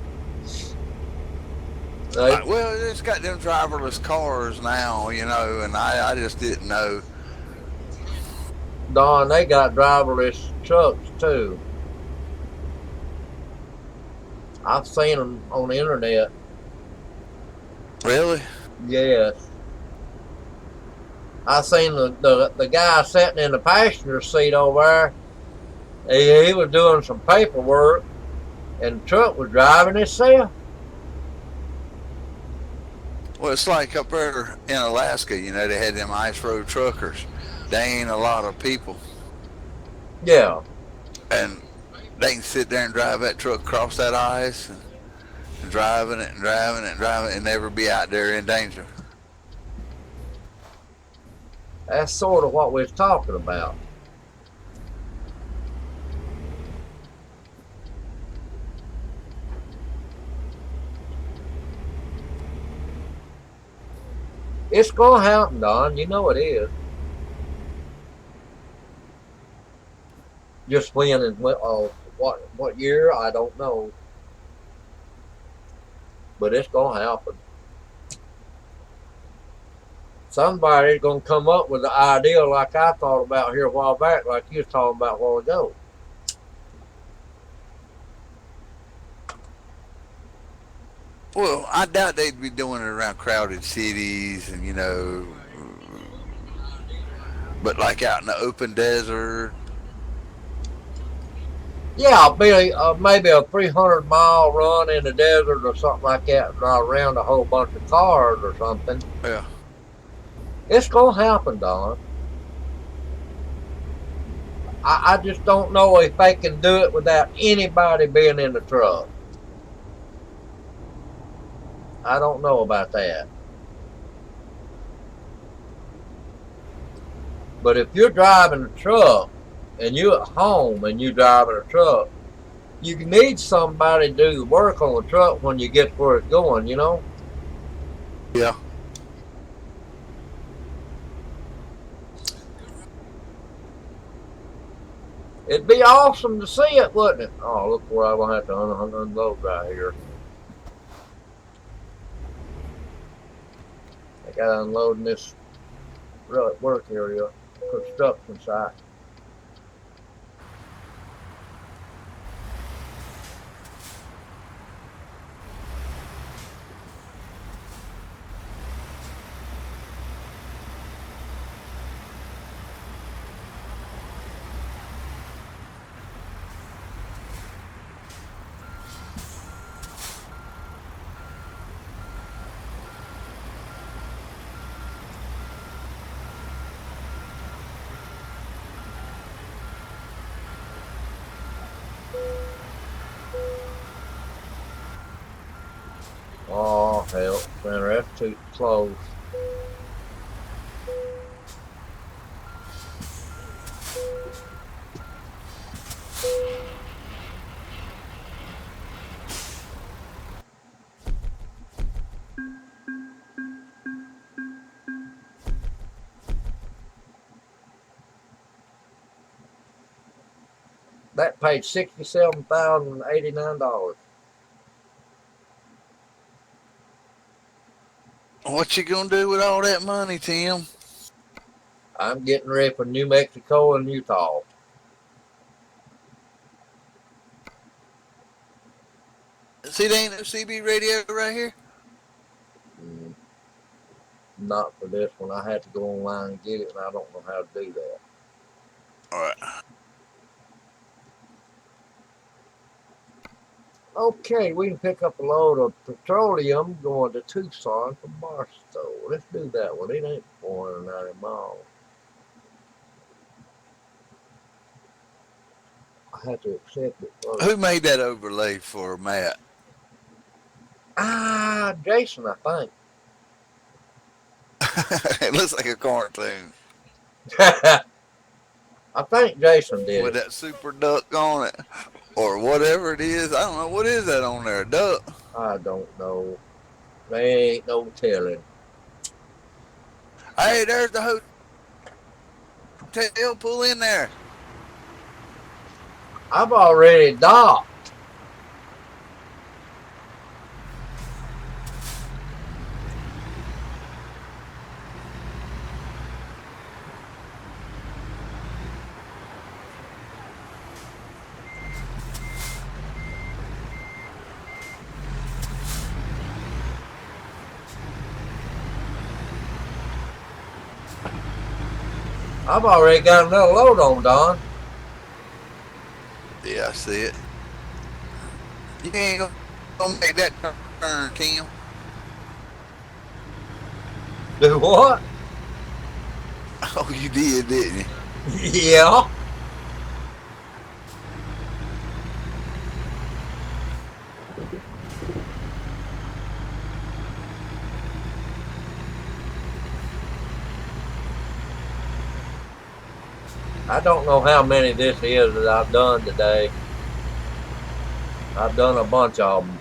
Well, it's got them driverless cars now, and I just didn't know. Don, they got driverless trucks too. I've seen them on the internet. Really? Yes. I seen the guy sitting in the passenger seat over there. He was doing some paperwork, and the truck was driving itself. Well, it's like up there in Alaska, they had them ice road truckers. They ain't a lot of people. Yeah. And they can sit there and drive that truck across that ice and driving it and driving it and driving it and never be out there in danger. That's sort of what we're talking about. It's going to happen, Don. You know it is. Just when and what year, I don't know. But it's going to happen. Somebody's going to come up with an idea like I thought about here a while back, like you was talking about a while ago. Well, I doubt they'd be doing it around crowded cities and, but like out in the open desert. Yeah, maybe a 300-mile run in the desert or something like that, around a whole bunch of cars or something. Yeah. It's gonna happen, Don. I just don't know if they can do it without anybody being in the truck. I don't know about that. But if you're driving a truck and you're at home and you're driving a truck, you need somebody to do the work on the truck when you get where it's going, you know? Yeah. It'd be awesome to see it, wouldn't it? Oh, look where I'm going to have to unload right here. I got to unload in this work area, construction site. Oh, hell, center, that's too close. That paid $67,089. What you gonna do with all that money, Tim? I'm getting ready for New Mexico and Utah. See, there ain't no CB radio right here. Mm, not for this one. I had to go online and get it, and I don't know how to do that. All right. Okay, we can pick up a load of petroleum going to Tucson from Barstow. Let's do that one. It ain't 490 miles. I have to accept it first. Who made that overlay for Matt? Jason, I think. It looks like a cartoon I think Jason did with it. that super duck on it, or whatever it is. I don't know what is that on there. A duck? I don't know. There ain't no telling. Hey, there's the hotel. Pull in there. I've already docked. I've already got another load on, Don. Yeah, I see it. You ain't gonna make that turn, Tim. Do what? Oh, you did, didn't you? Yeah. I don't know how many this is that I've done today. I've done a bunch of them.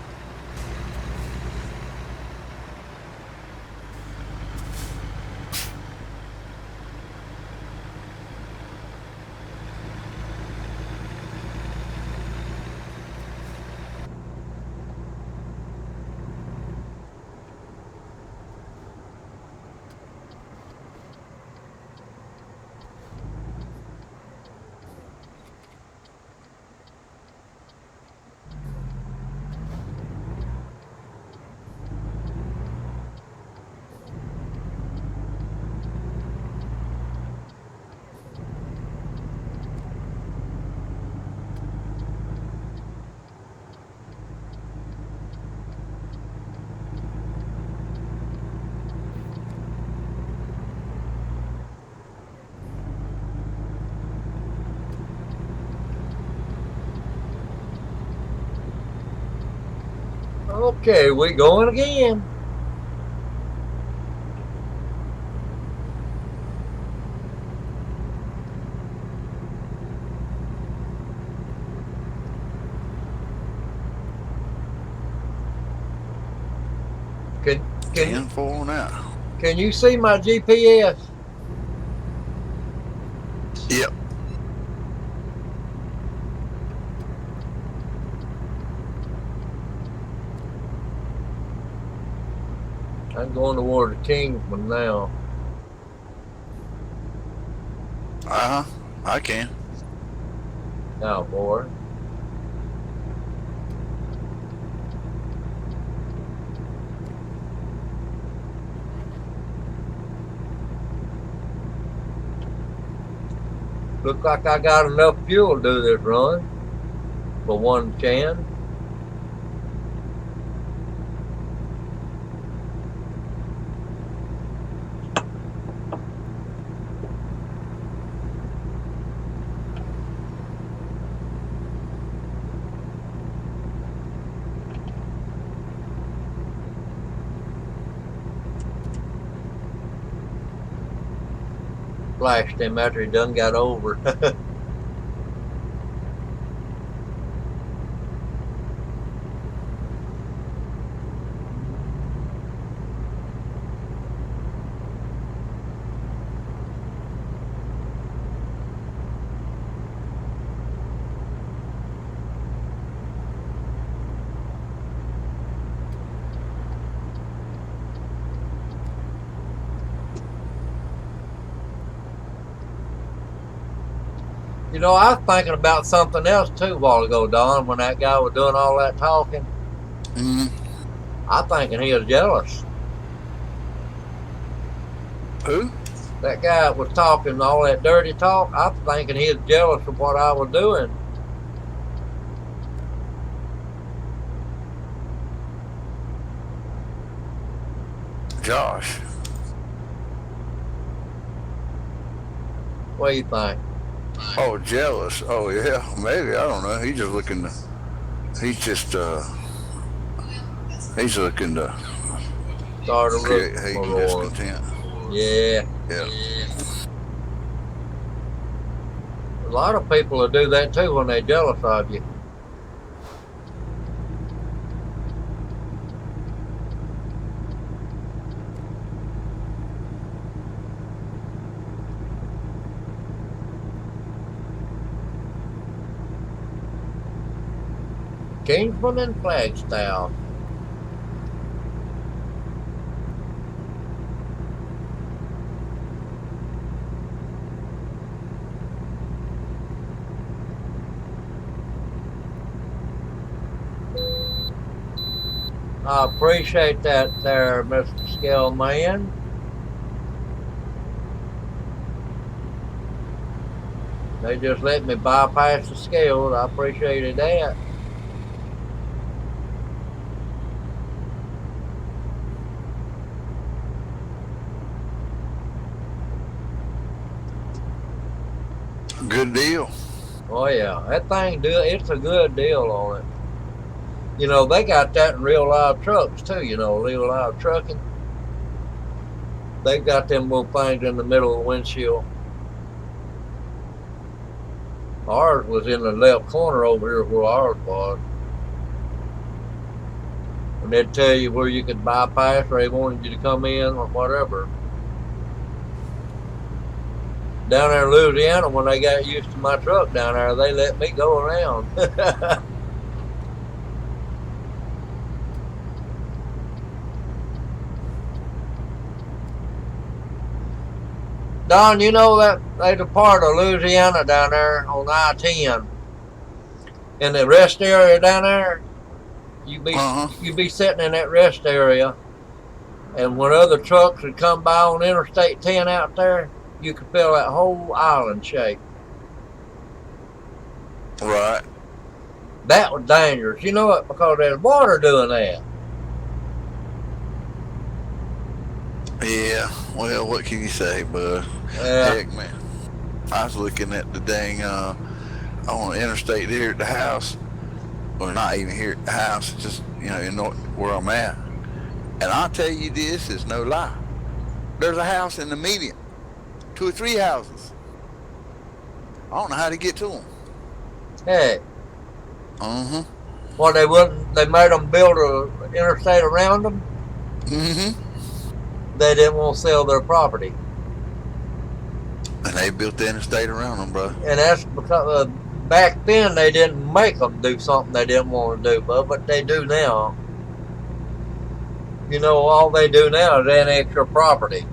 Okay, we going again. Can 10-4 now. can you see my GPS? Yep. I'm going toward the Kingsman now. I can. Now, boy. Looks like I got enough fuel to do this run for one can. Flashed him after he done got over. You know, I was thinking about something else too a while ago, Don, when that guy was doing all that talking. I'm thinking he was jealous. Who? That guy was talking all that dirty talk. I'm thinking he was jealous of what I was doing. Josh. What do you think? Oh, jealous. Oh, yeah. Maybe. I don't know. He's just looking to. He's looking to Start a create hate and roar. discontent. Yeah. Yeah. A lot of people will do that too when they're jealous of you. Kingsman and Flagstaff. I appreciate that there, Mr. Scale Man. They just let me bypass the scales. I appreciated that. Good deal. Oh yeah, that thing it's a good deal on it. You know, they got that in real live trucks too, you know, real live trucking. They got them little things in the middle of the windshield. Ours was in the left corner over here where ours was. And they'd tell you where you could bypass or they wanted you to come in or whatever. Down there in Louisiana, when they got used to my truck down there, they let me go around. Don, you know that there's a part of Louisiana down there on I-10. In the rest area down there, you be sitting in that rest area, and when other trucks would come by on Interstate 10 out there, you could feel that whole island shake. Right. That was dangerous. You know it because there's water doing that. Yeah. Well, what can you say, bud? Yeah. Heck, man. I was looking at the dang on the interstate here at the house. or not even here at the house, just in where I'm at. And I'll tell you, this is no lie. There's a house in the median, 2 or 3 houses. I don't know how to get to them. Hey, Uh-huh. well, they wouldn't. They made them build a interstate around them. Mm-hmm. They didn't want to sell their property, And they built the interstate around them, bro. and that's because back then they didn't make them do something they didn't want to do, but they do now. All they do now is annex your property.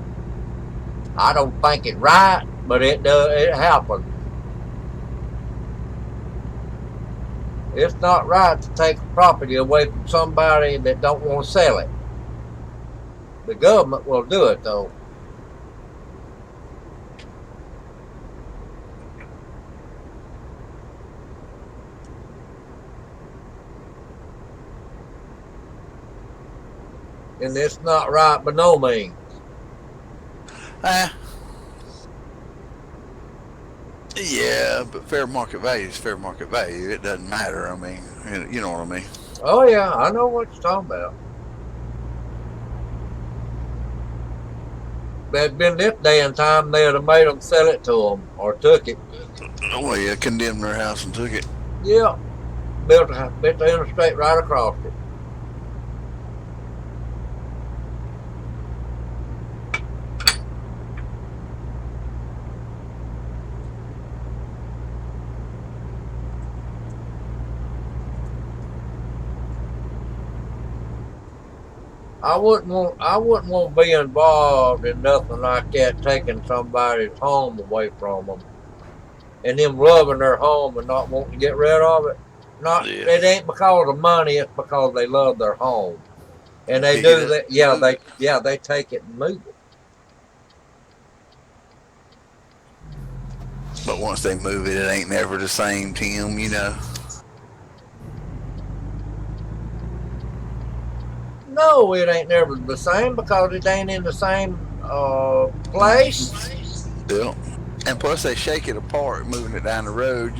I don't think it's right, but it does. It happens. It's not right to take property away from somebody that don't want to sell it. The government will do it though. And it's not right by no means. Yeah, but fair market value is fair market value. It doesn't matter. I mean, you know what I mean. Oh yeah, I know what you're talking about. If been this day and time, they'd have made them sell it to them or took it. Oh yeah, condemned their house and took it. Yeah, built the interstate right across it. I wouldn't want to be involved in nothing like that, taking somebody's home away from them, and them loving their home and not wanting to get rid of it. It ain't because of money; it's because they love their home, and they do that. Yeah, they take it and move it. But once they move it, it ain't never the same, Tim. No, it ain't never the same because it ain't in the same place. Yeah. And plus, they shake it apart, moving it down the road.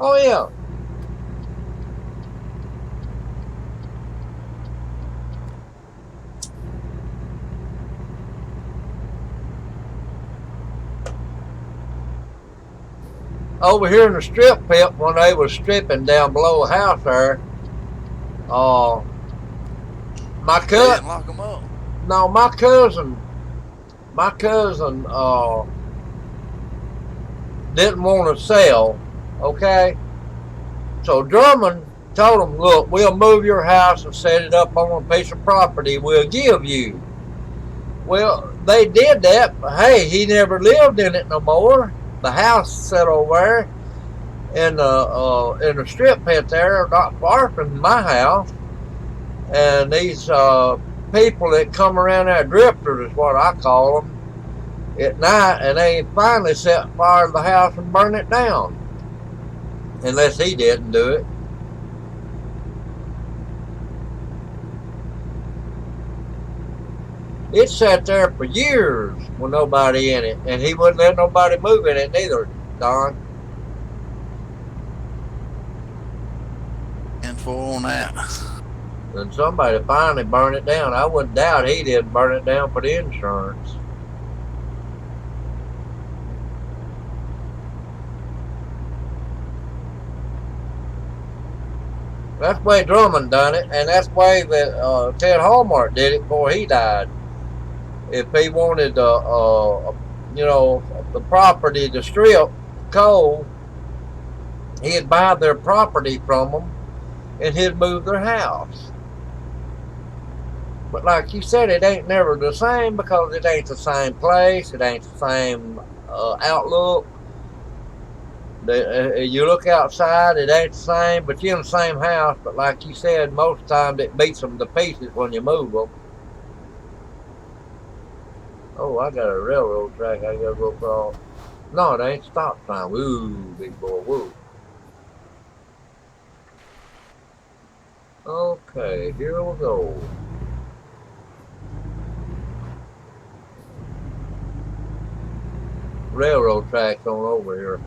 Oh yeah. Over here in the strip pit, when they was stripping down below the house there, my cousin. They didn't lock them up. No, my cousin didn't want to sell. Okay, so Drummond told him, "Look, we'll move your house and set it up on a piece of property we'll give you." Well, they did that, but hey, he never lived in it no more. The house sat over there in the strip pit there, not far from my house. And these people that come around there, drifters is what I call them, at night, and they finally set fire to the house and burn it down. Unless he didn't do it. It sat there for years with nobody in it, and he wouldn't let nobody move in it neither, Don. And for on that. And somebody finally burned it down. I wouldn't doubt he didn't burn it down for the insurance. That's the way Drummond done it, and that's the way that Ted Hallmark did it before he died. If he wanted, the property to strip coal, he'd buy their property from them, and he'd move their house. But like you said, it ain't never the same because it ain't the same place, it ain't the same outlook. You look outside, it ain't the same, but you're in the same house. But like you said, most times it beats them to pieces when you move them. Oh, I got a railroad track I gotta go across. No, it ain't stop sign. Woo, big boy, woo. Okay, here we go. Railroad tracks on over here.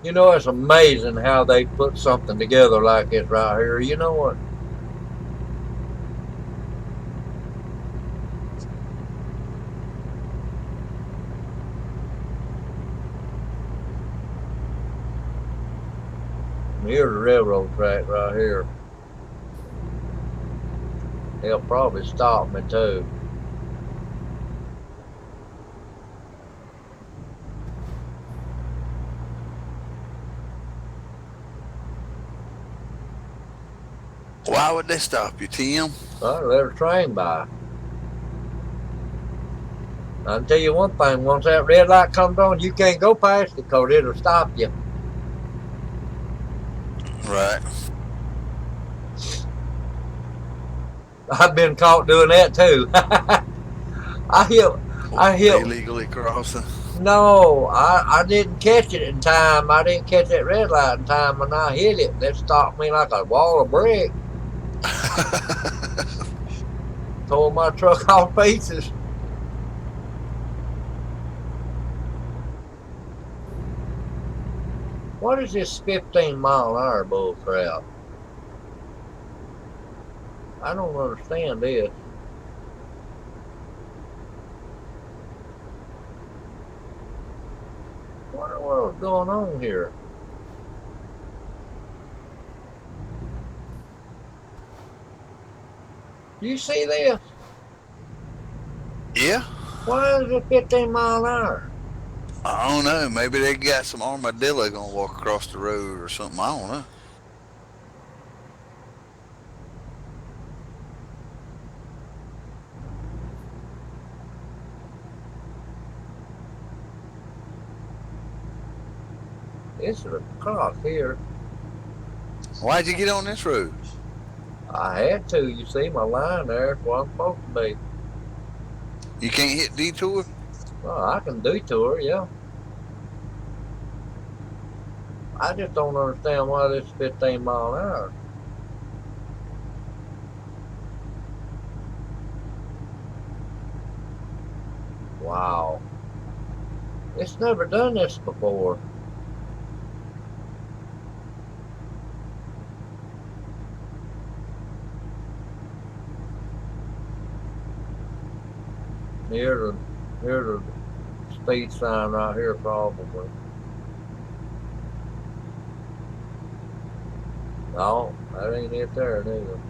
You know, it's amazing how they put something together like this right here. You know what? Here's the railroad track right here. They'll probably stop me too. Why would they stop you, Tim? Well, let a train by. I'll tell you one thing, once that red light comes on, you can't go past it because it'll stop you. Right. I've been caught doing that too. I hit. Illegally crossing. No, I didn't catch it in time. I didn't catch that red light in time, and I hit it, and it stopped me like a wall of brick. Tore my truck all pieces. What is this 15-mile-an-hour bull crap? I don't understand this. What in the world is going on here? Do you see this? Yeah. Why is it 15 mile an hour? I don't know. Maybe they got some armadillo gonna walk across the road or something. I don't know. It's a clock here. Why'd you get on this road? I had to. You see my line there. That's where I'm supposed to be. You can't hit detour? Well, I can detour, yeah. I just don't understand why this is 15 mile an hour. Wow. It's never done this before. Here's a speed sign right here, probably. No, that ain't it there neither.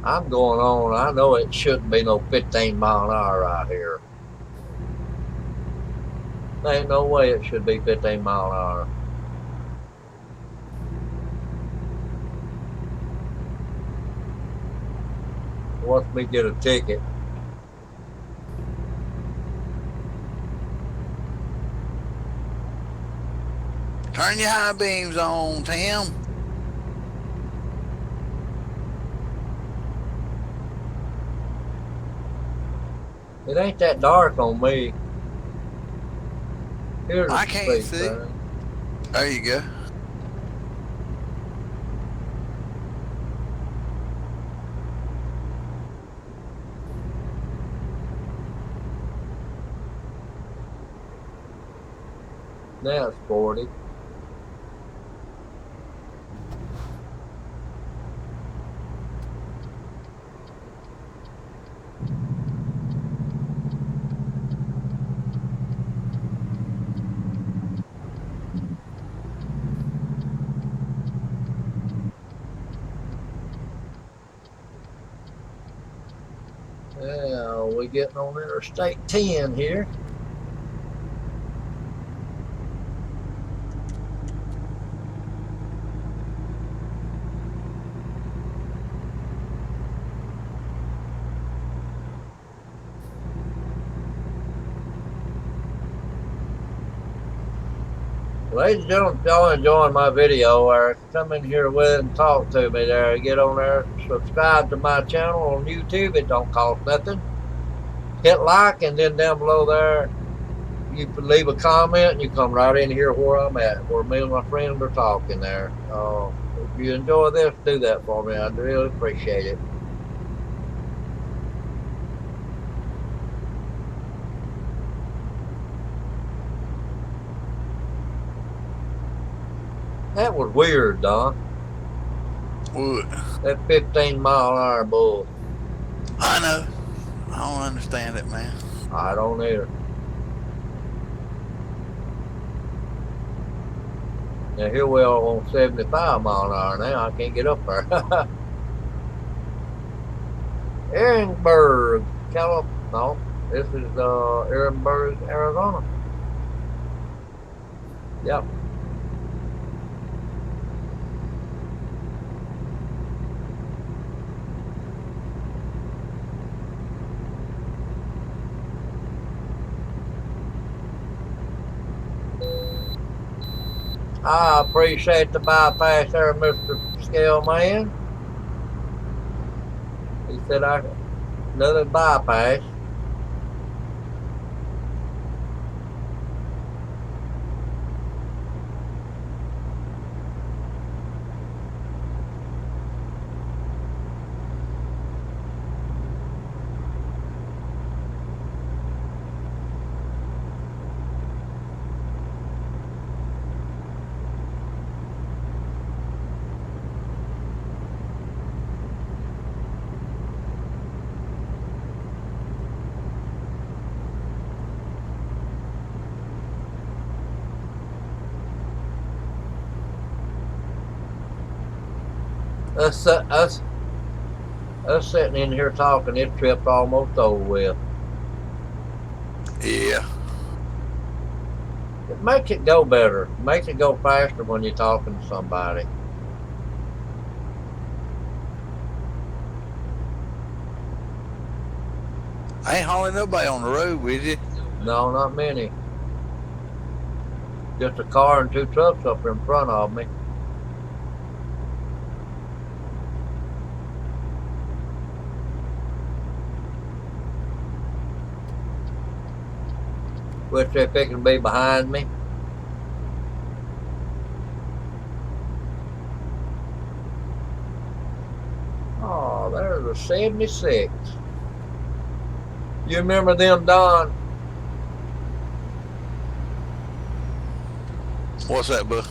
I'm going on. I know it shouldn't be no 15 mile an hour right here. There ain't no way it should be 15 mile an hour. Wants me to get a ticket. Turn your high beams on, Tim. It ain't that dark on me. Here's I a can't speed see. sign. There you go. Now it's 40. Yeah, we getting on Interstate 10 here. Ladies and gentlemen, if y'all enjoying my video, or come in here with and talk to me there. Get on there, subscribe to my channel on YouTube. It don't cost nothing. Hit like, and then down below there, you can leave a comment, and you come right in here where I'm at, where me and my friends are talking there. If you enjoy this, do that for me. I'd really appreciate it. That was weird, Don. Wood. That 15-mile-an-hour bull. I know. I don't understand it, man. I don't either. Now here we are on 75 mile an hour now. I can't get up there. Ehrenberg, California. No, this is Ehrenberg, Arizona. Yep. I appreciate the bypass there, Mr. Scale Man. He said another bypass. Us sitting in here talking, this trip's almost over with. Yeah. It makes it go better. It makes it go faster when you're talking to somebody. I ain't hauling nobody on the road with you. No, not many. Just a car and two trucks up in front of me. Wish they could be behind me. Oh, there's a 76. You remember them, Don? What's that, bud?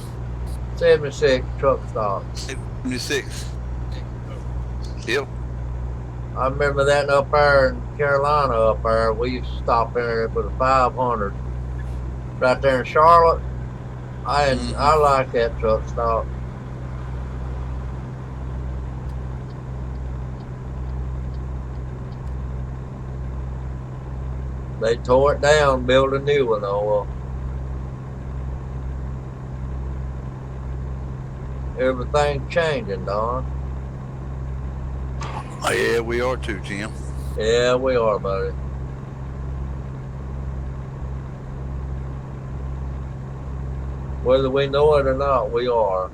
76 truck stop. 76. Yep. I remember that up there in Carolina up there. We used to stop there with a 500. Right there in Charlotte. I like that truck stop. They tore it down, built a new one. Oh well. Everything's changing, Don. Oh, yeah, we are too, Tim. Yeah, we are, buddy. Whether we know it or not, we are.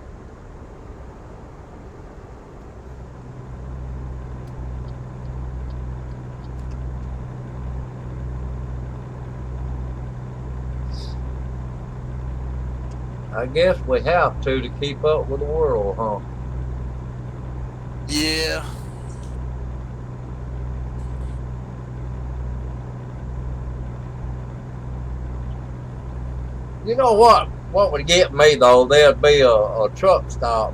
I guess we have to keep up with the world, huh? Yeah. You know what? What would get me though? There'd be a truck stop,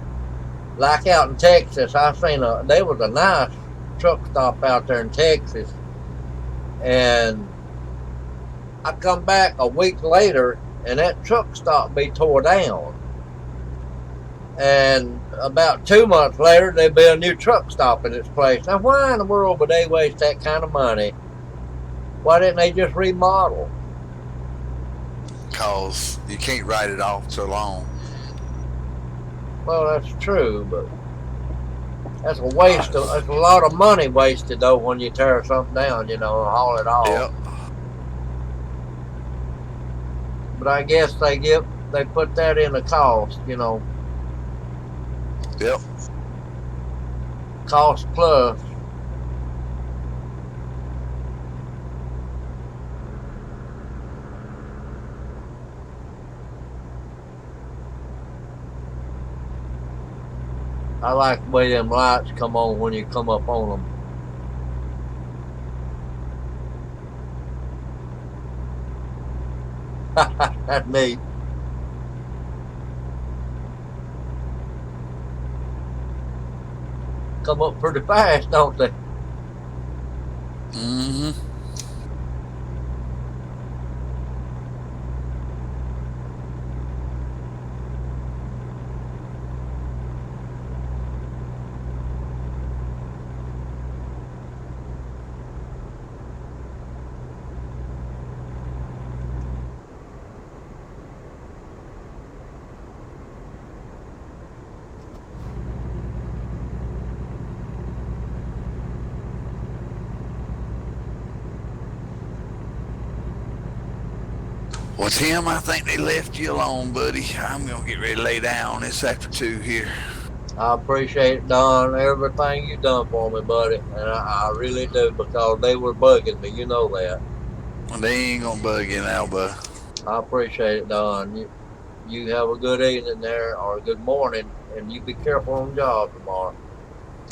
like out in Texas. I seen there was a nice truck stop out there in Texas, and I come back a week later, and that truck stop be tore down. And about 2 months later, there'd be a new truck stop in its place. Now, why in the world would they waste that kind of money? Why didn't they just remodel? Because you can't write it off so long. Well, that's true, but that's a waste. That's a lot of money wasted though when you tear something down, and haul it off. Yep. But I guess they put that in the cost, Yep. cost plus. I like the way them lights come on when you come up on them. That's neat. come up pretty fast, don't they? Mm-hmm. Well, Tim, I think they left you alone, buddy. I'm going to get ready to lay down. It's after 2 here. I appreciate it, Don, everything you done for me, buddy. And I really do, because they were bugging me. You know that. And they ain't going to bug you now, bud. I appreciate it, Don. You have a good evening there, or a good morning, and you be careful on the job tomorrow.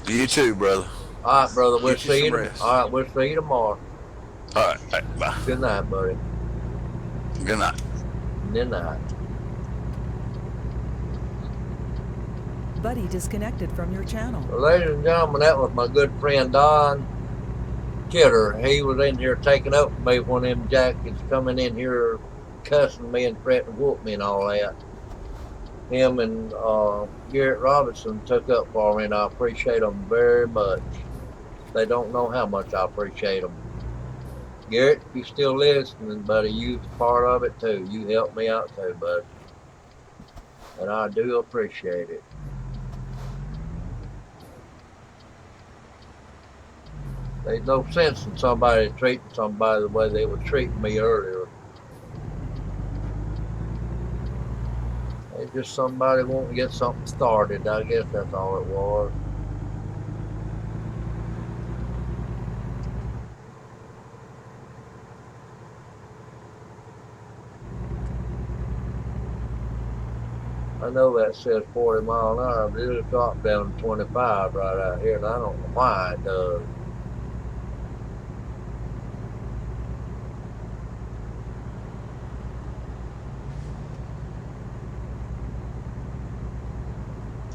You too, brother. All right, brother. We'll Get you see some you. rest. All right, we'll see you tomorrow. All right, bye. Good night, buddy. Good night. Good night. Buddy disconnected from your channel. Well, ladies and gentlemen, that was my good friend Don Kidder. He was in here taking up with me when them jackets coming in here cussing me and threatening to whoop me and all that. Him and Garrett Robinson took up for me, and I appreciate them very much. They don't know how much I appreciate them. Garrett, if you still listening, buddy, you're part of it too. You helped me out too, bud. And I do appreciate it. There's no sense in somebody treating somebody the way they were treating me earlier. It's just somebody wanting to get something started. I guess that's all it was. I know that says 40 mile an hour, but it'll drop down to 25 right out here, and I don't know why it does.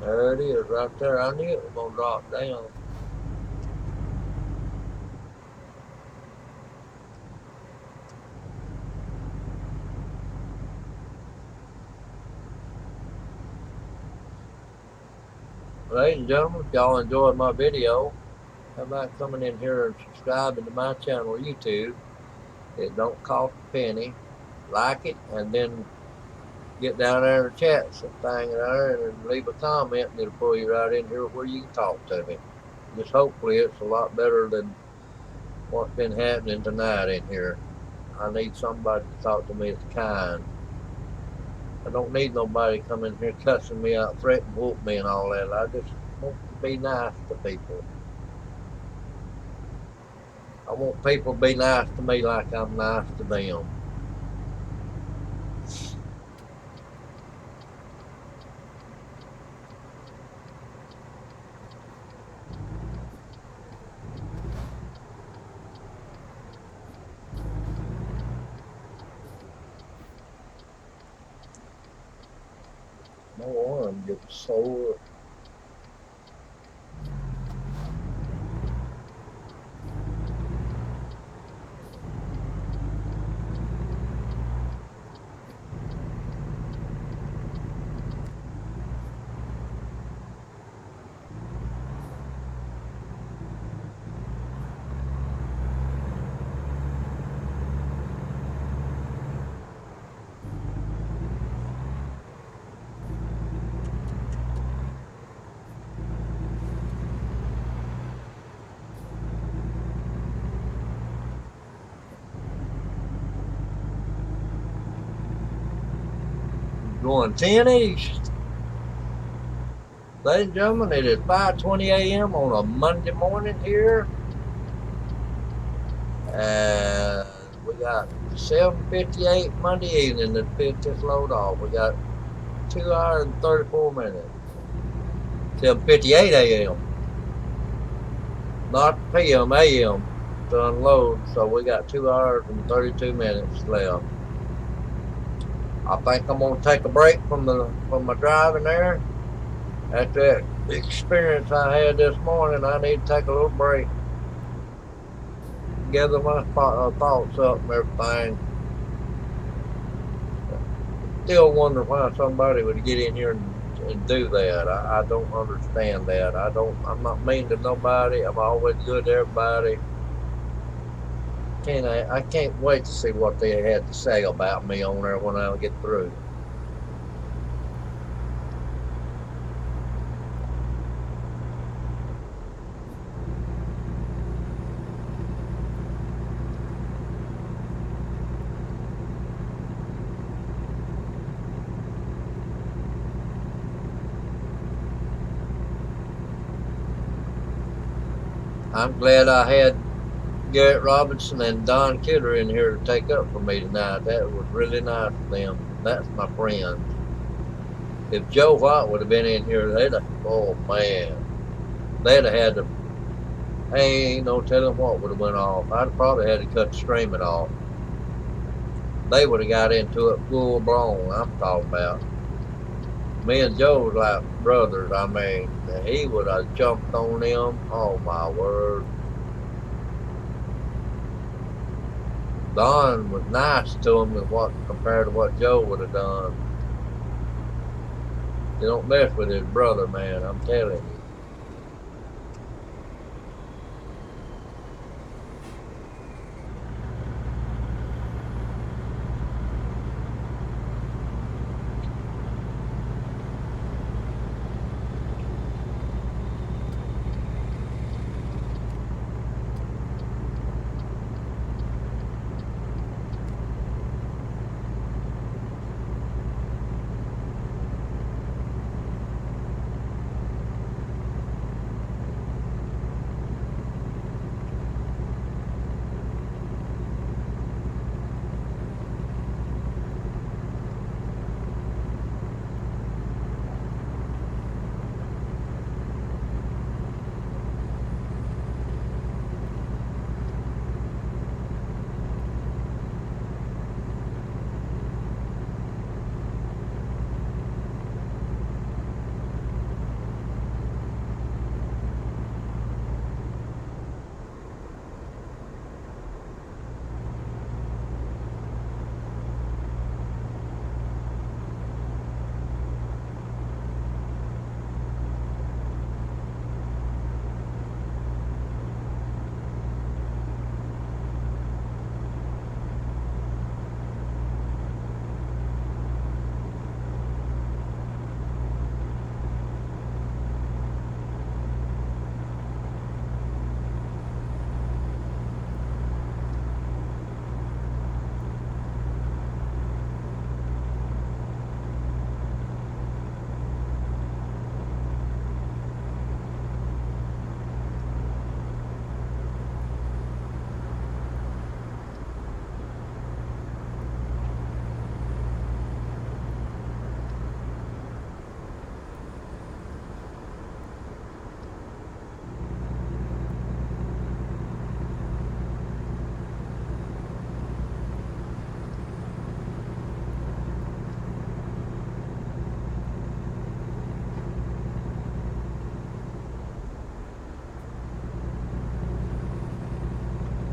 There it is, right there. I knew it was going to drop down. Ladies and gentlemen, if y'all enjoyed my video, how about coming in here and subscribing to my channel, YouTube? It don't cost a penny. Like it, and then get down there and chat some thing there and leave a comment, and it'll pull you right in here where you can talk to me. Just hopefully it's a lot better than what's been happening tonight in here. I need somebody to talk to me that's kind. I don't need nobody coming here cussing me out, threatening to whoop me and all that. I just want to be nice to people. I want people to be nice to me like I'm nice to them. My arm gets sore. Going 10 east. Ladies and gentlemen, it is 5:20 a.m. on a Monday morning here. And we got 7:58 Monday evening to pick this load off. We got 2 hours and 34 minutes. 7:58 a.m. Not p.m., a.m. to unload. So we got 2 hours and 32 minutes left. I think I'm gonna take a break from my driving there. After that the experience I had this morning, I need to take a little break, gather my thoughts up and everything. Still wonder why somebody would get in here and do that. I don't understand that. I'm not mean to nobody. I'm always good to everybody. I can't wait to see what they had to say about me on there when I get through. I'm glad I had Garrett Robinson and Don Kidder in here to take up for me tonight. That was really nice of them. That's my friends. If Joe White would have been in here, oh man, they'd have had to, ain't no telling what would have went off. I'd probably had to cut the streaming off. They would have got into it full blown. I'm talking about. Me and Joe was like brothers. I mean, he would have jumped on them. Oh my word. Don was nice to him compared to what Joe would have done. You don't mess with his brother, man. I'm telling you.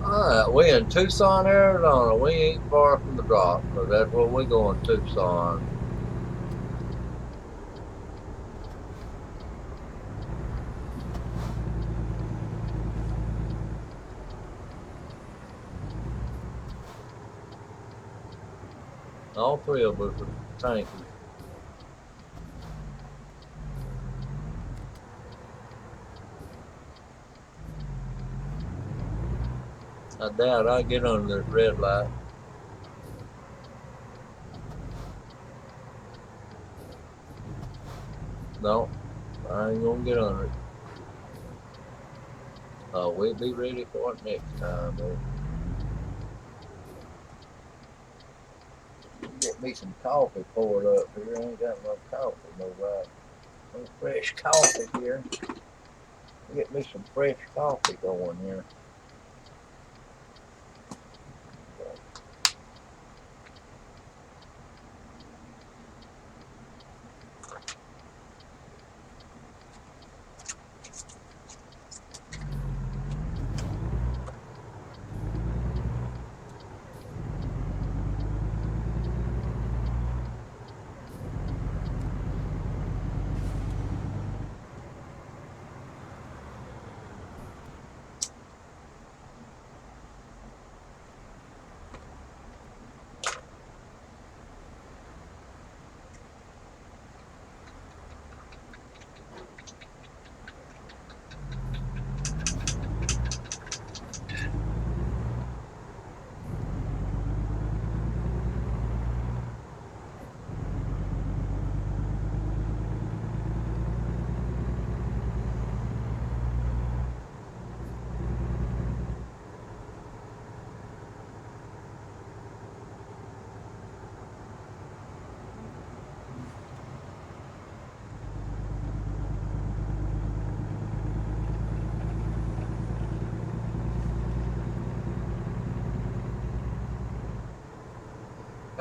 All right, we in Tucson, Arizona. We ain't far from the drop, so that's where we going, Tucson. All three of us are tankers. I doubt I get under this red light. No, I ain't gonna get under it. We'll be ready for it next time, man. Get me some coffee poured up here. I ain't got no coffee, no right. No fresh coffee here. Get me some fresh coffee going here.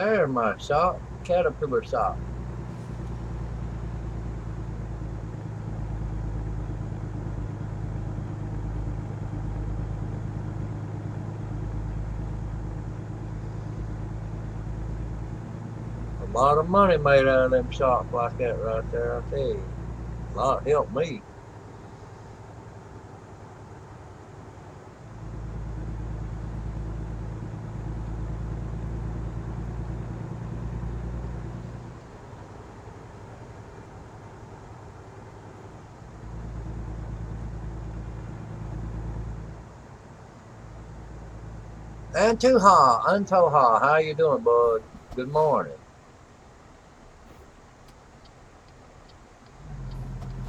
There's my sock, caterpillar sock. A lot of money made out of them socks like that right there, I tell you. A lot helped me. Antoha, how you doing, bud? Good morning.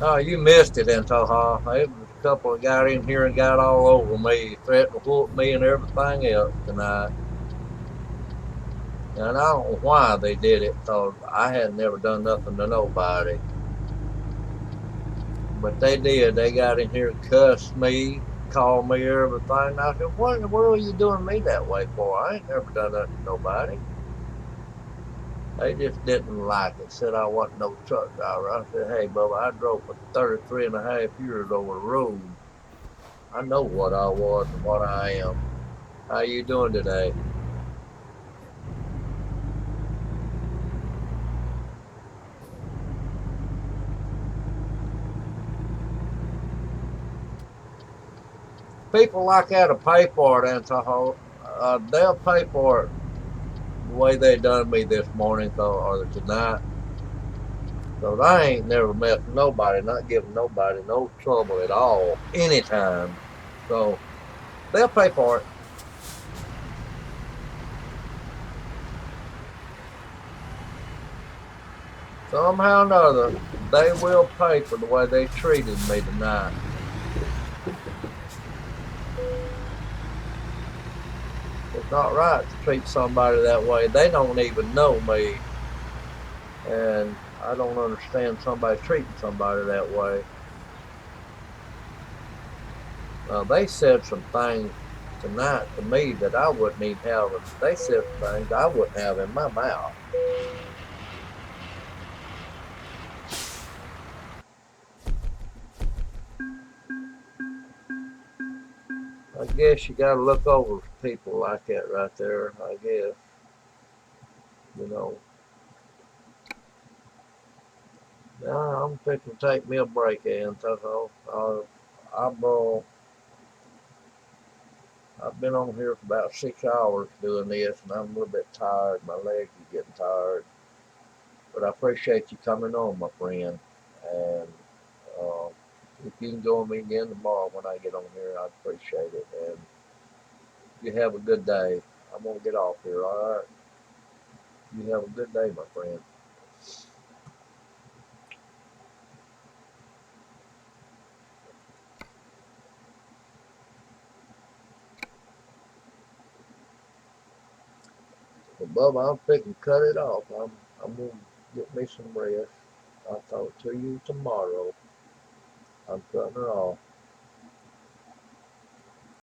Oh, you missed it, Antoha. It was a couple that got in here and got all over me, threatened to whoop me and everything else tonight. And I don't know why they did it, because I had never done nothing to nobody. But they did. They got in here and cussed me, called me everything. I said, what in the world are you doing me that way for? I ain't never done nothing to nobody. They just didn't like it. Said I wasn't no truck driver. I said, hey, Bubba, I drove for 33 and a half years over the road. I know what I was and what I am. How you doing today? People like that to pay for it, Antahoe. They'll pay for it the way they done me this morning or tonight. Because I ain't never messed with nobody, not giving nobody no trouble at all, anytime. So they'll pay for it. Somehow or another, they will pay for the way they treated me tonight. It's not right to treat somebody that way. They don't even know me. And I don't understand somebody treating somebody that way. They said some things tonight to me that I wouldn't even have. They said some things I wouldn't have in my mouth. I guess you got to look over people like that right there. I guess, you know. Now I'm fixing to take me a break, and I've been on here for about 6 hours doing this, and I'm a little bit tired. My legs are getting tired. But I appreciate you coming on, my friend. And uh, if you can join me again tomorrow when I get on here, I'd appreciate it. And you have a good day. I'm going to get off here, all right? You have a good day, my friend. Well, Bubba, I'm fixing to cut it off. I'm going to get me some rest. I'll talk to you tomorrow. I'm cutting her off.